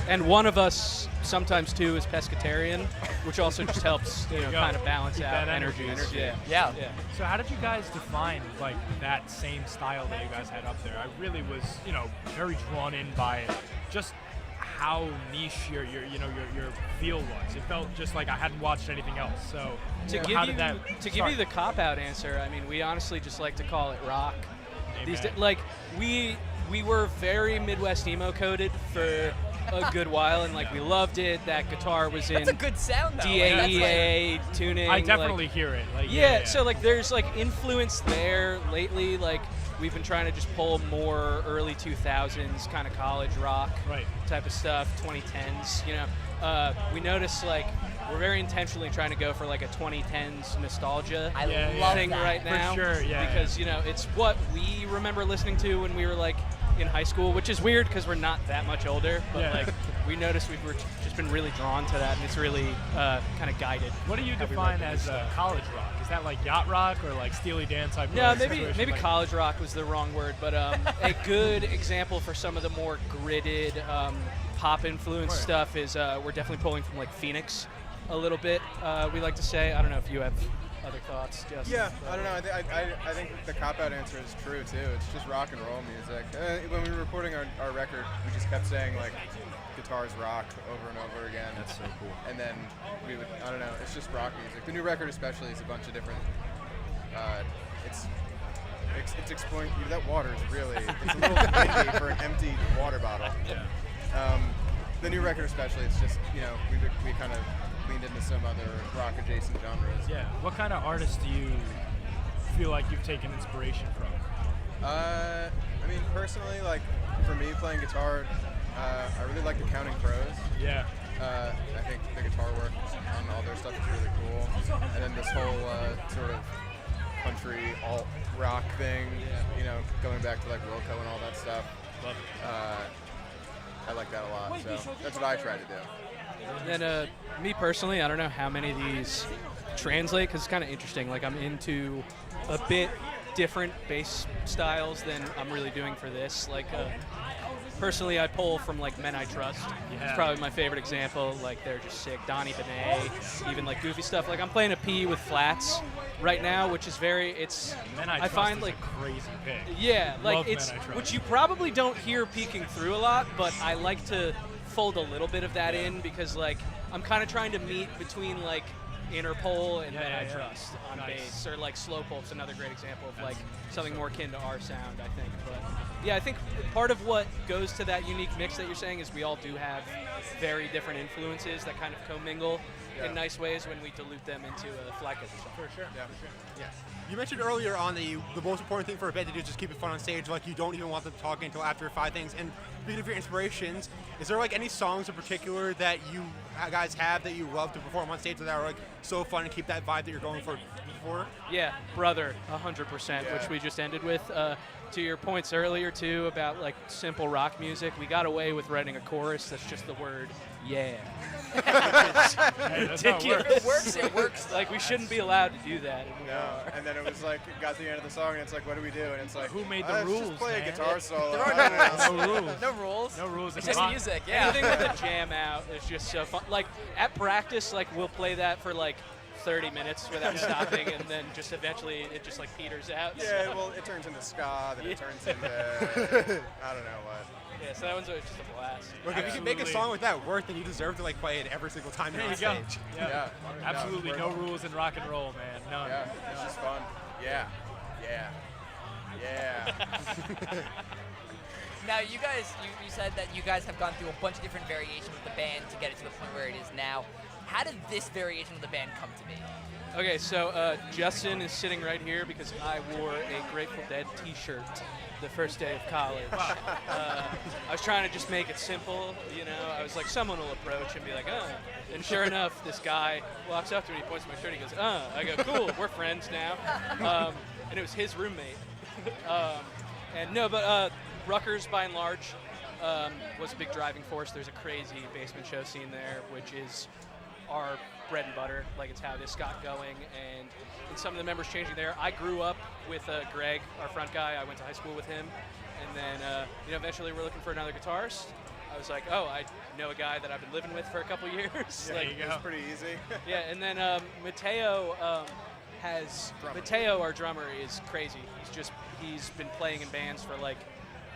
And one of us, sometimes two, is pescatarian, which also just helps, kind of balance Keep out that energies. energy. Yeah. So how did you guys define that same style that you guys had up there? I really was, very drawn in by just how niche your feel was. It felt just like I hadn't watched anything else. So to give you the cop-out answer, we honestly just like to call it rock. We were very Midwest emo coded for a good while, and we loved it. That guitar was in That's a good sound, though. DAEA tuning. I definitely hear it. So there's influence there lately. We've been trying to just pull more early 2000s kind of college rock type of stuff, 2010s. We noticed we're very intentionally trying to go for a 2010s nostalgia thing right now. For sure, because it's what we remember listening to when we were in high school, which is weird because we're not that much older. But we noticed we've just been really drawn to that, and it's really kind of guided. What do you define as college rock? Is that yacht rock or Steely Dan type? No, maybe college rock was the wrong word, but a good example for some of the more gridded pop influence stuff is we're definitely pulling from Phoenix a little bit. We like to say. I don't know if you have other thoughts, Justin. Yeah, I don't know. I think the cop-out answer is true too. It's just rock and roll music. When we were recording our record, we just kept saying guitars rock over and over again. That's so cool. And then we would, I don't know, it's just rock music. The new record especially is a bunch of different, it's exploring, that water is really, it's a little windy for an empty water bottle. Yeah. The new record especially, it's just, we kind of leaned into some other rock adjacent genres. Yeah. What kind of artists do you feel like you've taken inspiration from? I mean, personally, like for me playing guitar, I really like the Counting Crows. Yeah. I think the guitar work on all their stuff is really cool. And then this whole sort of country alt rock thing, you know, going back to like Wilco and all that stuff. Love it. I like that a lot. So that's what I try to do. And me personally, I don't know how many of these translate because it's kind of interesting. Like I'm into a bit different bass styles than I'm really doing for this. Like personally, I pull from like Men I Trust. Yeah. It's probably my favorite example. Like they're just sick. Donnie Benet, even like goofy stuff. Like I'm playing a P with flats right now, which is Men I Trust find is like a crazy pick. yeah, like Love it's Men I Trust. which you probably don't hear peeking through a lot, but I like to fold a little bit of that in because like I'm kind of trying to meet between like Interpol and Men I Trust on bass, or like Slow Pulp's another great example of like something more akin to our sound, I think. But yeah, I think part of what goes to that unique mix that you're saying is we all do have very different influences that kind of commingle in nice ways when we dilute them into a Flycatcher song. For sure. Yeah. You mentioned earlier on that the most important thing for a band to do is just keep it fun on stage. Like you don't even want them talking until after 5 things. And speaking of your inspirations, is there like any songs in particular that you guys have that you love to perform on stage that are like so fun and keep that vibe that you're going for before? Yeah, Brother, 100%, which we just ended with. To your points earlier too about like simple rock music, we got away with writing a chorus that's just the word yeah. Hey, that's how it Ridiculous. works. It works. Like we shouldn't be allowed to do that. And then it was like, it got to the end of the song, and it's like, what do we do? And it's like, who made the let's rules? Just play man? a guitar solo. There are no rules. No rules. No rules. It's just music. Yeah. Anything with a jam out is just so fun. Like at practice, like we'll play that for like 30 minutes without stopping, and then just eventually it just like peters out. Yeah, well, it turns into ska, then it turns into I don't know what. Yeah, so that one's always just a blast. Look, if you can make a song with that work, then you deserve to like play it every single time you're There on you go. stage. Yeah. Absolutely no rules in rock and roll, man. None. Yeah, it's just fun. Yeah. Now, you guys, you said that you guys have gone through a bunch of different variations with the band to get it to the point where it is now. How did this variation of the band come to be? Okay, so Justin is sitting right here because I wore a Grateful Dead t-shirt the first day of college. I was trying to just make it simple, you know. I was like, someone will approach and be like, and sure enough, this guy walks up to me, he points to my shirt, he goes, I go, cool, we're friends now. And it was his roommate. But Rutgers, by and large, was a big driving force. There's a crazy basement show scene there, which is our bread and butter. Like, it's how this got going, and some of the members changing there. I grew up with Greg, our front guy. I went to high school with him, and then eventually we're looking for another guitarist. I was like, I know a guy that I've been living with for a couple years. Yeah, like, it's pretty easy. yeah, and then Mateo Mateo, our drummer, is crazy. He's been playing in bands for like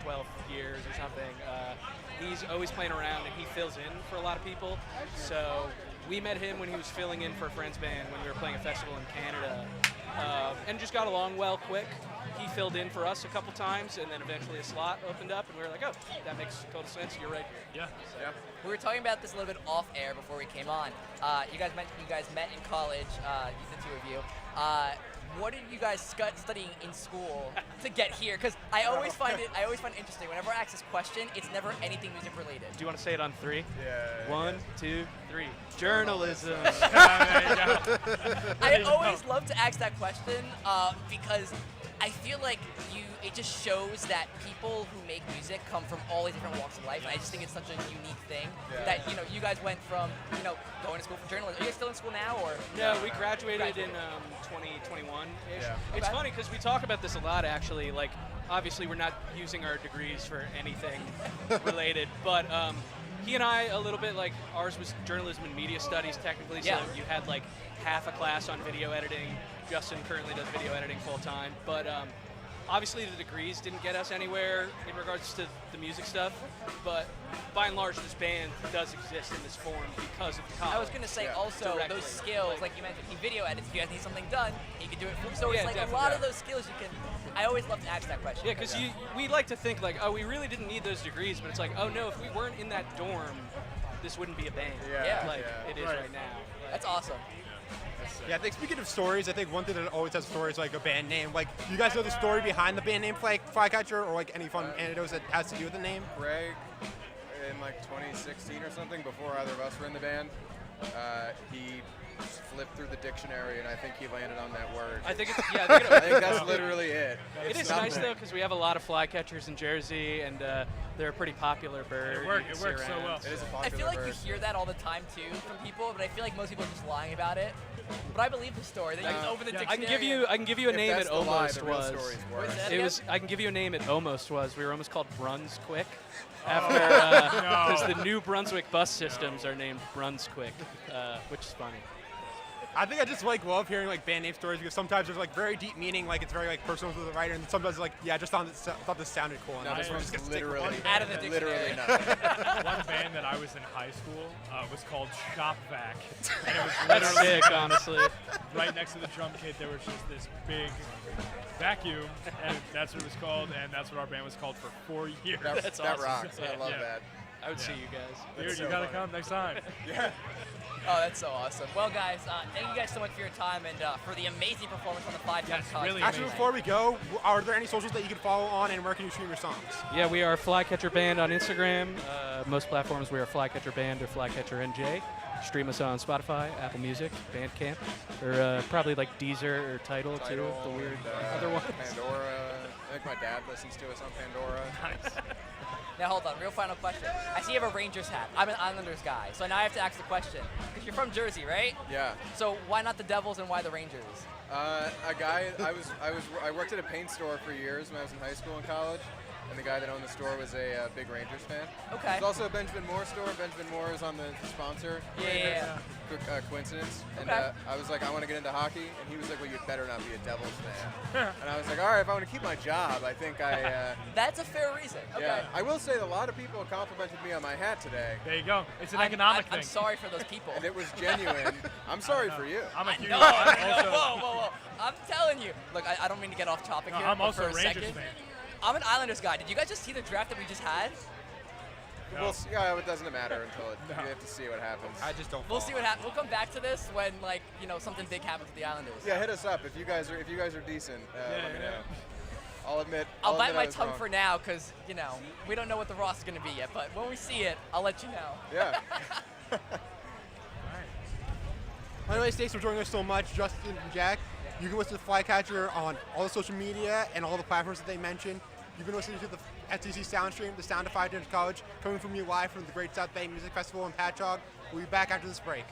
12 years or something. He's always playing around, and he fills in for a lot of people. So we met him when he was filling in for a friend's band when we were playing a festival in Canada, and just got along well quick. He filled in for us a couple times, and then eventually a slot opened up, and we were like, that makes total sense. You're right. Yeah. We were talking about this a little bit off air before we came on. You guys met in college, the two of you. What did you guys studying in school to get here? Because I always find it interesting. Whenever I ask this question, it's never anything music related. Do you want to say it on 3? Yeah. 1, 2, 3. Journalism. I always love to ask that question because I feel like it just shows that people who make music come from all these different walks of life, and I just think it's such a unique thing that you guys went from going to school for journalism. Are you guys still in school now, or? No, we graduated in 2021-ish. Yeah. It's funny because we talk about this a lot, actually. Like, obviously, we're not using our degrees for anything related, but he and I, a little bit, like, ours was journalism and media studies, technically, so you had, like, half a class on video editing. Justin currently does video editing full-time, but obviously the degrees didn't get us anywhere in regards to the music stuff, but by and large this band does exist in this form because of the college. I was going to say also directly. those skills, like you mentioned, he video edits. If you guys need something done, he can do it. So Yeah, it's like definitely. a lot of those skills you can. I always love to ask that question. Yeah, because we like to think like, we really didn't need those degrees, but it's like, no, if we weren't in that dorm, this wouldn't be a band. Like it is right now. That's awesome. Yeah, I think speaking of stories, I think one thing that always has stories like a band name. Like, you guys know the story behind the band name Flycatcher, or like any fun anecdotes that has to do with the name? Greg, in like 2016 or something, before either of us were in the band, he flipped through the dictionary, and I think he landed on that word. I think it's I think that's literally it. It is nice though because we have a lot of flycatchers in Jersey, and they're a pretty popular bird. It works so well. It is a popular I feel like bird. you hear that all the time too from people, but I feel like most people are just lying about it. But I believe the story. They just open the dictionary. I can give you a name it almost was. What is that It again? was. I can give you a name it almost was. We were almost called Brunswick. Because the New Brunswick bus systems are named Brunswick, which is funny. I think I just like love hearing like band name stories because sometimes there's like very deep meaning, like it's very like personal to the writer, and sometimes like I just thought this sounded cool. No, this one's literally out of the dictionary. Literally nothing. One band that I was in high school was called Shop Vac, and it was That's literally sick, honestly. right next to the drum kit. There was just this big vacuum, and that's what it was called, and that's what our band was called for 4 years. That's that awesome. rocks. I love that. I would see you guys. Dude, so you gotta funny. come next time. Yeah. Oh, that's so awesome. Well, guys, thank you guys so much for your time and for the amazing performance on the 5 times college. really Actually, before we go, are there any socials that you can follow on, and where can you stream your songs? Yeah, we are Flycatcher Band on Instagram. Most platforms we are Flycatcher Band or Flycatcher NJ. Stream us on Spotify, Apple Music, Bandcamp, or probably like Deezer or Tidal too, the weird other ones. Pandora. I think my dad listens to us on Pandora. Nice. Now, hold on. Real final question. I see you have a Rangers hat. I'm an Islanders guy, so now I have to ask the question. Because you're from Jersey, right? Yeah. So why not the Devils and why the Rangers? A guy. I worked at a paint store for years when I was in high school and college, and the guy that owned the store was a big Rangers fan. Okay. There's also a Benjamin Moore store. Benjamin Moore is on the sponsor. Yeah. Coincidence. And Okay. I was like, I want to get into hockey, and he was like, well, you better not be a Devils fan. And I was like, all right, if I want to keep my job, I think I. That's a fair reason. Okay. Yeah. I will say that a lot of people complimented me on my hat today. There you go. It's an economic thing. I'm sorry for those people. And it was genuine. I'm sorry for you. I'm a huge. No, whoa. I'm telling you. Look, I don't mean to get off topic here. I'm but also for a a Rangers second, fan. I'm an Islanders guy. Did you guys just see the draft that we just had? No. We'll see. Yeah, it doesn't matter until you have to see what happens. I just don't. We'll see what happens. We'll come back to this when, like, something big happens with the Islanders. Yeah, hit us up if you guys are decent. Let me know. I'll admit. I'll bite admit my I was tongue wrong. for now because, we don't know what the roster's going to be yet. But when we see it, I'll let you know. Yeah. Anyways, thanks for joining us so much, Justin and Jack. You can listen to Flycatcher on all the social media and all the platforms that they mentioned. You've been listening to the FTC Soundstream, the sound of 5 Times College, coming from you live from the Great South Bay Music Festival in Patchogue. We'll be back after this break.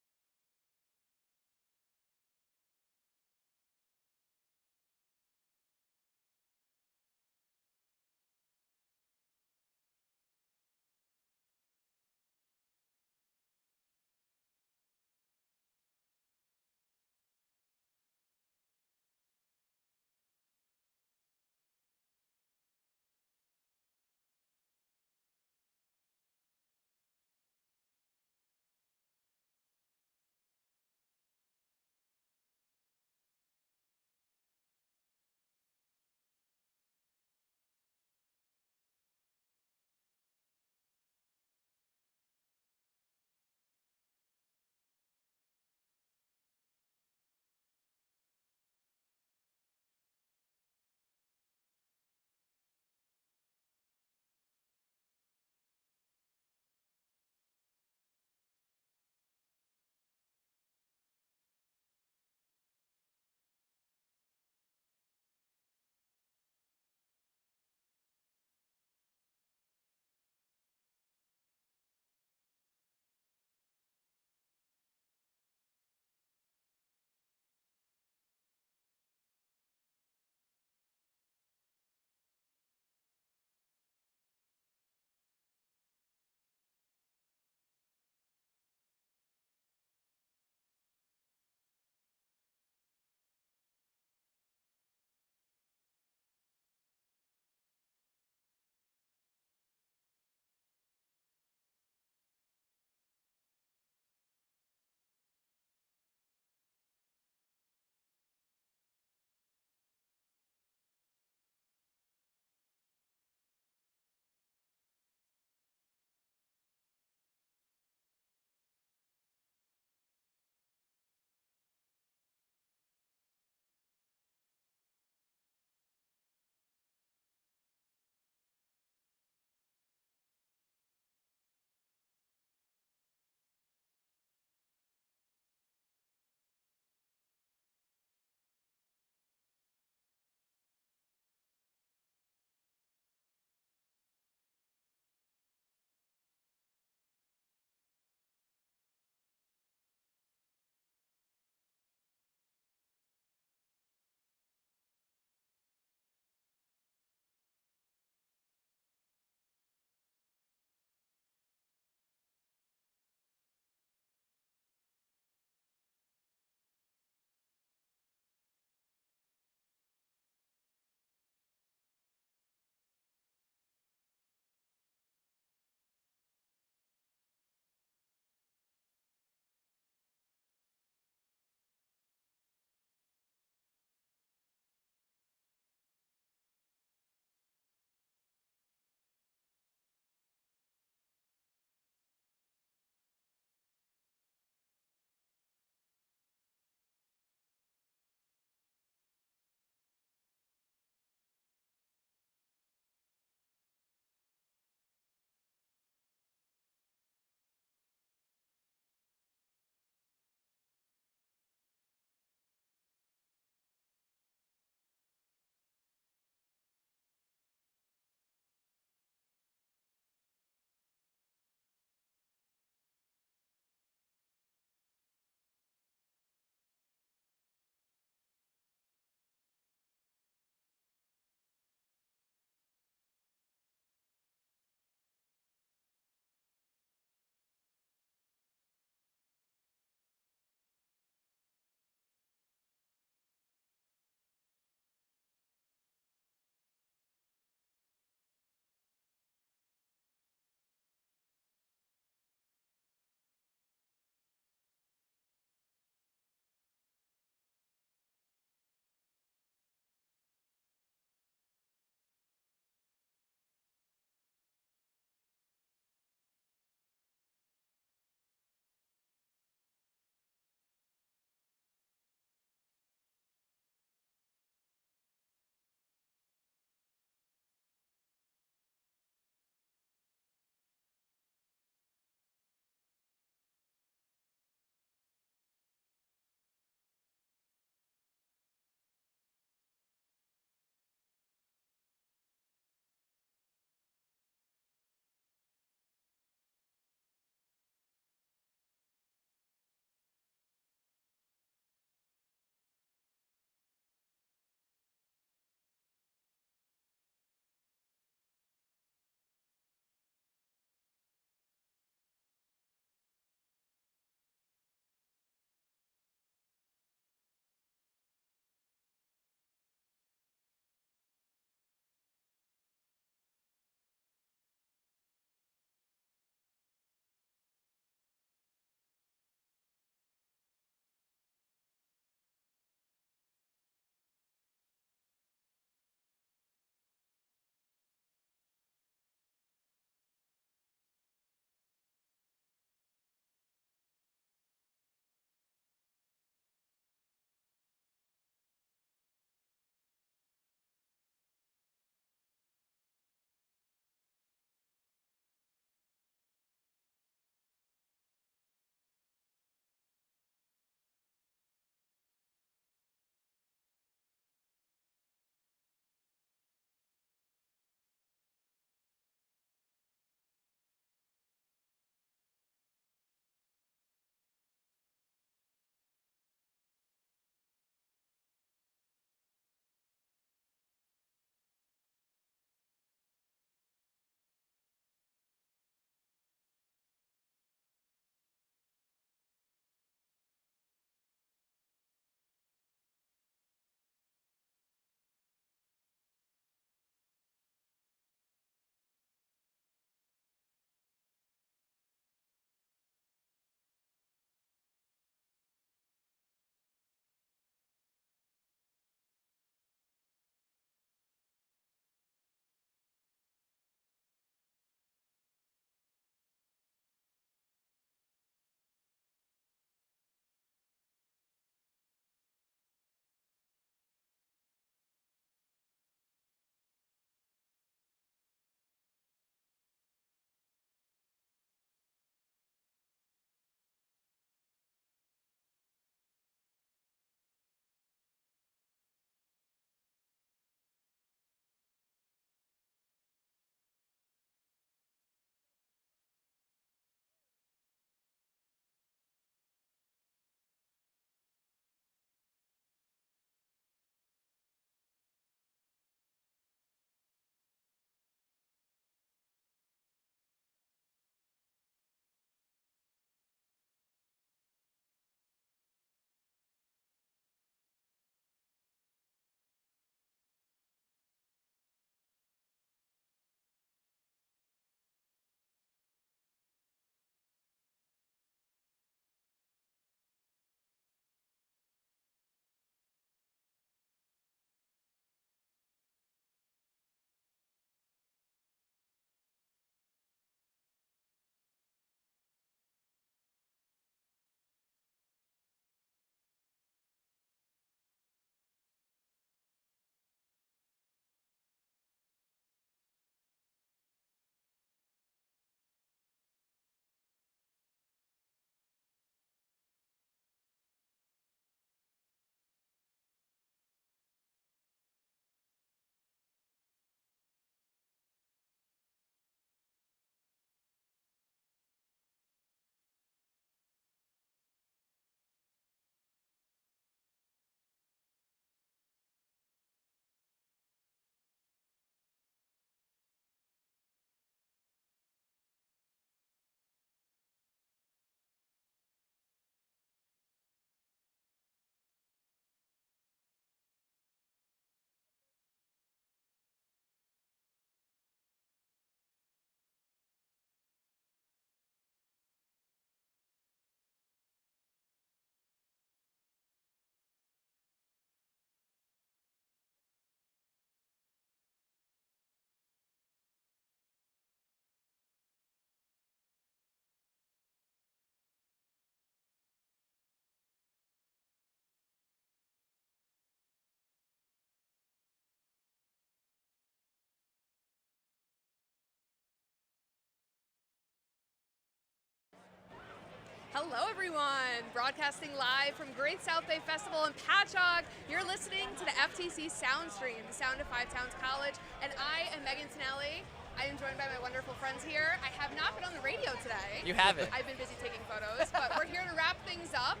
Hello, everyone. Broadcasting live from Great South Bay Festival in Patchogue. You're listening to the FTC Soundstream, the sound of Five Towns College, and I am Megan Tonelli. I am joined by my wonderful friends here. I have not been on the radio today. You haven't. I've been busy taking photos, but we're here to wrap things up.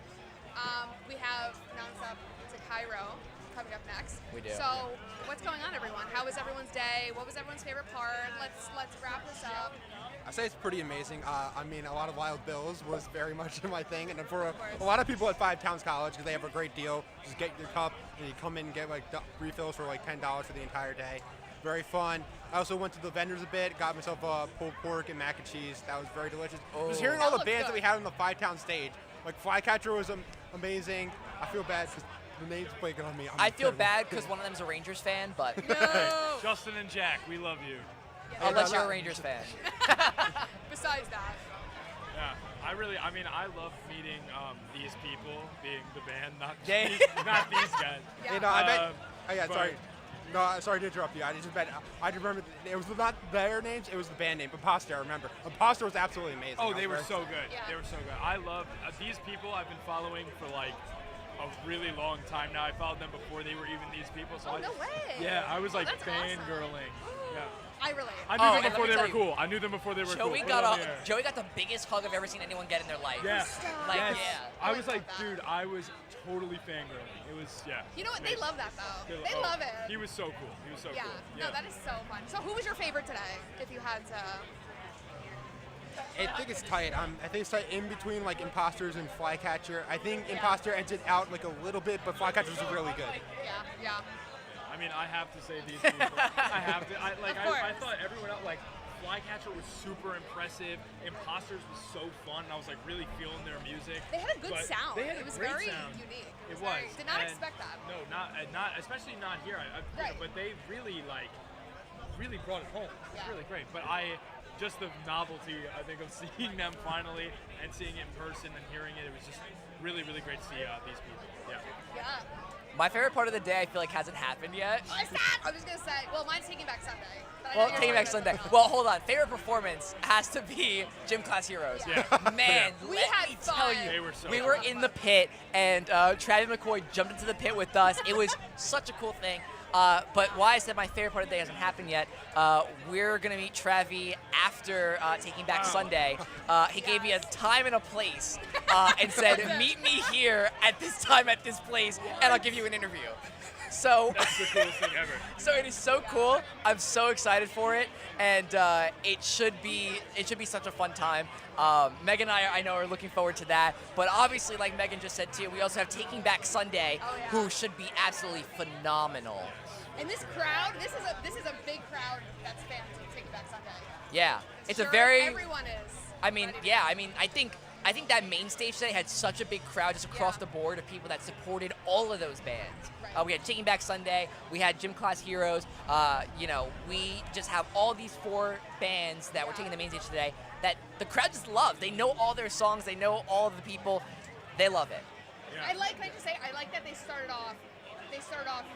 We have Nonstop to Cairo coming up next. We do. So, what's going on, everyone? How was everyone's day? What was everyone's favorite part? Let's wrap this up. I say it's pretty amazing. I mean, a lot of Wild Bills was very much my thing, and for a lot of people at Five Towns College, because they have a great deal, just get your cup and you come in and get like refills for like $10 for the entire day. Very fun. I also went to the vendors a bit, got myself a pulled pork and mac and cheese. That was very delicious. Just hearing all the bands that we had on the Five Town stage, like Flycatcher was amazing. I feel bad because the name's blanking on me. I feel bad because one of them's a Rangers fan, but Justin and Jack, we love you. unless you're a Rangers fan. Besides that. Yeah, I love meeting these people, being the band, not Yeah. not these guys. You know, I bet. but- Sorry. No, sorry to interrupt you. I just remember it was not their names. It was the band name. Imposter. I remember. Imposter was absolutely amazing. Oh, they were so good. They were so good. I love these people. I've been following for like a really long time now. I followed them before they were even these people. So no way. Yeah, I was like That's fangirling. Yeah. I relate. I knew them before they were cool. I knew them before they were cool. Joey got the biggest hug I've ever seen anyone get in their life. Yeah. Like, yes. yeah. I was like, dude, I was totally fangirling. It was, yeah. You know what? They love that, though. They oh, love it. He was so cool. He was so Yeah. cool. No, that is so fun. So who was your favorite today, if you had to? I think it's tight. I think it's tight in between like Imposters and Flycatcher. I think Imposter ended out like a little bit, but Flycatcher was really good. Yeah. I mean, I have to say these people. I have to. I thought everyone else, like, Flycatcher was super impressive. Imposters was so fun. I was like really feeling their music. They had a good sound. They had It was great very sound. unique. It was. Did not And expect that. No, not especially not here. You know, but they really really brought it home. It was really great. But just the novelty, I think, of seeing them finally and seeing it in person and hearing it, it was just really, really great to see these people. Yeah. My favorite part of the day, I feel like, hasn't happened yet. What's that? I was just gonna say. Well, mine's Taking Back Sunday. But I know Well, you're Taking Back talking Sunday. about Well, hold on. Favorite performance has to be Gym Class Heroes. Yeah. Man, We let had me fun. tell you, They were so we fun. were in the pit, and Travis McCoy jumped into the pit with us. It was such a cool thing. But why I said my favorite part of the day hasn't happened yet, we're going to meet Travi after Taking Back Sunday. He gave me a time and a place and said, meet me here at this time at this place, and I'll give you an interview. So That's the coolest thing ever. So it is so cool. I'm so excited for it, and it should be such a fun time. Megan and I know are looking forward to that. But obviously, like Megan just said too, we also have Taking Back Sunday, who should be absolutely phenomenal. And this crowd, this is a big crowd that's fans of Taking Back Sunday. Yeah, it's Sure, a very. everyone is. I mean, yeah. I mean, I think that main stage today had such a big crowd just across the board of people that supported all of those bands. We had Taking Back Sunday, we had Gym Class Heroes. You know, we just have all these 4 bands that were taking the main stage today that the crowd just loves. They know all their songs. They know all of the people. They love it. Can I just say, I like that they started off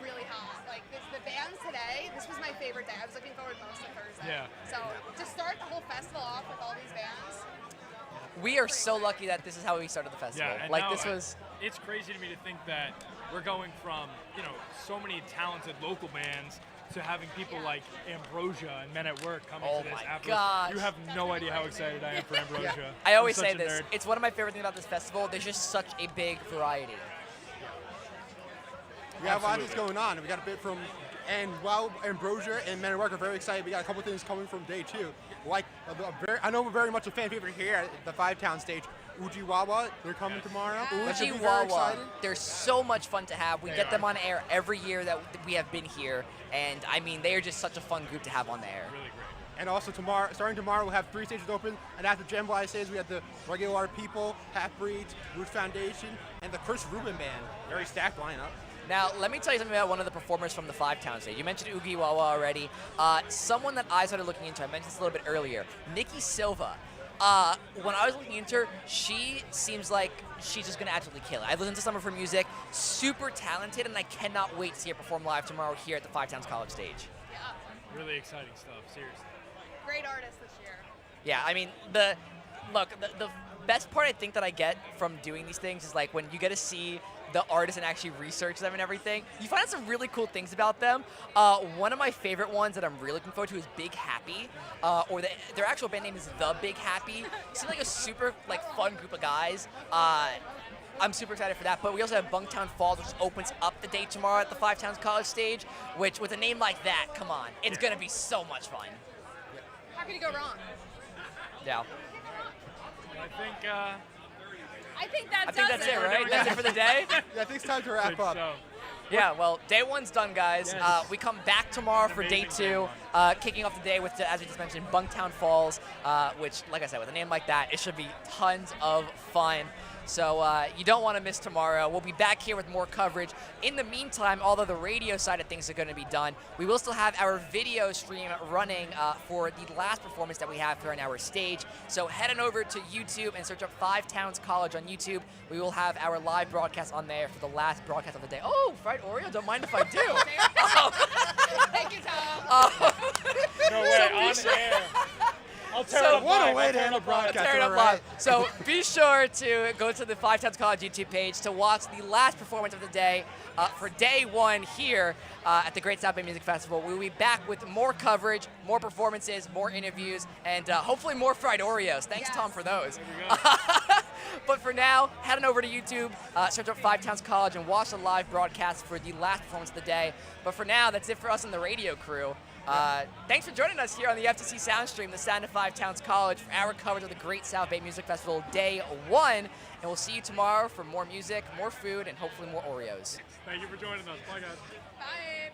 really hot. Like the bands today, this was my favorite day. I was looking forward most to Thursday. Yeah. So to start the whole festival off with all these bands. We are so lucky that this is how we started the festival. Yeah, and like now this was. It's crazy to me to think that we're going from, you know, so many talented local bands to having people like Ambrosia and Men at Work coming to this after. gosh. You have no idea how excited I am for Ambrosia. I always I'm say such a this. nerd. It's one of my favorite things about this festival. There's just such a big variety. We have a lot of things going on. We got a bit from, and while Ambrosia and Men at Work are very excited, we got a couple things coming from day 2. Like, I know we're very much a fan favorite here at the Five Town stage. Ujiwawa, they're coming tomorrow. That should be very exciting. They're so much fun to have. We get them on air every year that we have been here, and I mean, they are just such a fun group to have on the air. Really great. And also starting tomorrow, we'll have 3 stages open. And after Jambalaya stage, we have the Regular Art People, Half Breeds, Roots Foundation, and the Chris Rubin Band. Very stacked lineup. Now, let me tell you something about one of the performers from the Five Town stage. You mentioned Oogie Wawa already. Someone that I started looking into, I mentioned this a little bit earlier, Nikki Silva. When I was looking into her, she seems like she's just going to absolutely kill it. I've listened to some of her music, super talented, and I cannot wait to see her perform live tomorrow here at the Five Towns College stage. Really exciting stuff, seriously. Great artist this year. Yeah, I mean, look, the best part I think that I get from doing these things is like when you get to see the artists and actually research them and everything. You find out some really cool things about them. One of my favorite ones that I'm really looking forward to is Big Happy, or their actual band name is The Big Happy. Seems like a super like fun group of guys. I'm super excited for that. But we also have Bunktown Falls, which opens up the day tomorrow at the Five Towns College stage. Which, with a name like that, come on, it's gonna be so much fun. How could you go wrong? Yeah. I think that I think does that's it, right? That's it for the day? Yeah, I think it's time to wrap up. Yeah, well, day one's done, guys. We come back tomorrow for day two, kicking off the day with, as we just mentioned, Bunktown Falls, which, like I said, with a name like that, it should be tons of fun. So you don't want to miss tomorrow. We'll be back here with more coverage. In the meantime, although the radio side of things are going to be done, we will still have our video stream running for the last performance that we have here on our stage. So head on over to YouTube and search up Five Towns College on YouTube. We will have our live broadcast on there for the last broadcast of the day. Oh, fried Oreo? Don't mind if I do. Thank you, Tom. No way, on air. I'll tear it up what live. a way I'll to tear end it a up live. broadcast. Tear it up live. So be sure to go to the Five Towns College YouTube page to watch the last performance of the day for day one here at the Great South Bay Music Festival. We'll be back with more coverage, more performances, more interviews, and hopefully more fried Oreos. Thanks, Tom, for those. But for now, head on over to YouTube, search up Five Towns College, and watch the live broadcast for the last performance of the day. But for now, that's it for us on the radio crew. Thanks for joining us here on the FTC Soundstream, the sound of Five Towns College, for our coverage of the Great South Bay Music Festival Day 1. And we'll see you tomorrow for more music, more food, and hopefully more Oreos. Thank you for joining us. Bye, guys. Bye.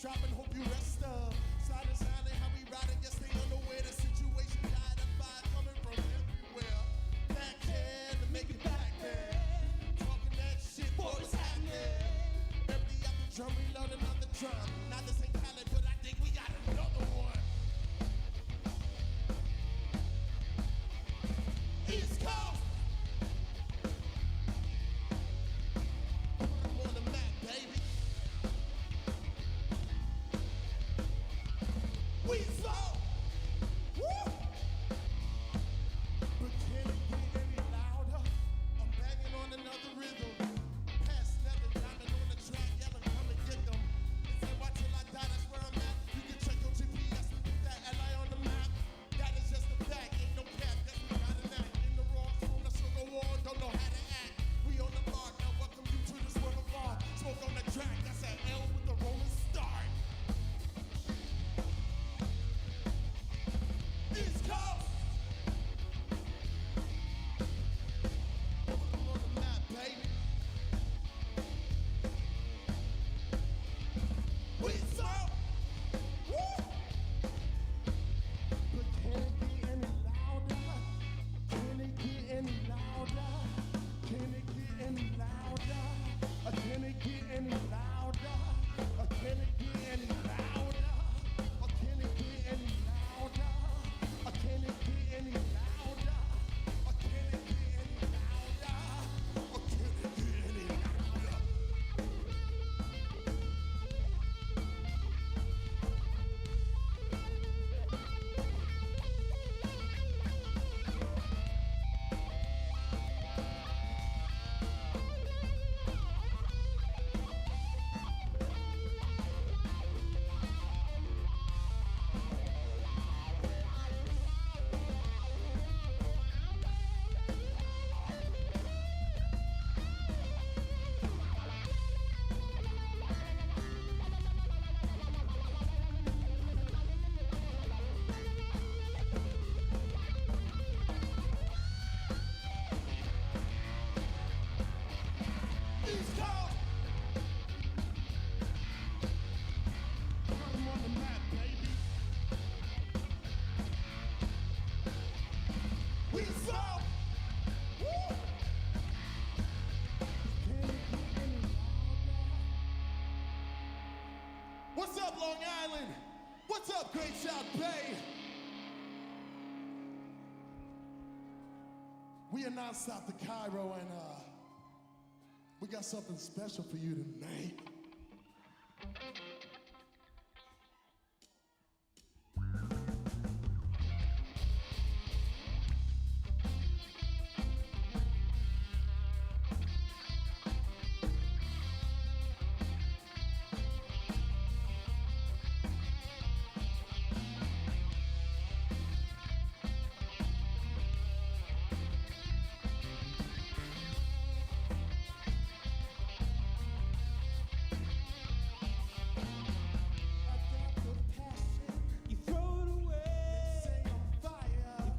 just dropping, hope you rest up. Side to side and how we riding, yes they unaware the situation. Died of fire coming from everywhere. Backhand to make it back there. Talking that shit, boy, what's happening? Empty out the drum, reload another drum. Now this ain't Khaled, but I think we got another one. East Coast. Put 'em on the map, baby. We slow. Woo! But can it get any louder? I'm banging on another rhythm. Past never diamond on the track, yelling, come and get them. They say, watch till I die, that's where I'm at. You can check your GPS and put that LA on the map. That is just a fact, ain't no cap, that's we got an act. In the wrong from the sugar wall, don't know how to act. We on the mark, now welcome you to this world of art. Smoke on the track, that's an L with the rolling start. East Coast. Put 'em on the map, baby. We so. Woo! But can it get any louder? Can it get any louder? Can it get any louder? Can it get any louder? Can it get any louder? Can it get any louder? Can it get any louder? Can it get any louder? Can it get any louder? East Coast. Put 'em on the map, baby. We so. Woo! Can it get any louder? What's up, Long Island? What's up, Great South Bay? We are Nonstop to Cairo, and we got something special for you tonight.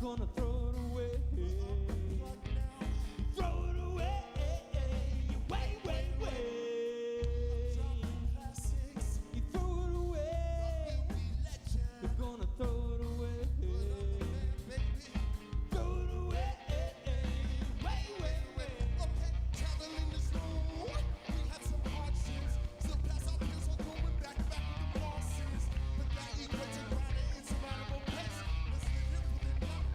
Gonna throw it away. Throw it away. Way, way, way. You throw it away. You're gonna throw it away. Throw it away. Way, way, way. Okay, traveling this road. We had some hardships. Still pass our pills on going back with the bosses. But that equates to grinding insurmountable pace. Listen to him, put it up.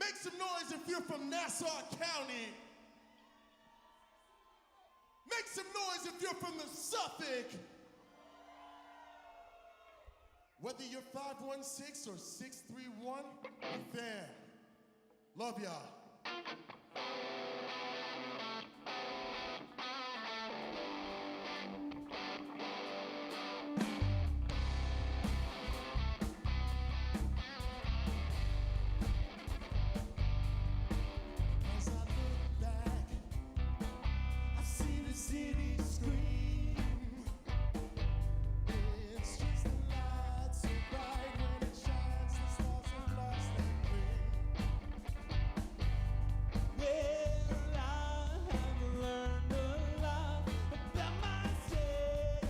Make some noise if you're from Nassau County. Make some noise if you're from the Suffolk. Whether you're 516 or 631, we're fam. Love y'all. As I look back, I've seen the city scream. It's just the light so bright when it shines, the stars have lost their way. Well, I have learned a lot about myself.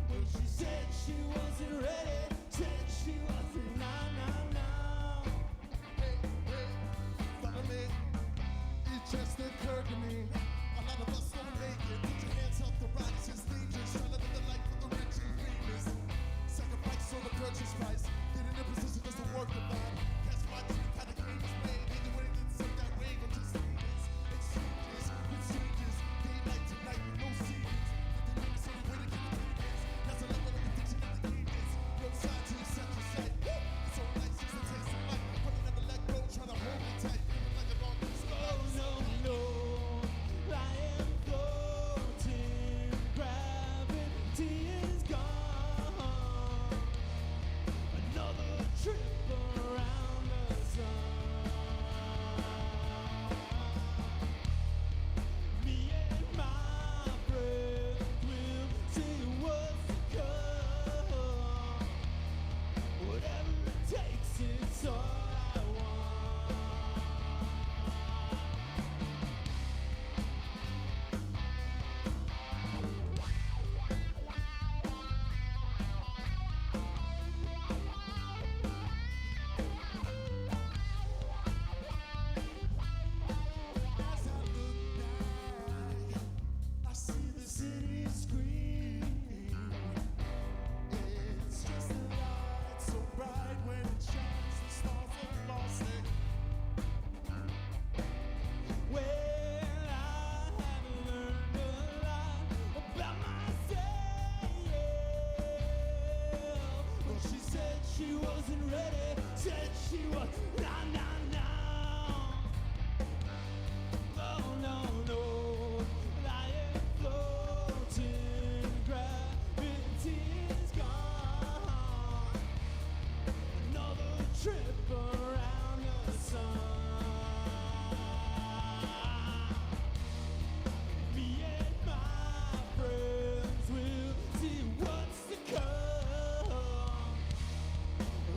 When she said she wasn't ready, said she wasn't, no. Hey, follow me. It just occurred to me. A lot of us don't make it. Put your hands up, the rise is dangerous. Trying to live the life of the rich and famous. Sacrifice on the purchase price. Get in a position just to work the vibe. Catch my dream, how the game is played. Either way, it's up that way, or just famous. Exchanges with strangers. Daylight to night with no secrets. But the lyrics only way to keep the payments. That's a level of addiction that the game is. Yo, side to the central site. It's so nice just to taste of life. But I never let go, trying to hold it tight. Feeling like a long distance. Oh, no. I am floating. Gravity is gone. Another trip around the sun. Me and my friends will see what's to come. Whatever it takes, it's all I want. As I look back, I see the city scream. It's just a light so bright when it shines, the stars have lost it. Well, I have learned a lot about myself. Well, she said she wasn't ready, said she was, no. Oh, no. I am floating, gravity is gone. Another trip around the sun. Me and my friends will see what's to come.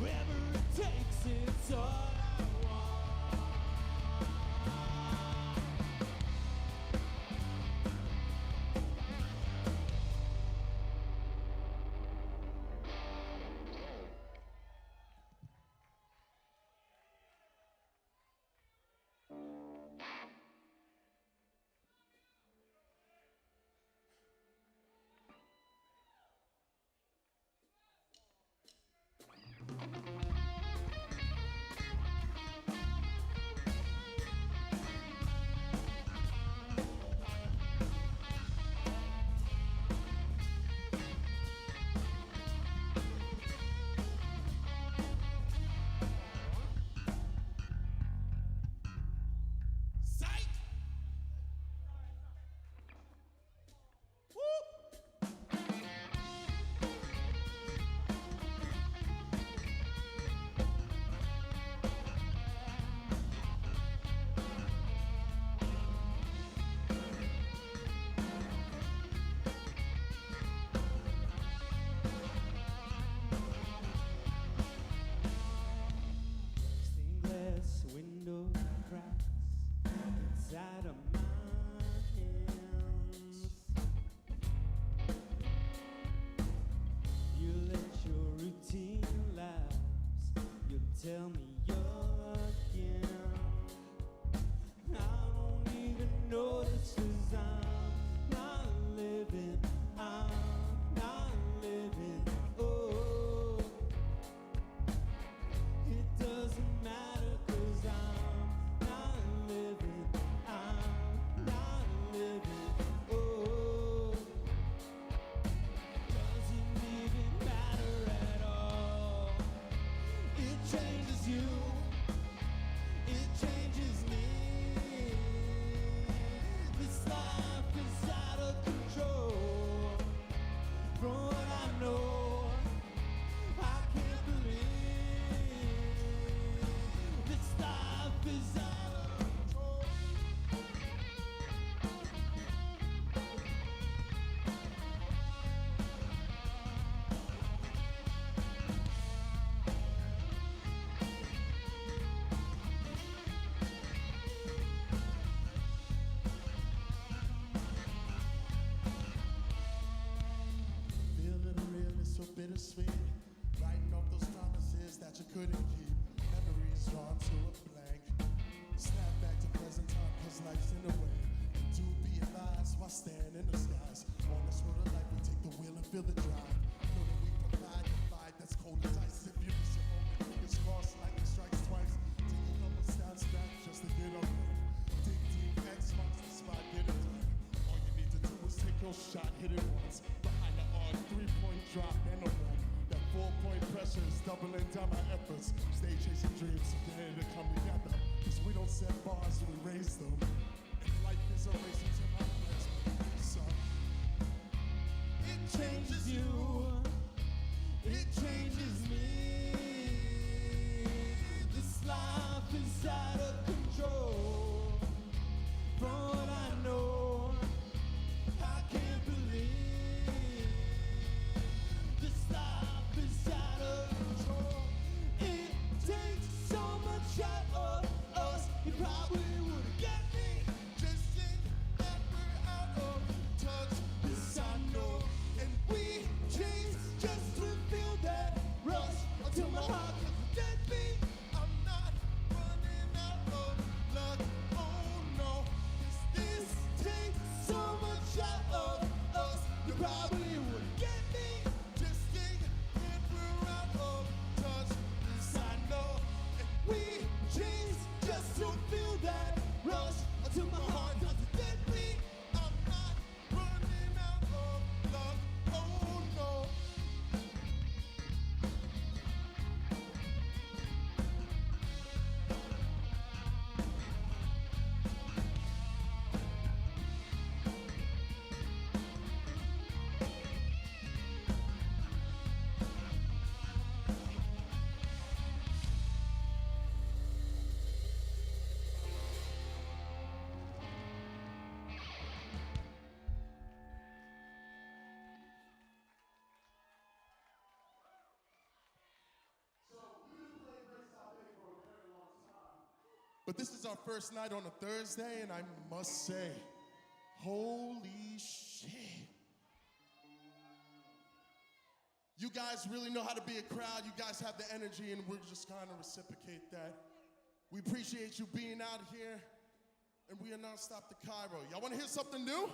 Wherever it takes, it's all I want. bittersweet. Writing off those promises that you couldn't keep. Memories drawn to a blank. Snap back to present time, cause life's in the way. Do be advised while staring in the skies. On this road of life, we take the wheel and feel the drive. Know that we provide the fight that's cold as ice. If you miss your moment, fingers crossed, lightning strikes twice. Take a couple steps back just to get up there. Dig deep, X marks the spot, get it done. All you need to do is take your shot, hit it once. Behind the arc, 3-point drop and a run. That 4-point pressure is doubling down my efforts. Stay chasing dreams, so they're to come together. Cause we don't set bars, we raise them. And life is a race to my next son. It changes you, it changes me. This life is out of control. From what I know, I can't believe this life is out of control. It takes so much out of us. You probably wouldn't get me. Just think that we're out of touch. This I know. And we chase just to feel that rush until my heart gets dead beat. I'm not running out of luck. Oh no. This takes so much out of us. You probably wouldn't get me. Just think that we're out of touch. This I know. And we chase just to feel that rush until my heart doesn't dead beat. I'm not running out of luck. Oh no. But this is our first night on a Thursday, and I must say, holy shit. You guys really know how to be a crowd. You guys have the energy, and we're just trying to reciprocate that. We appreciate you being out here, and we are Nonstop to Cairo. Y'all want to hear something new?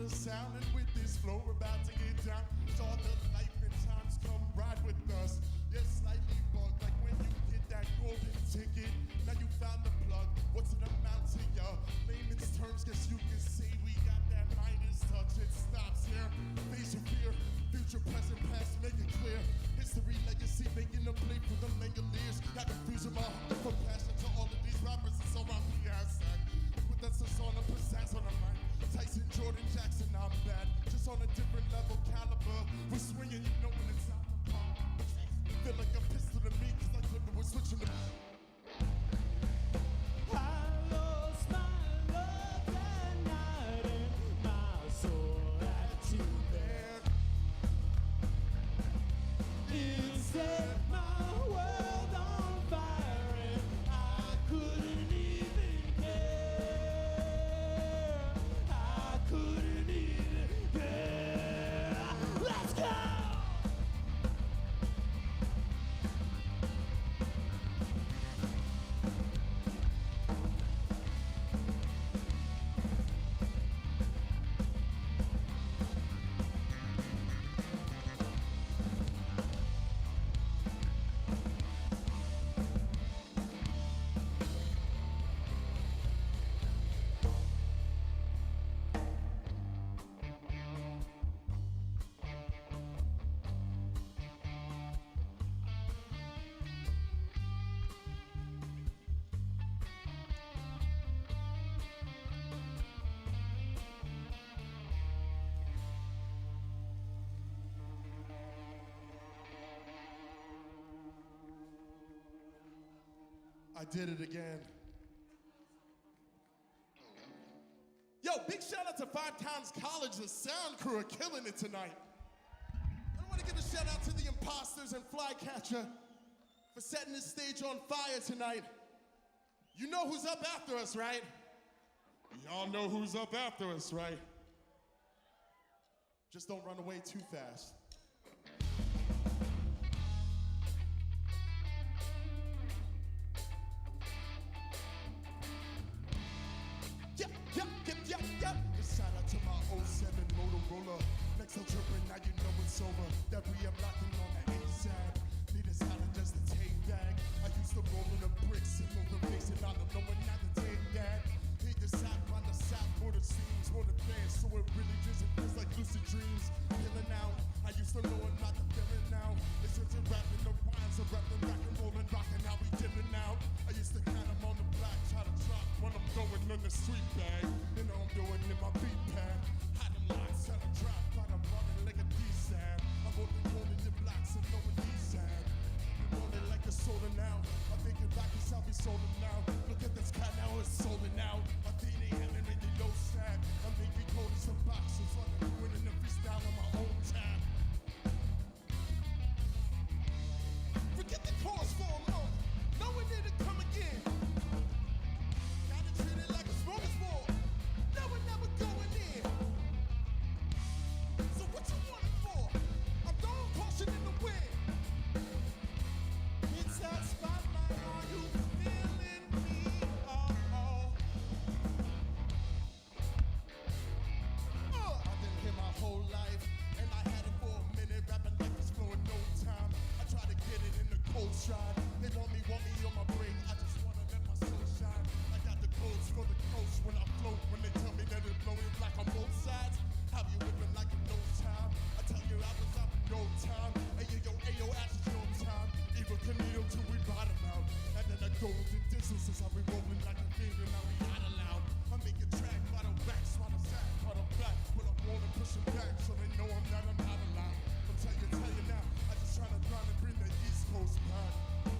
Sounding with this flow, we're about to get down. Saw the life and times come ride with us. I did it again. Yo, big shout out to Five Towns College. The sound crew are killing it tonight. I want to give a shout out to the Imposters and Flycatcher for setting this stage on fire tonight. You know who's up after us, right? Y'all know who's up after us, right? Just don't run away too fast. Yeah. Just shout out to my 07 Motorola. Next I'm tripping, now you know it's over. That we are locking on the A-side. Need a salad just to take back. I used to roll in the bricks and move the face and I don't know when not to take that. Hit the side by the side for the seams, for the dance, so it really just feels like lucid dreams. Feeling out, I used to know it, not the feeling now. It's just a rapping the rhymes, a rapping, rock and rollin', rockin', how we dealing now. I used to count them on the block, try to drop when I'm going on the street bag. You know I'm doing in my beat pad. Hide them lines, try to drop, but I'm running like a D-sab. I'm rolling your blocks and knowing D-sab. Rolling like a soda now. I think it back is how we sold it now. Look at this cat now, it's sold it now. I think they haven't really low stack. I'm thinking cold as some boxes. I'm winning the freestyle on my own time. Forget the cause for a moment. No one need to come again. Gotta treat it like a smorgasbord. No one never going in. So what you want it for? I'm throwing caution in the wind. It's that spotlight on you, feeling me, I've been here my whole life, and I had it for a minute, rapping like it's flowing no time. I try to get it in the cold stride. They want me on my break. I just wanna let my soul shine. I got the codes for the coast when I float. When they tell me that it's blowing black on both sides, have you whipping like in no time? I tell you I was up in no time. Ayo, ash is no time. Evil Canito till we bottom out. And then I go with the distances. I'll be rolling like a finger, now we not allowed. I make a track, bottle back, swat a sack, bottle back. When I'm rolling, pushing back, so they know I'm not allowed. I'm tell you now, I just try to grind and bring the East Coast back.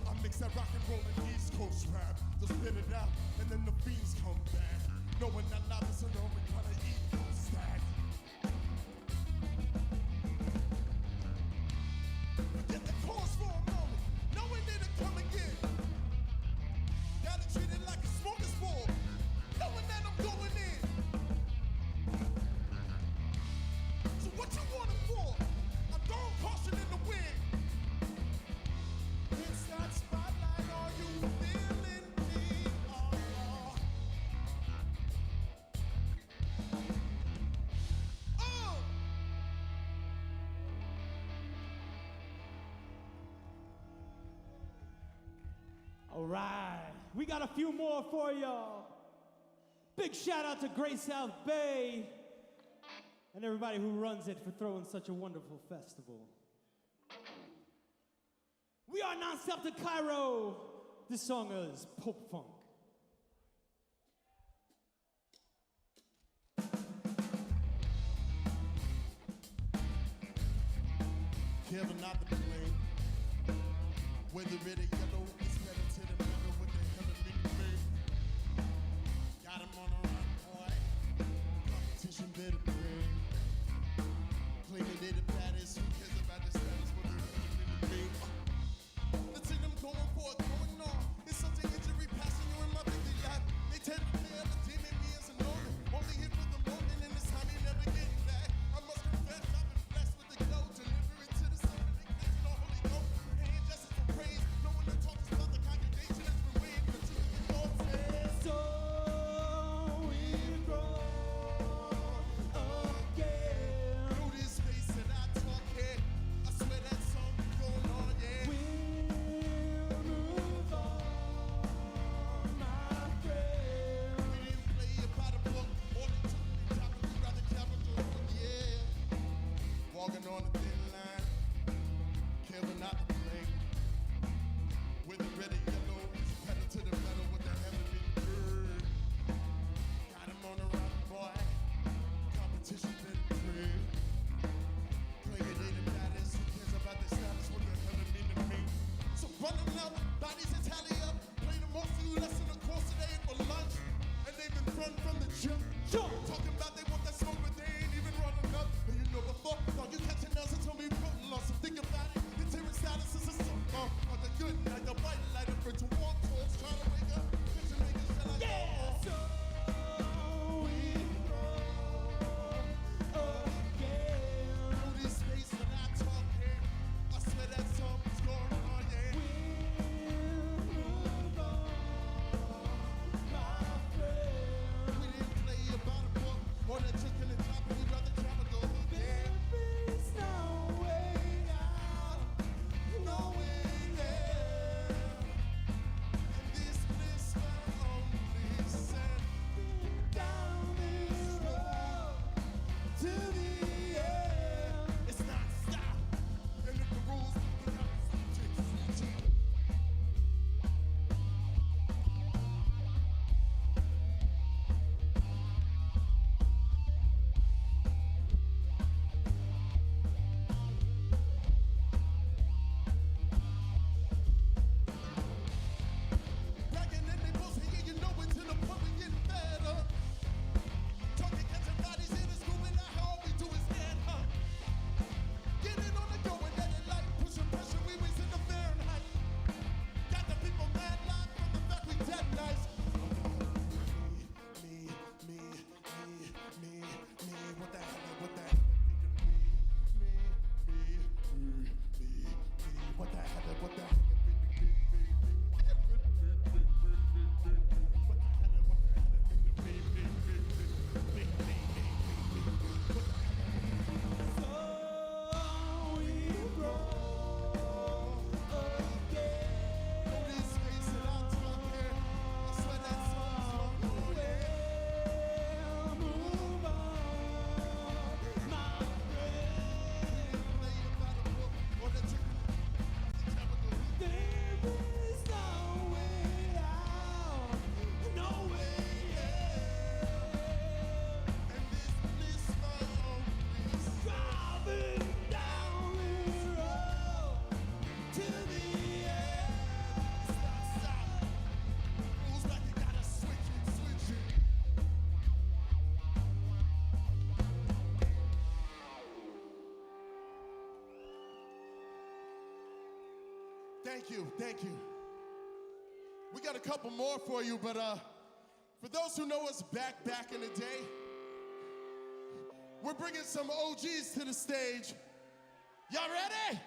I mix that rock and roll and East Coast rap. Just spit it out, and then the fiends come back. Knowing that love is an only kind of ego stack. Forget the cause for a moment. No one need to come again. Gotta treat it like a smorgasbord. Knowing that I'm going in. So what you want it for? I'm throwing caution in the wind. It's that spotlight on you, feeling me. All right, we got a few more for y'all. Big shout out to Great South Bay and everybody who runs it for throwing such a wonderful festival. We are Nonstop to Cairo. This song is Pope Funk. Careful not to blame. Whether it a yellow, it's better to the metal with the hell of me. Got him on a run, boy. Competition better bring. Claiming they the baddest, who cares about the status? What they're doing in the thing I'm going for, going on. It's such an injury passing you in my busy life. They tell me they ever demon me as a normal. Only here for the moment, and this time you never getting back. I must confess, I've been blessed with the glow. Deliver it to the sun, they think the Holy Ghost. Ain't just for praise. No one that talks about the congregation has been waiting for you. The Lord says, so we grow again. Through this space that I talk here. Thank you, thank you. We got a couple more for you, but for those who know us back in the day, we're bringing some OGs to the stage. Y'all ready?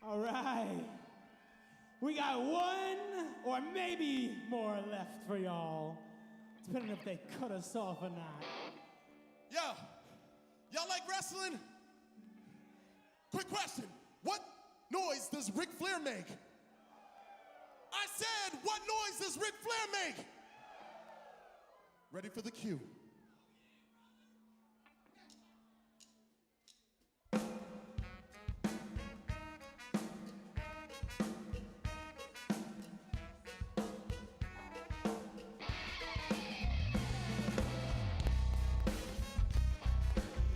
All right. We got one or maybe more left for y'all, depending if they cut us off or not. Yo, y'all like wrestling? Quick question. What noise does Ric Flair make? I said, what noise does Ric Flair make? Ready for the cue.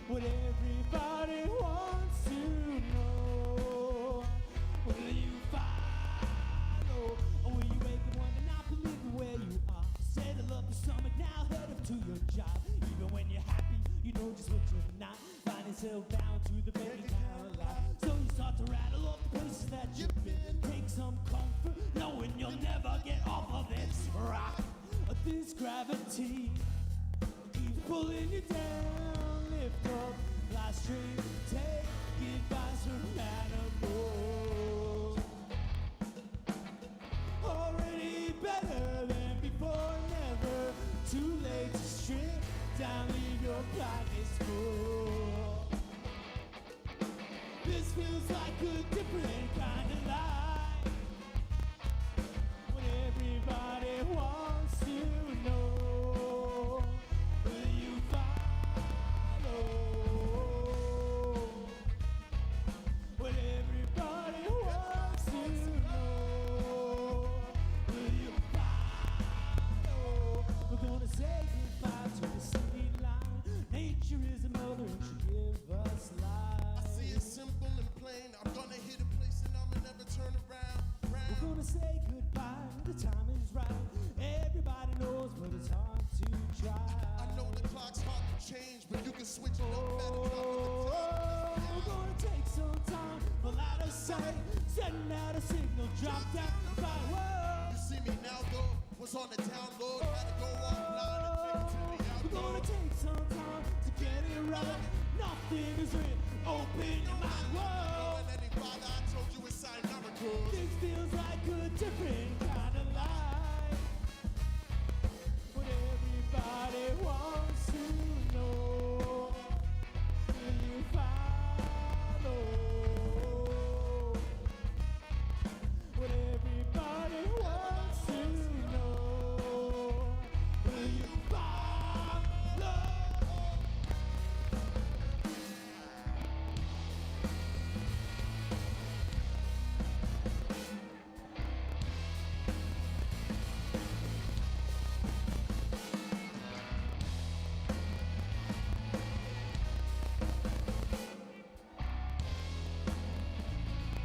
What everybody wants to know. Will you follow? Or will you wake up one and not believe where you are? Settle up your stomach now, head up to your job. Even when you're happy, you know just what you're not. Find yourself down to the very kind of life. So you start to rattle off the places that you've been. Take some comfort, knowing you'll never get off of this rock. This gravity keeps pulling you down. Lift up, fly straight, take advice from animals. Already better than before, never too late to strip down, leave your pockets full. This feels like a different kind of life. What everybody wants to know. Will you what everybody wants to know? Will you follow? We're gonna say goodbye to the city line. I know the clock's hard to change, but you can switch it up better with the time. We're gonna take some time, pull out of sight, setting out a signal, drop down the fire. You see me now, though, was on the town load, had to go offline and take it to the outdoors. We're gonna take some time to get it right. Nothing is written, open your mind. Whoa. And any father, I told you it's sign miracles. This feels like a different kind of life. What everybody wants to know. Will you follow? What everybody wants to know. Will you follow?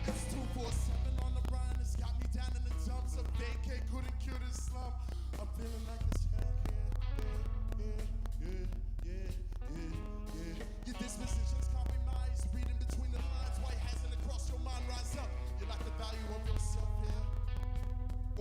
It's 247 on the run, it's got me down in the dumps. A vacate couldn't cure this slump. I'm feeling like it's hell, yeah. Your disposition's compromised, reading between the lines. White hasn't across your mind, rise up. You like the value of yourself here.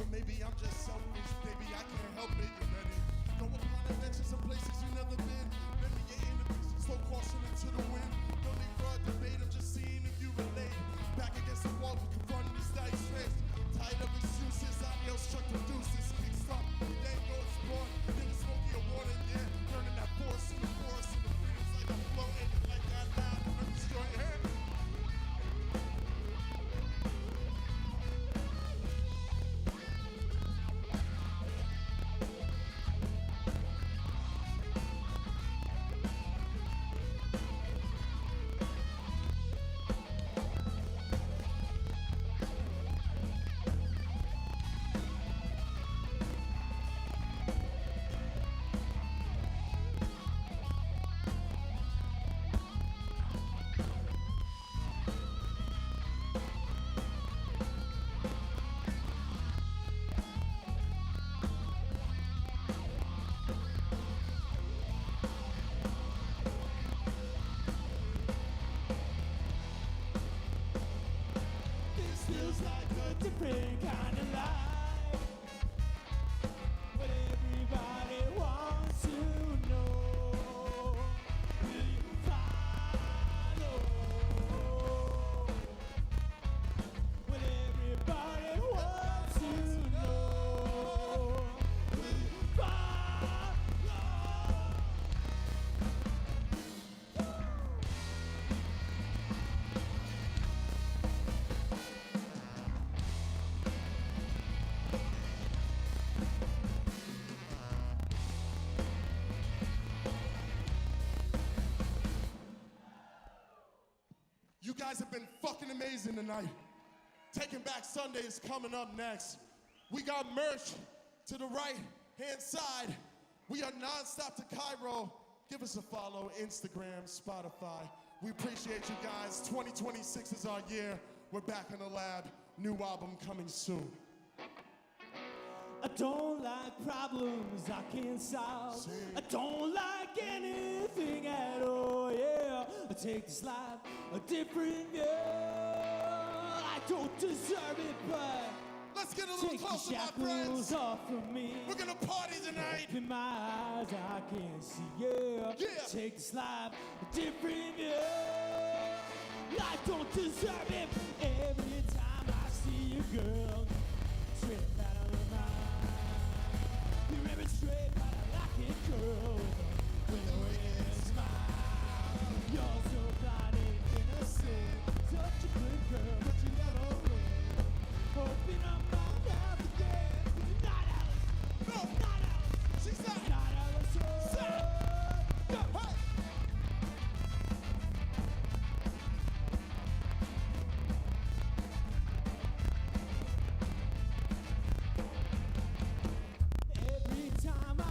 Or maybe I'm just selfish, baby, I can't help it, you ready? Go upon adventures and places you've never been. Maybe your inhibitions, slow caution into the wind. No need for a debate, I'm just seeing if you relate. Back against the wall, we confronting these dice race. Tired of excuses, adios, truck reduces. Kick stop, we ain't go explore. Niggas smoking a warning, yeah. Burning that force in the forest, and the freedom's like I'm floating. Like that loud, I'm destroying her. This feels like a different kind of life. What everybody wants to know. Will you follow? What everybody wants to know. Will you follow? You guys have been fucking amazing tonight. Taking Back Sunday is coming up next. We got merch to the right-hand side. We are Nonstop to Cairo. Give us a follow, Instagram, Spotify. We appreciate you guys. 2026 is our year. We're back in the lab. New album coming soon. I don't like problems I can't solve. I don't like anything at all, yeah. I take this life a different view. I don't deserve it, but let's get a little take closer, the my shackles friends. off of me. We're gonna party tonight. Open my eyes, I can see, yeah. Take this life a different view. I don't deserve it, but every time I see you, girl, straight out of my mind. You remember straight out of like it, girl, with a weird smile. You're so blind and innocent, such a good girl, but you never will. Open up my mouth again. Not Alice, no, not Alice. She's not Alice. Go, hey. Every time I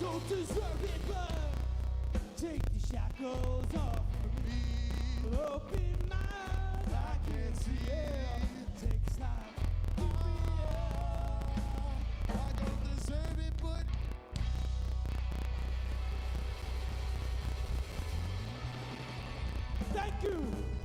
don't deserve it, but take the shackles off of me. Open my eyes, I can't see it. Takes time. I don't deserve it, but Thank you.